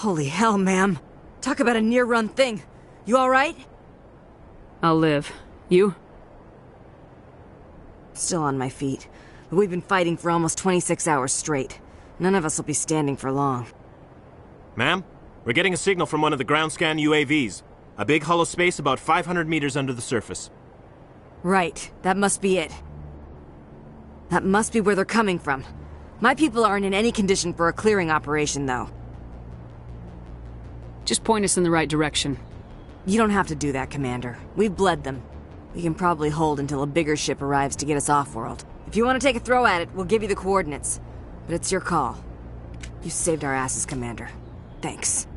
Holy hell, ma'am. Talk about a near-run thing. You alright? I'll live. You? Still on my feet. But we've been fighting for almost 26 hours straight. None of us will be standing for long. Ma'am, we're getting a signal from one of the ground scan UAVs. A big hollow space about 500 meters under the surface. Right. That must be it. That must be where they're coming from. My people aren't in any condition for a clearing operation, though. Just point us in the right direction. You don't have to do that, Commander. We've bled them. We can probably hold until a bigger ship arrives to get us off-world. If you want to take a throw at it, we'll give you the coordinates. But it's your call. You saved our asses, Commander. Thanks.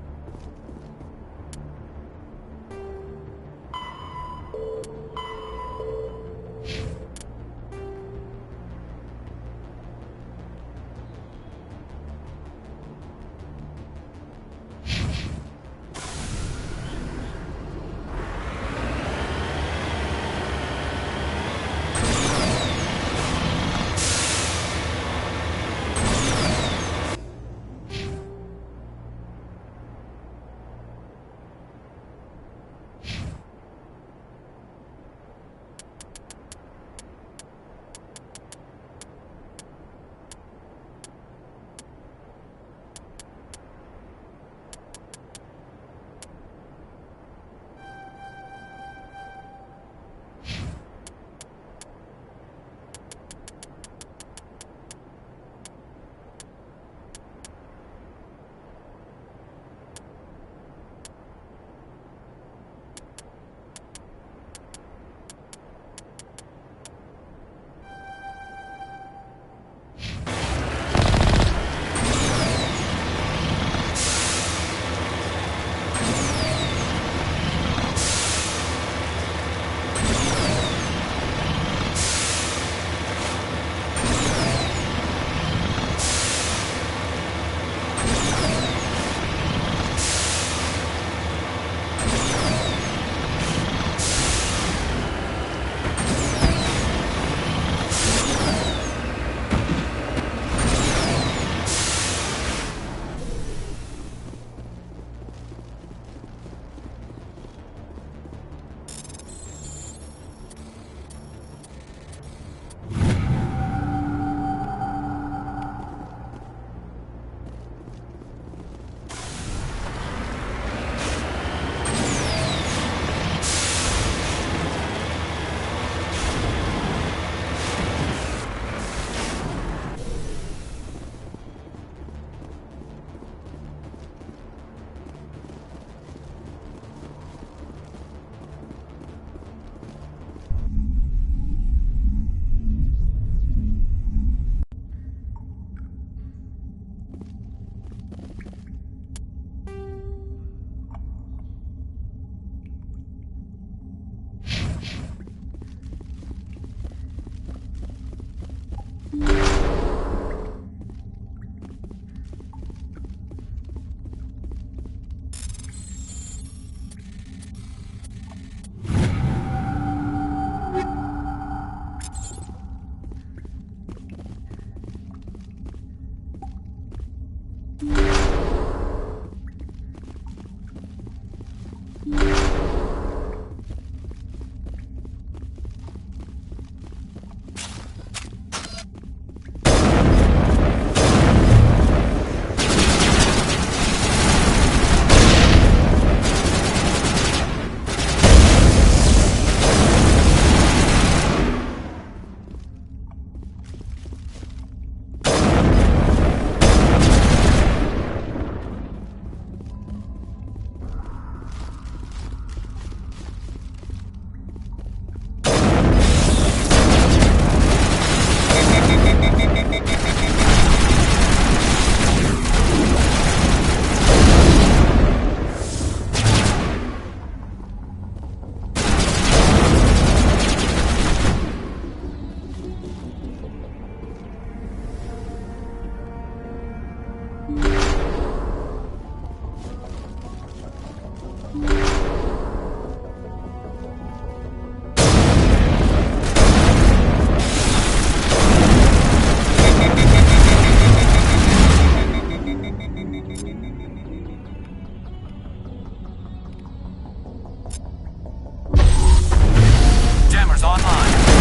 Jammers online.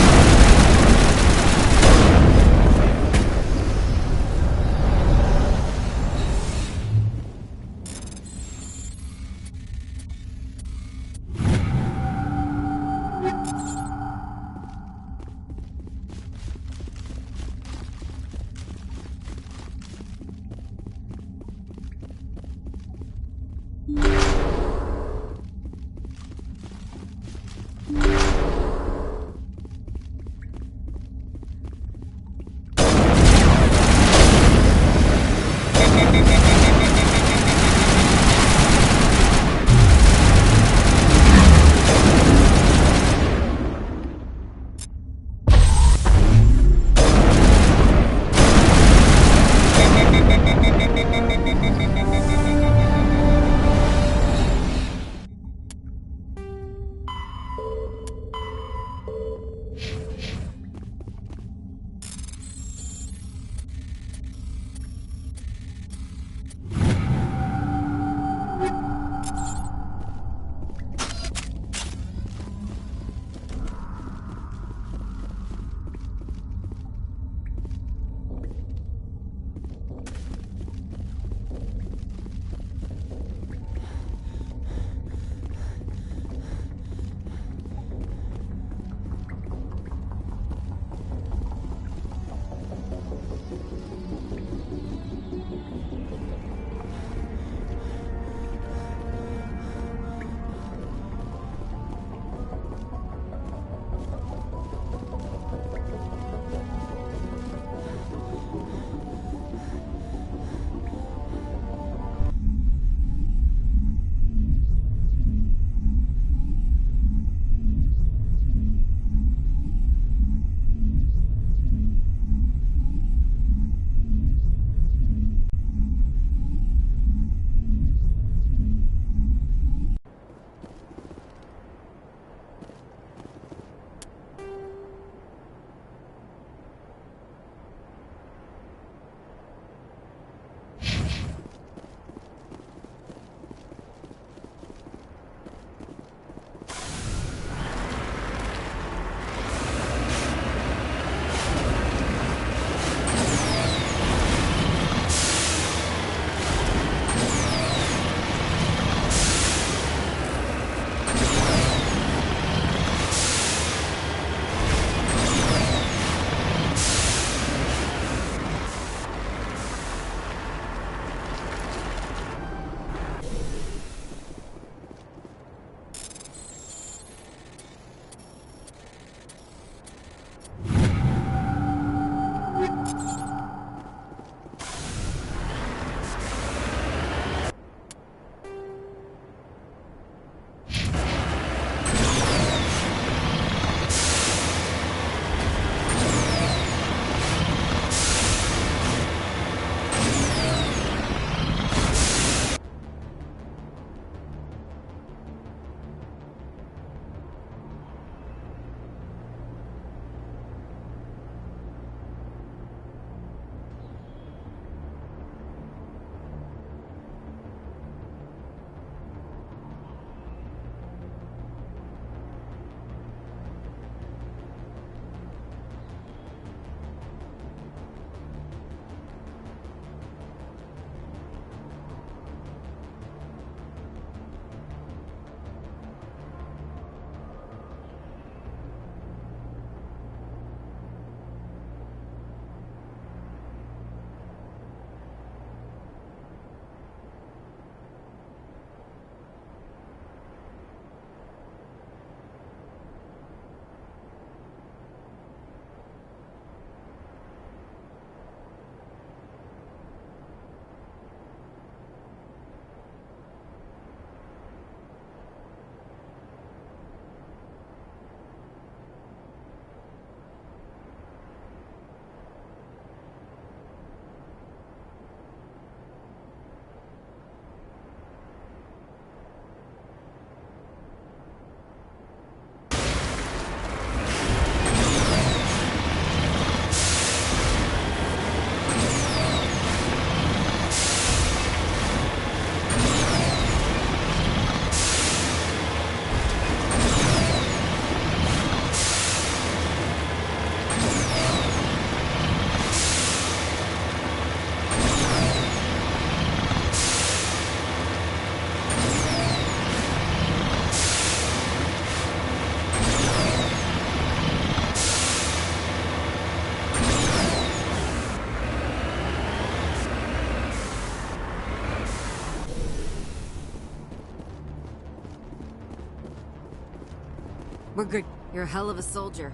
We're good. You're a hell of a soldier.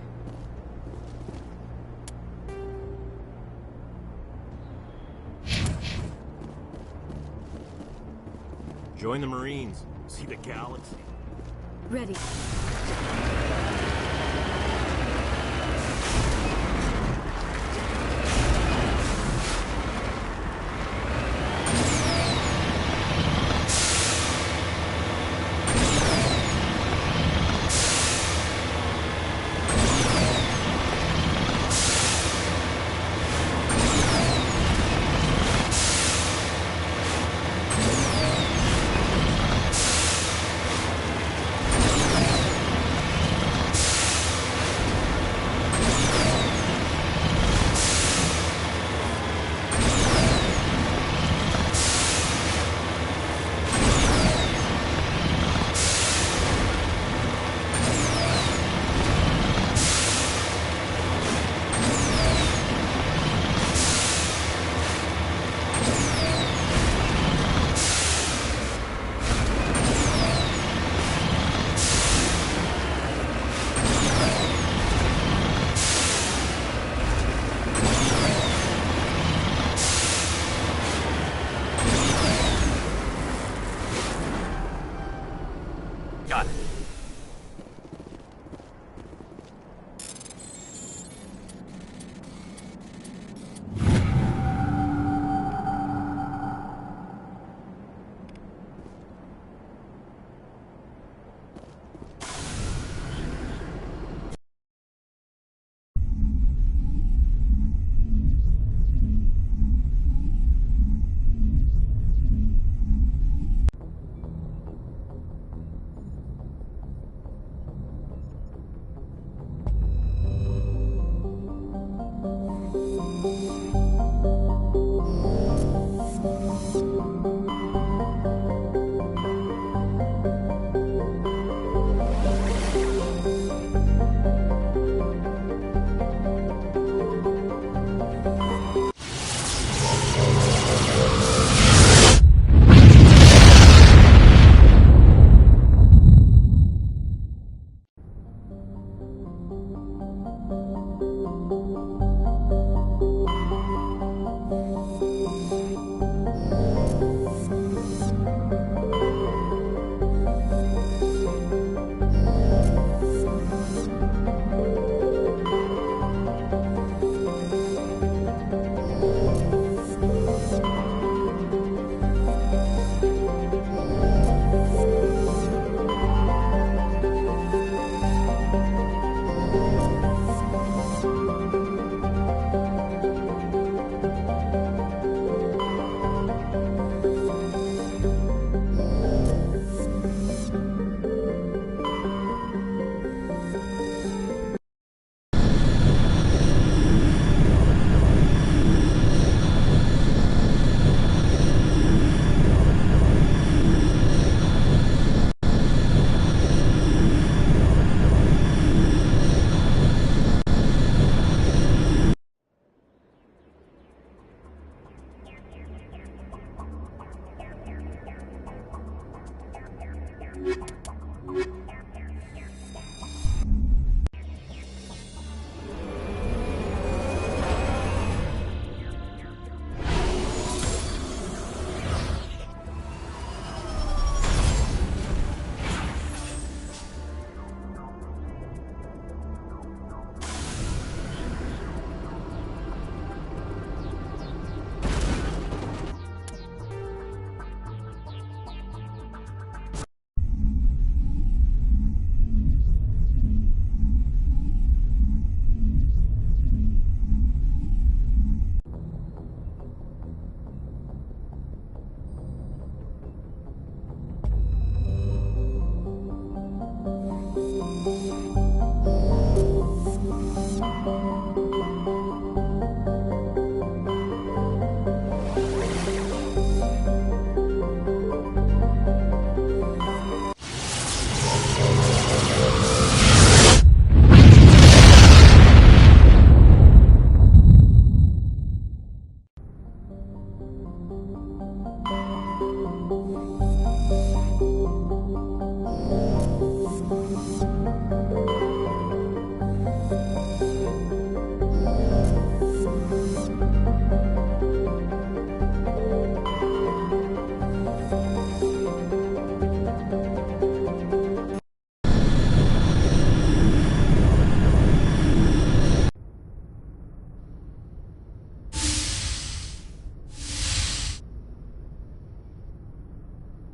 Join the Marines. See the galaxy. Ready. Got it.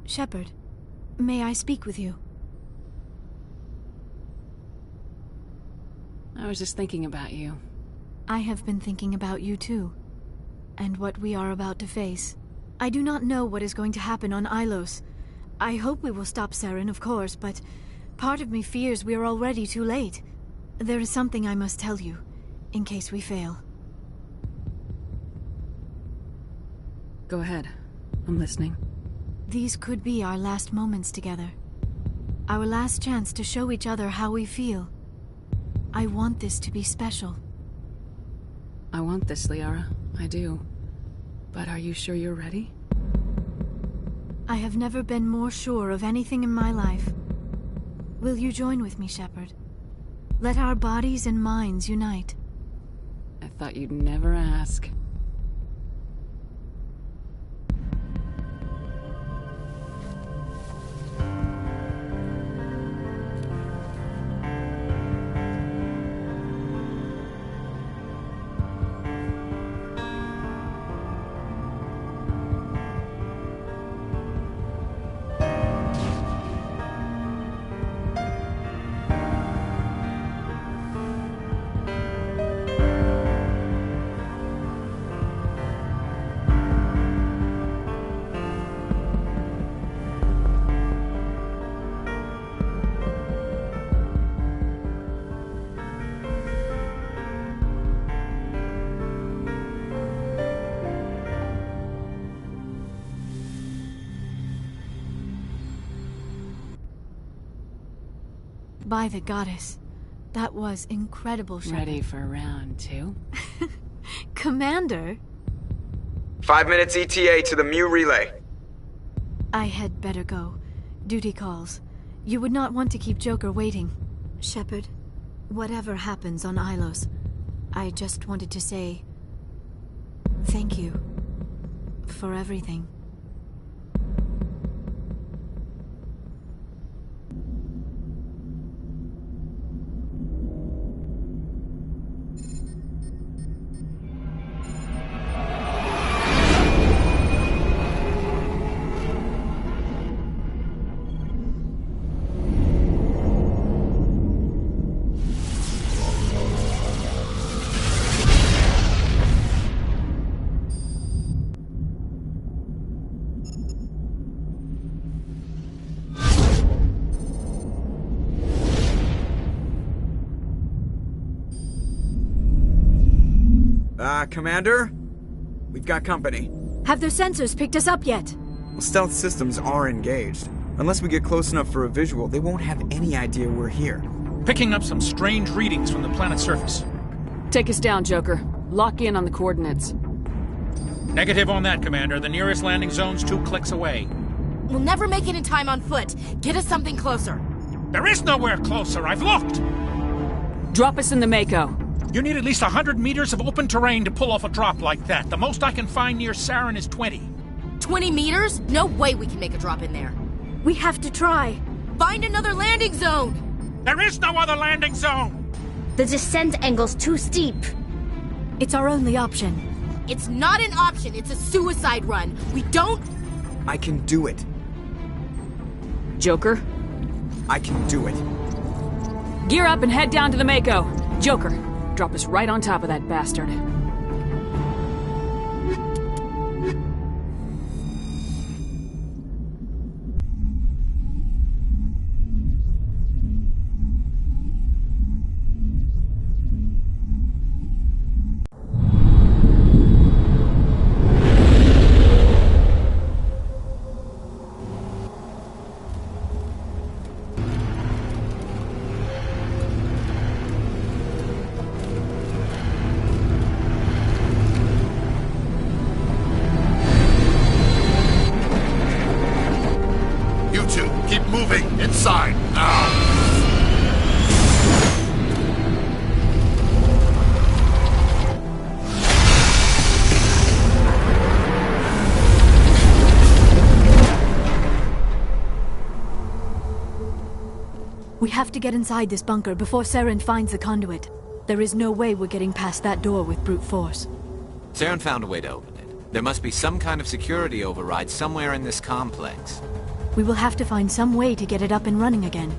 Shepard, may I speak with you? I was just thinking about you. I have been thinking about you too, and what we are about to face. I do not know what is going to happen on Ilos. I hope we will stop Saren, of course, but part of me fears we are already too late. There is something I must tell you, in case we fail. Go ahead. I'm listening. These could be our last moments together. Our last chance to show each other how we feel. I want this to be special. I want this, Liara. I do. But are you sure you're ready? I have never been more sure of anything in my life. Will you join with me, Shepard? Let our bodies and minds unite. I thought you'd never ask. By the goddess, that was incredible, Shepard. Ready for round 2? Commander? 5 minutes ETA to the Mu relay. I had better go. Duty calls. You would not want to keep Joker waiting. Shepard, whatever happens on Ilos, I just wanted to say thank you for everything. Commander? We've got company. Have their sensors picked us up yet? Well, stealth systems are engaged. Unless we get close enough for a visual, they won't have any idea we're here. Picking up some strange readings from the planet's surface. Take us down, Joker. Lock in on the coordinates. Negative on that, Commander. The nearest landing zone's 2 clicks away. We'll never make it in time on foot. Get us something closer. There is nowhere closer. I've looked. Drop us in the Mako. You need at least 100 meters of open terrain to pull off a drop like that. The most I can find near Saren is 20. 20 meters? No way we can make a drop in there. We have to try. Find another landing zone! There is no other landing zone! The descent angle's too steep. It's our only option. It's not an option, it's a suicide run. We don't... I can do it. Joker? I can do it. Gear up and head down to the Mako. Joker, drop us right on top of that bastard. We have to get inside this bunker before Saren finds the conduit. There is no way we're getting past that door with brute force. Saren found a way to open it. There must be some kind of security override somewhere in this complex. We will have to find some way to get it up and running again.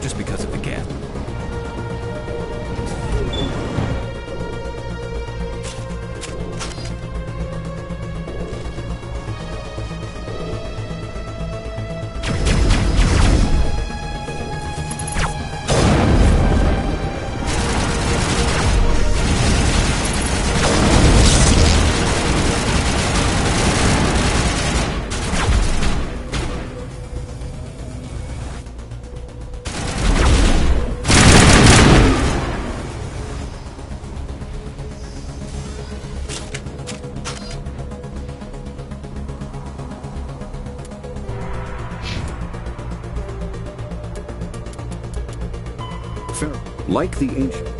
not just because of the gap. Like the ancient.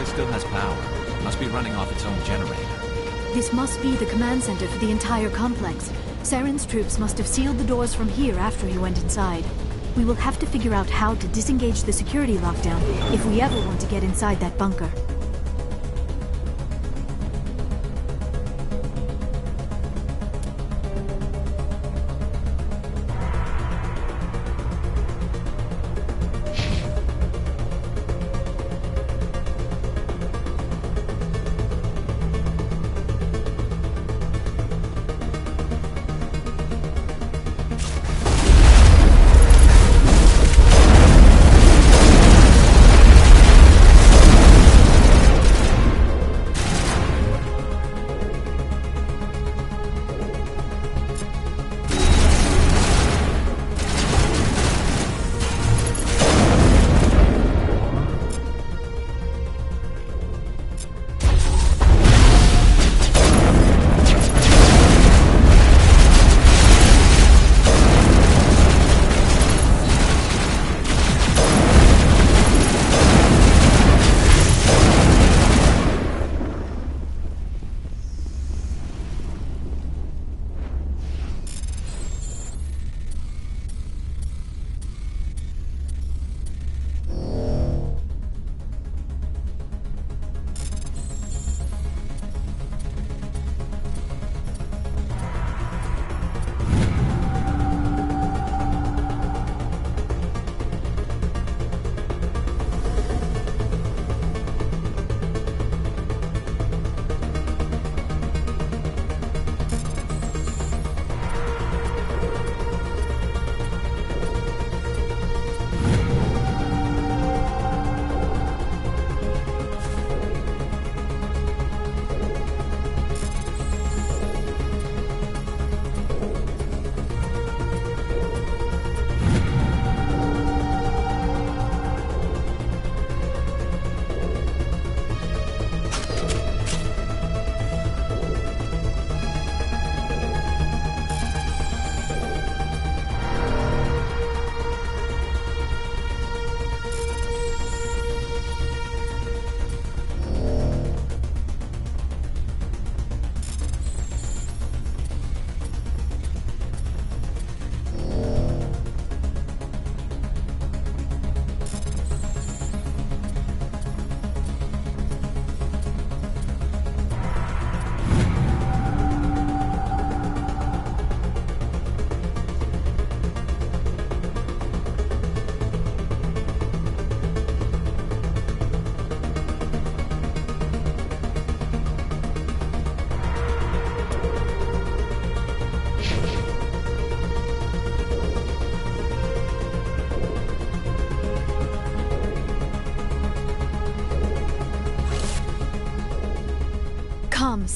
Still has power. Must be running off its own generator. This must be the command center for the entire complex. Saren's troops must have sealed the doors from here after he went inside. We will have to figure out how to disengage the security lockdown if we ever want to get inside that bunker.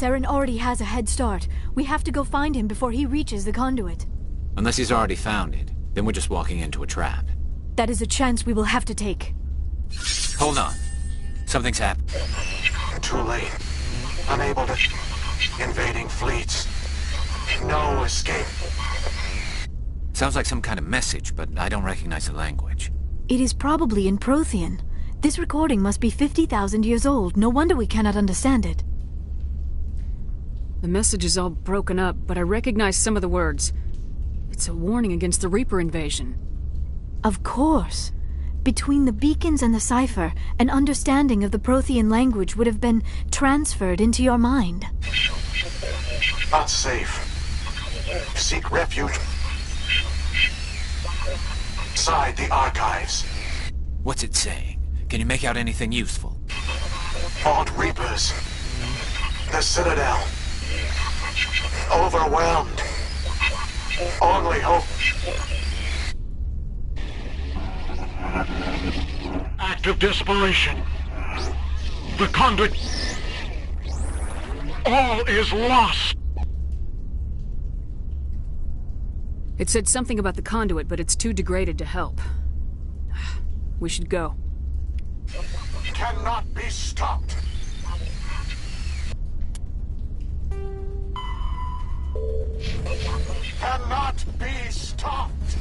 Saren already has a head start. We have to go find him before he reaches the conduit. Unless he's already found it, then we're just walking into a trap. That is a chance we will have to take. Hold on. Something's happened. Too late. Unable to... Invading fleets. No escape. Sounds like some kind of message, but I don't recognize the language. It is probably in Prothean. This recording must be 50,000 years old. No wonder we cannot understand it. The message is all broken up, but I recognize some of the words. It's a warning against the Reaper invasion. Of course. Between the beacons and the cipher, an understanding of the Prothean language would have been transferred into your mind. Not safe. Seek refuge inside the archives. What's it saying? Can you make out anything useful? Fought Reapers. The Citadel. Overwhelmed. Only hope. Act of desperation. The conduit. All is lost. It said something about the conduit, but it's too degraded to help. We should go. Cannot be stopped. Cannot be stopped.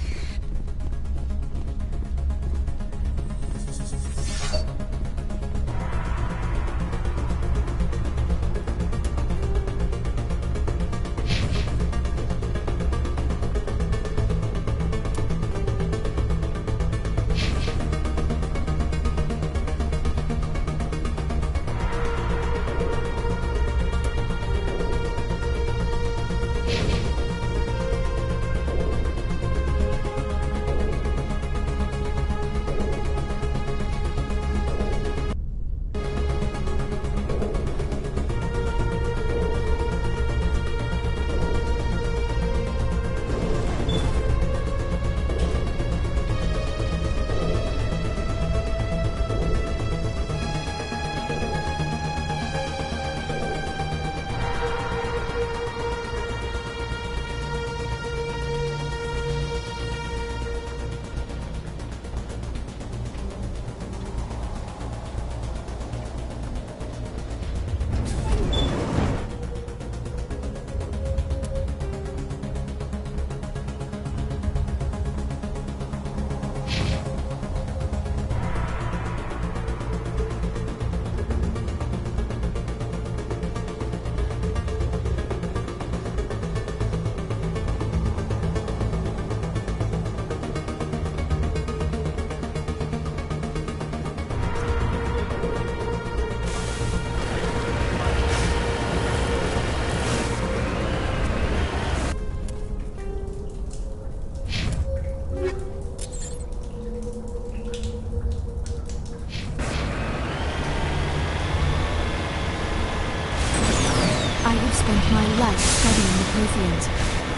My life studying the Protheans,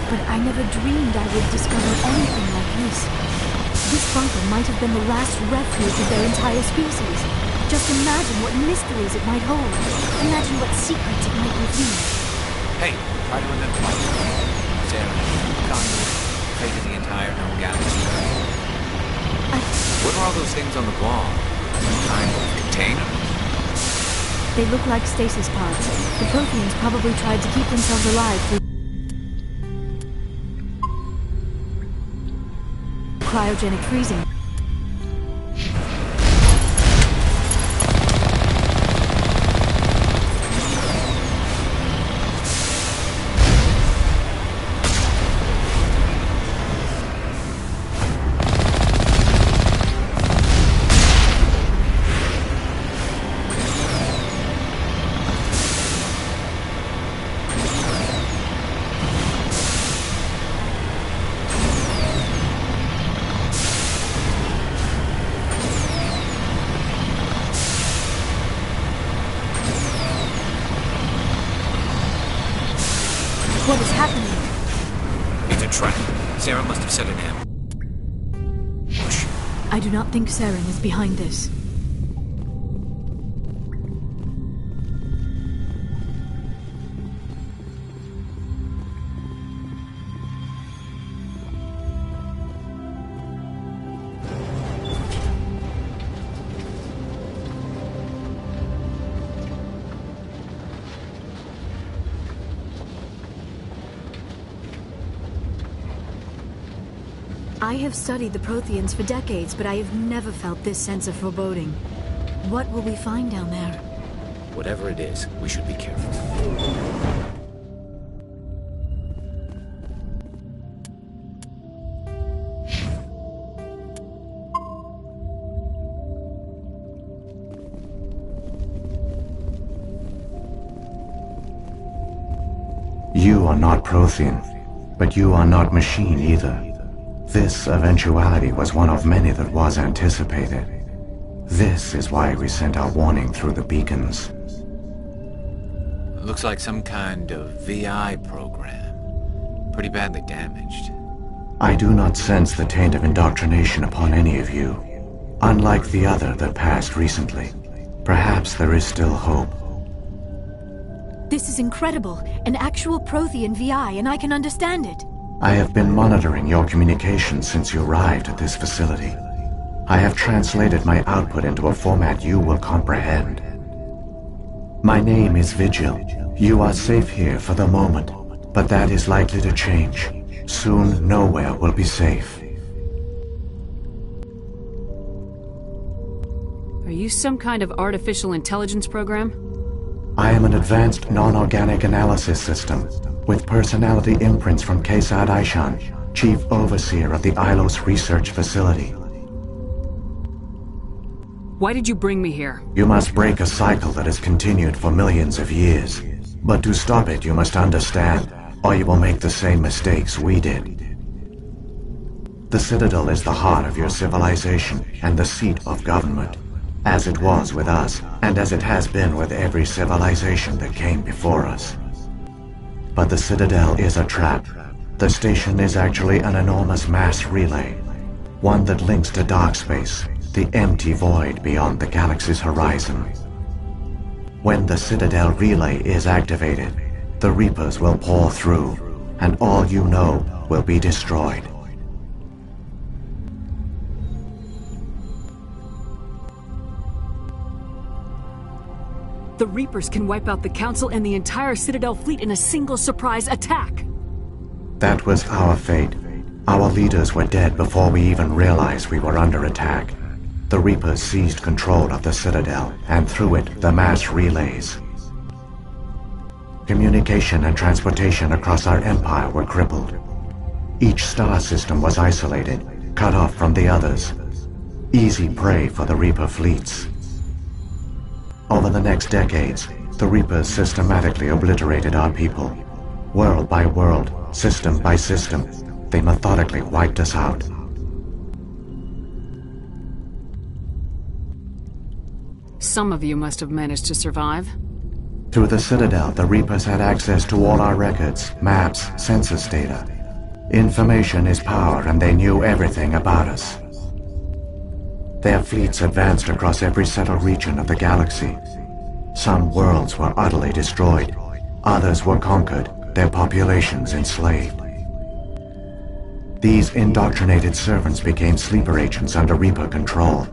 but I never dreamed I would discover anything like this. This bunker might have been the last refuge of their entire species. Just imagine what mysteries it might hold. Imagine what secrets it might reveal. Hey, try to remember my Saren, conduit, fate of the entire known galaxy. What are all those things on the wall? Some kind of container? They look like stasis pods. The Protheans probably tried to keep themselves alive through cryogenic freezing. What is happening? It's a trap. Saren must have set an ambush. I do not think Saren is behind this. I have studied the Protheans for decades, but I have never felt this sense of foreboding. What will we find down there? Whatever it is, we should be careful. You are not Prothean, but you are not machine either. This eventuality was one of many that was anticipated. This is why we sent our warning through the beacons. Looks like some kind of VI program. Pretty badly damaged. I do not sense the taint of indoctrination upon any of you, unlike the other that passed recently. Perhaps there is still hope. This is incredible. An actual Prothean VI, and I can understand it. I have been monitoring your communications since you arrived at this facility. I have translated my output into a format you will comprehend. My name is Vigil. You are safe here for the moment, but that is likely to change. Soon, nowhere will be safe. Are you some kind of artificial intelligence program? I am an advanced non-organic analysis system, with personality imprints from Kesad Aishan, Chief Overseer of the Ilos Research Facility. Why did you bring me here? You must break a cycle that has continued for millions of years. But to stop it, you must understand, or you will make the same mistakes we did. The Citadel is the heart of your civilization and the seat of government, as it was with us, and as it has been with every civilization that came before us. But the Citadel is a trap. The station is actually an enormous mass relay, one that links to dark space, the empty void beyond the galaxy's horizon. When the Citadel relay is activated, the Reapers will pour through, and all you know will be destroyed. The Reapers can wipe out the Council and the entire Citadel fleet in a single surprise attack. That was our fate. Our leaders were dead before we even realized we were under attack. The Reapers seized control of the Citadel, and through it, the mass relays. Communication and transportation across our empire were crippled. Each star system was isolated, cut off from the others. Easy prey for the Reaper fleets. Over the next decades, the Reapers systematically obliterated our people. World by world, system by system, they methodically wiped us out. Some of you must have managed to survive. Through the Citadel, the Reapers had access to all our records, maps, census data. Information is power, and they knew everything about us. Their fleets advanced across every settled region of the galaxy. Some worlds were utterly destroyed. Others were conquered, their populations enslaved. These indoctrinated servants became sleeper agents under Reaper control.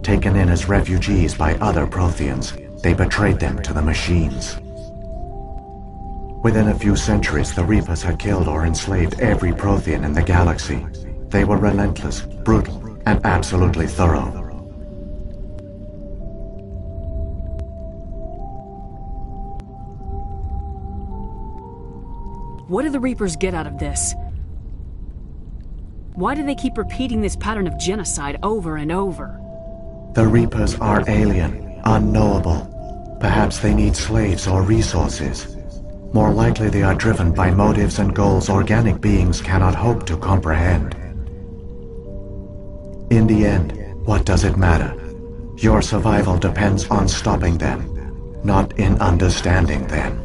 Taken in as refugees by other Protheans, they betrayed them to the machines. Within a few centuries, the Reapers had killed or enslaved every Prothean in the galaxy. They were relentless, brutal, and absolutely thorough. What do the Reapers get out of this? Why do they keep repeating this pattern of genocide over and over? The Reapers are alien, unknowable. Perhaps they need slaves or resources. More likely they are driven by motives and goals organic beings cannot hope to comprehend. In the end, what does it matter? Your survival depends on stopping them, not in understanding them.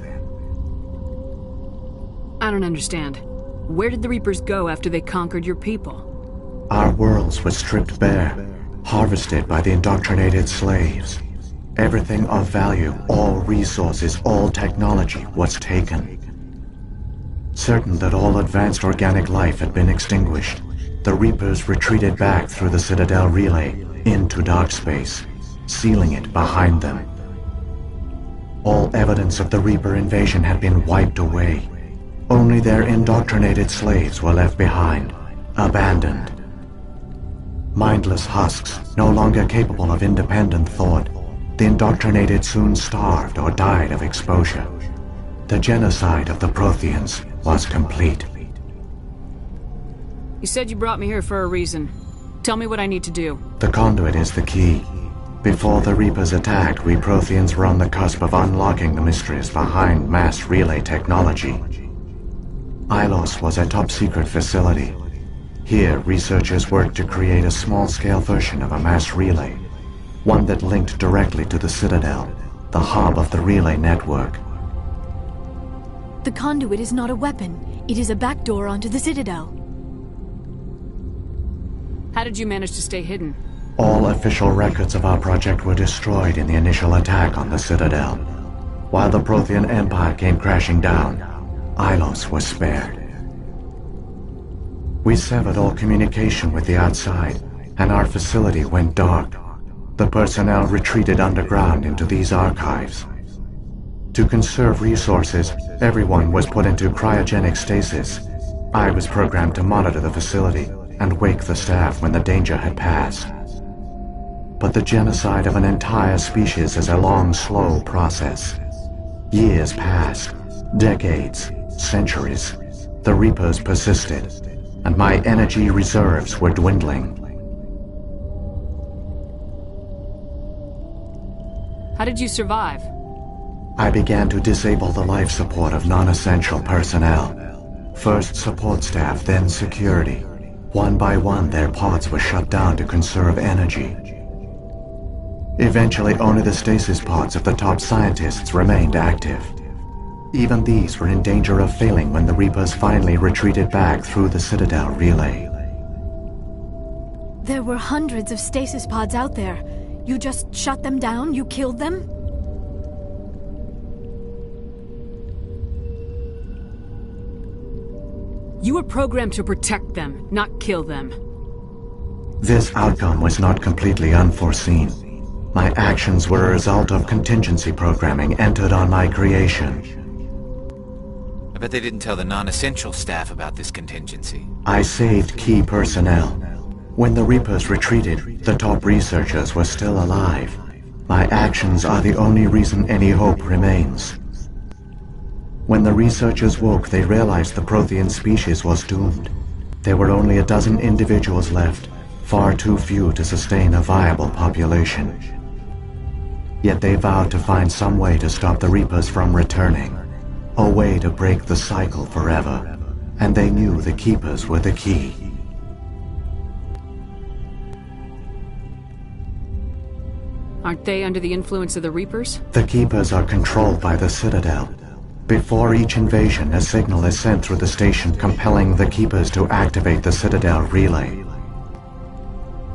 I don't understand. Where did the Reapers go after they conquered your people? Our worlds were stripped bare, harvested by the indoctrinated slaves. Everything of value, all resources, all technology was taken. Certain that all advanced organic life had been extinguished, the Reapers retreated back through the Citadel relay into dark space, sealing it behind them. All evidence of the Reaper invasion had been wiped away. Only their indoctrinated slaves were left behind, abandoned, Mindless husks, no longer capable of independent thought, the indoctrinated soon starved or died of exposure. The genocide of the Protheans was complete. You said you brought me here for a reason. Tell me what I need to do. The conduit is the key. Before the Reapers attacked, we Protheans were on the cusp of unlocking the mysteries behind mass relay technology. Ilos was a top-secret facility. Here, researchers worked to create a small-scale version of a mass relay, one that linked directly to the Citadel, the hub of the relay network. The conduit is not a weapon. It is a backdoor onto the Citadel. How did you manage to stay hidden? All official records of our project were destroyed in the initial attack on the Citadel. While the Prothean Empire came crashing down, Ilos was spared. We severed all communication with the outside, and our facility went dark. The personnel retreated underground into these archives. To conserve resources, everyone was put into cryogenic stasis. I was programmed to monitor the facility and wake the staff when the danger had passed. But the genocide of an entire species is a long, slow process. Years passed, decades, centuries. The Reapers persisted, and my energy reserves were dwindling. How did you survive? I began to disable the life support of non-essential personnel. First support staff, then security. One by one, their pods were shut down to conserve energy. Eventually, only the stasis pods of the top scientists remained active. Even these were in danger of failing when the Reapers finally retreated back through the Citadel relay. There were hundreds of stasis pods out there. You just shut them down? You killed them? You were programmed to protect them, not kill them. This outcome was not completely unforeseen. My actions were a result of contingency programming entered on my creation. I bet they didn't tell the non-essential staff about this contingency. I saved key personnel. When the Reapers retreated, the top researchers were still alive. My actions are the only reason any hope remains. When the researchers woke, they realized the Prothean species was doomed. There were only a dozen individuals left, far too few to sustain a viable population. Yet they vowed to find some way to stop the Reapers from returning, a way to break the cycle forever, and they knew the Keepers were the key. Aren't they under the influence of the Reapers? The Keepers are controlled by the Citadel. Before each invasion, a signal is sent through the station compelling the Keepers to activate the Citadel relay.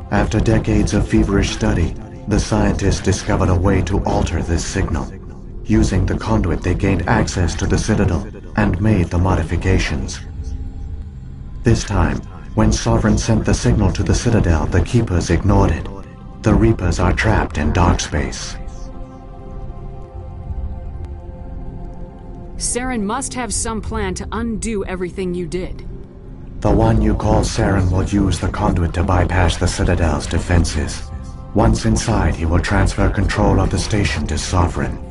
After decades of feverish study, the scientists discovered a way to alter this signal. Using the conduit, they gained access to the Citadel and made the modifications. This time, when Sovereign sent the signal to the Citadel, the Keepers ignored it. The Reapers are trapped in dark space. Saren must have some plan to undo everything you did. The one you call Saren will use the conduit to bypass the Citadel's defenses. Once inside, he will transfer control of the station to Sovereign.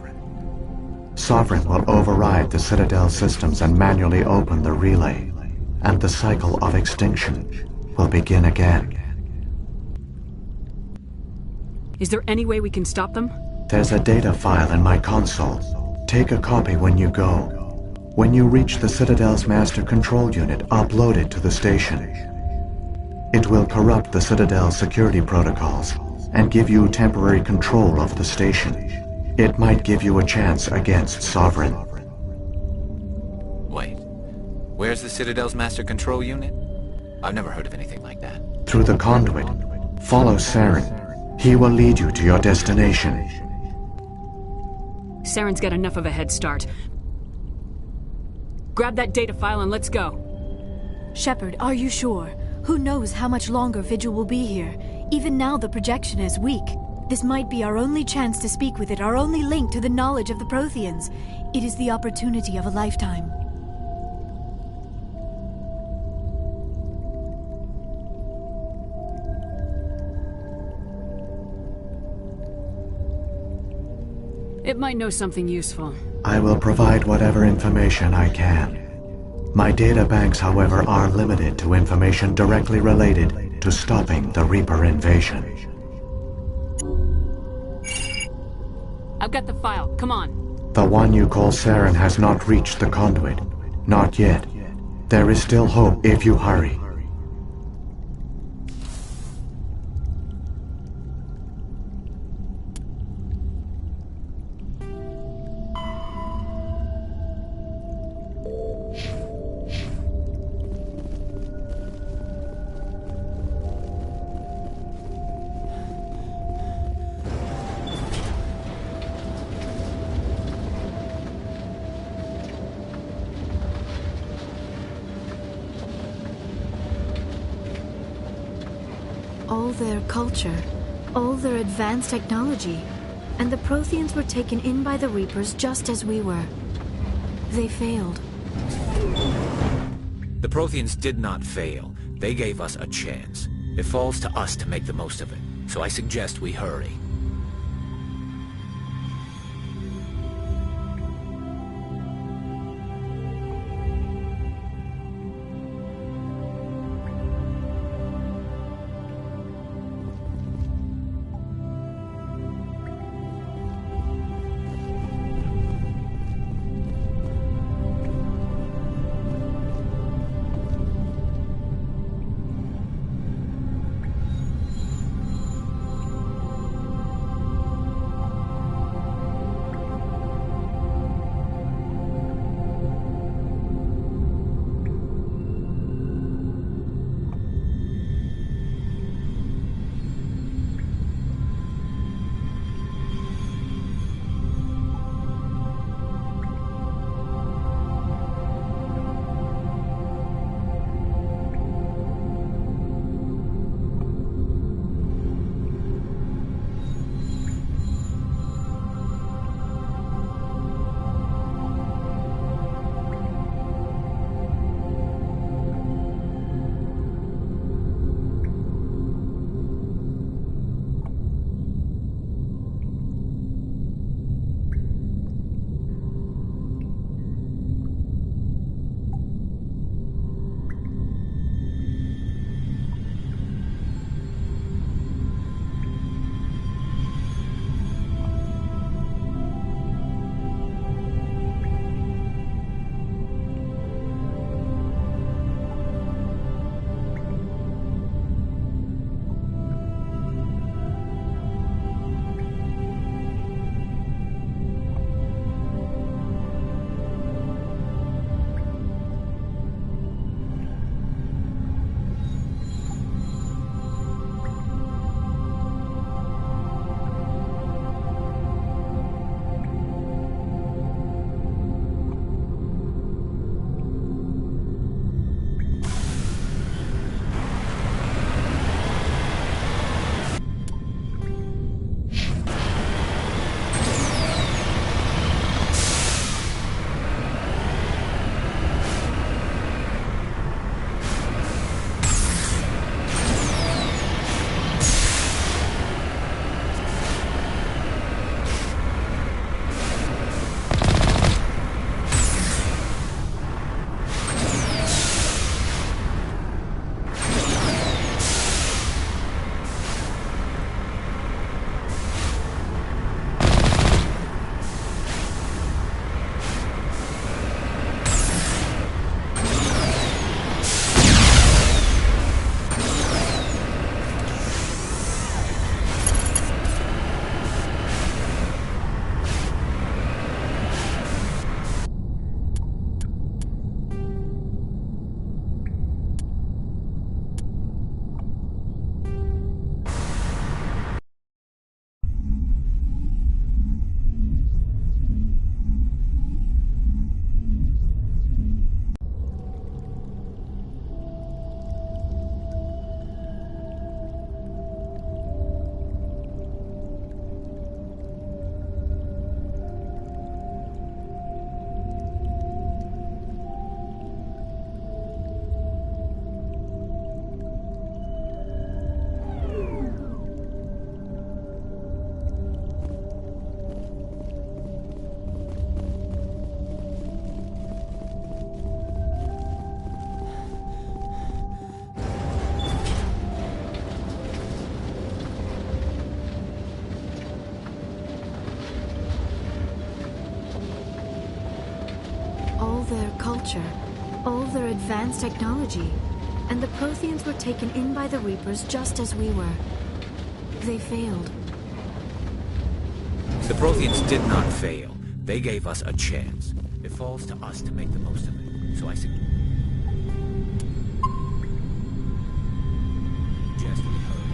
Sovereign will override the Citadel systems and manually open the relay, and the cycle of extinction will begin again. Is there any way we can stop them? There's a data file in my console. Take a copy when you go. When you reach the Citadel's master control unit, upload it to the station. It will corrupt the Citadel's security protocols and give you temporary control of the station. It might give you a chance against Sovereign. Wait, where's the Citadel's master control unit? I've never heard of anything like that. Through the conduit, follow Saren. He will lead you to your destination. Saren's got enough of a head start. Grab that data file and let's go. Shepard, are you sure? Who knows how much longer Vigil will be here? Even now the projection is weak. This might be our only chance to speak with it, our only link to the knowledge of the Protheans. It is the opportunity of a lifetime. It might know something useful. I will provide whatever information I can. My data banks, however, are limited to information directly related to stopping the Reaper invasion. I've got the file. Come on. The one you call Saren has not reached the conduit. Not yet. There is still hope if you hurry. All their culture, all their advanced technology, and the Protheans were taken in by the Reapers just as we were. They failed. The Protheans did not fail. They gave us a chance. It falls to us to make the most of it. So I suggest we hurry. structure, all their advanced technology, and the Protheans were taken in by the Reapers just as we were. They failed. The Protheans did not fail. They gave us a chance. It falls to us to make the most of it. So I suggest we hurry.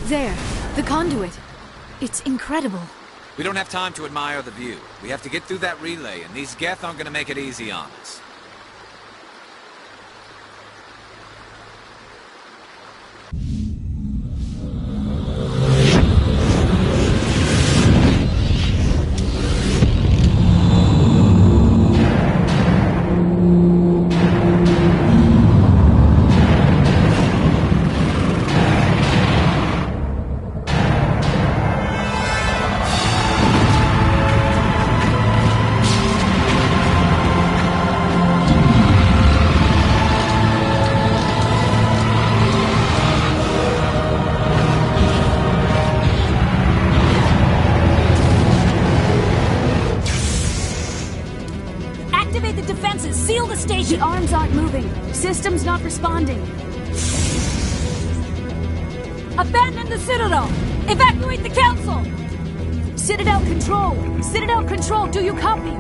There, the conduit. It's incredible. We don't have time to admire the view. We have to get through that relay, and these Geth aren't gonna make it easy on us. System's not responding. Abandon the Citadel! Evacuate the Council! Citadel Control! Citadel Control, do you copy?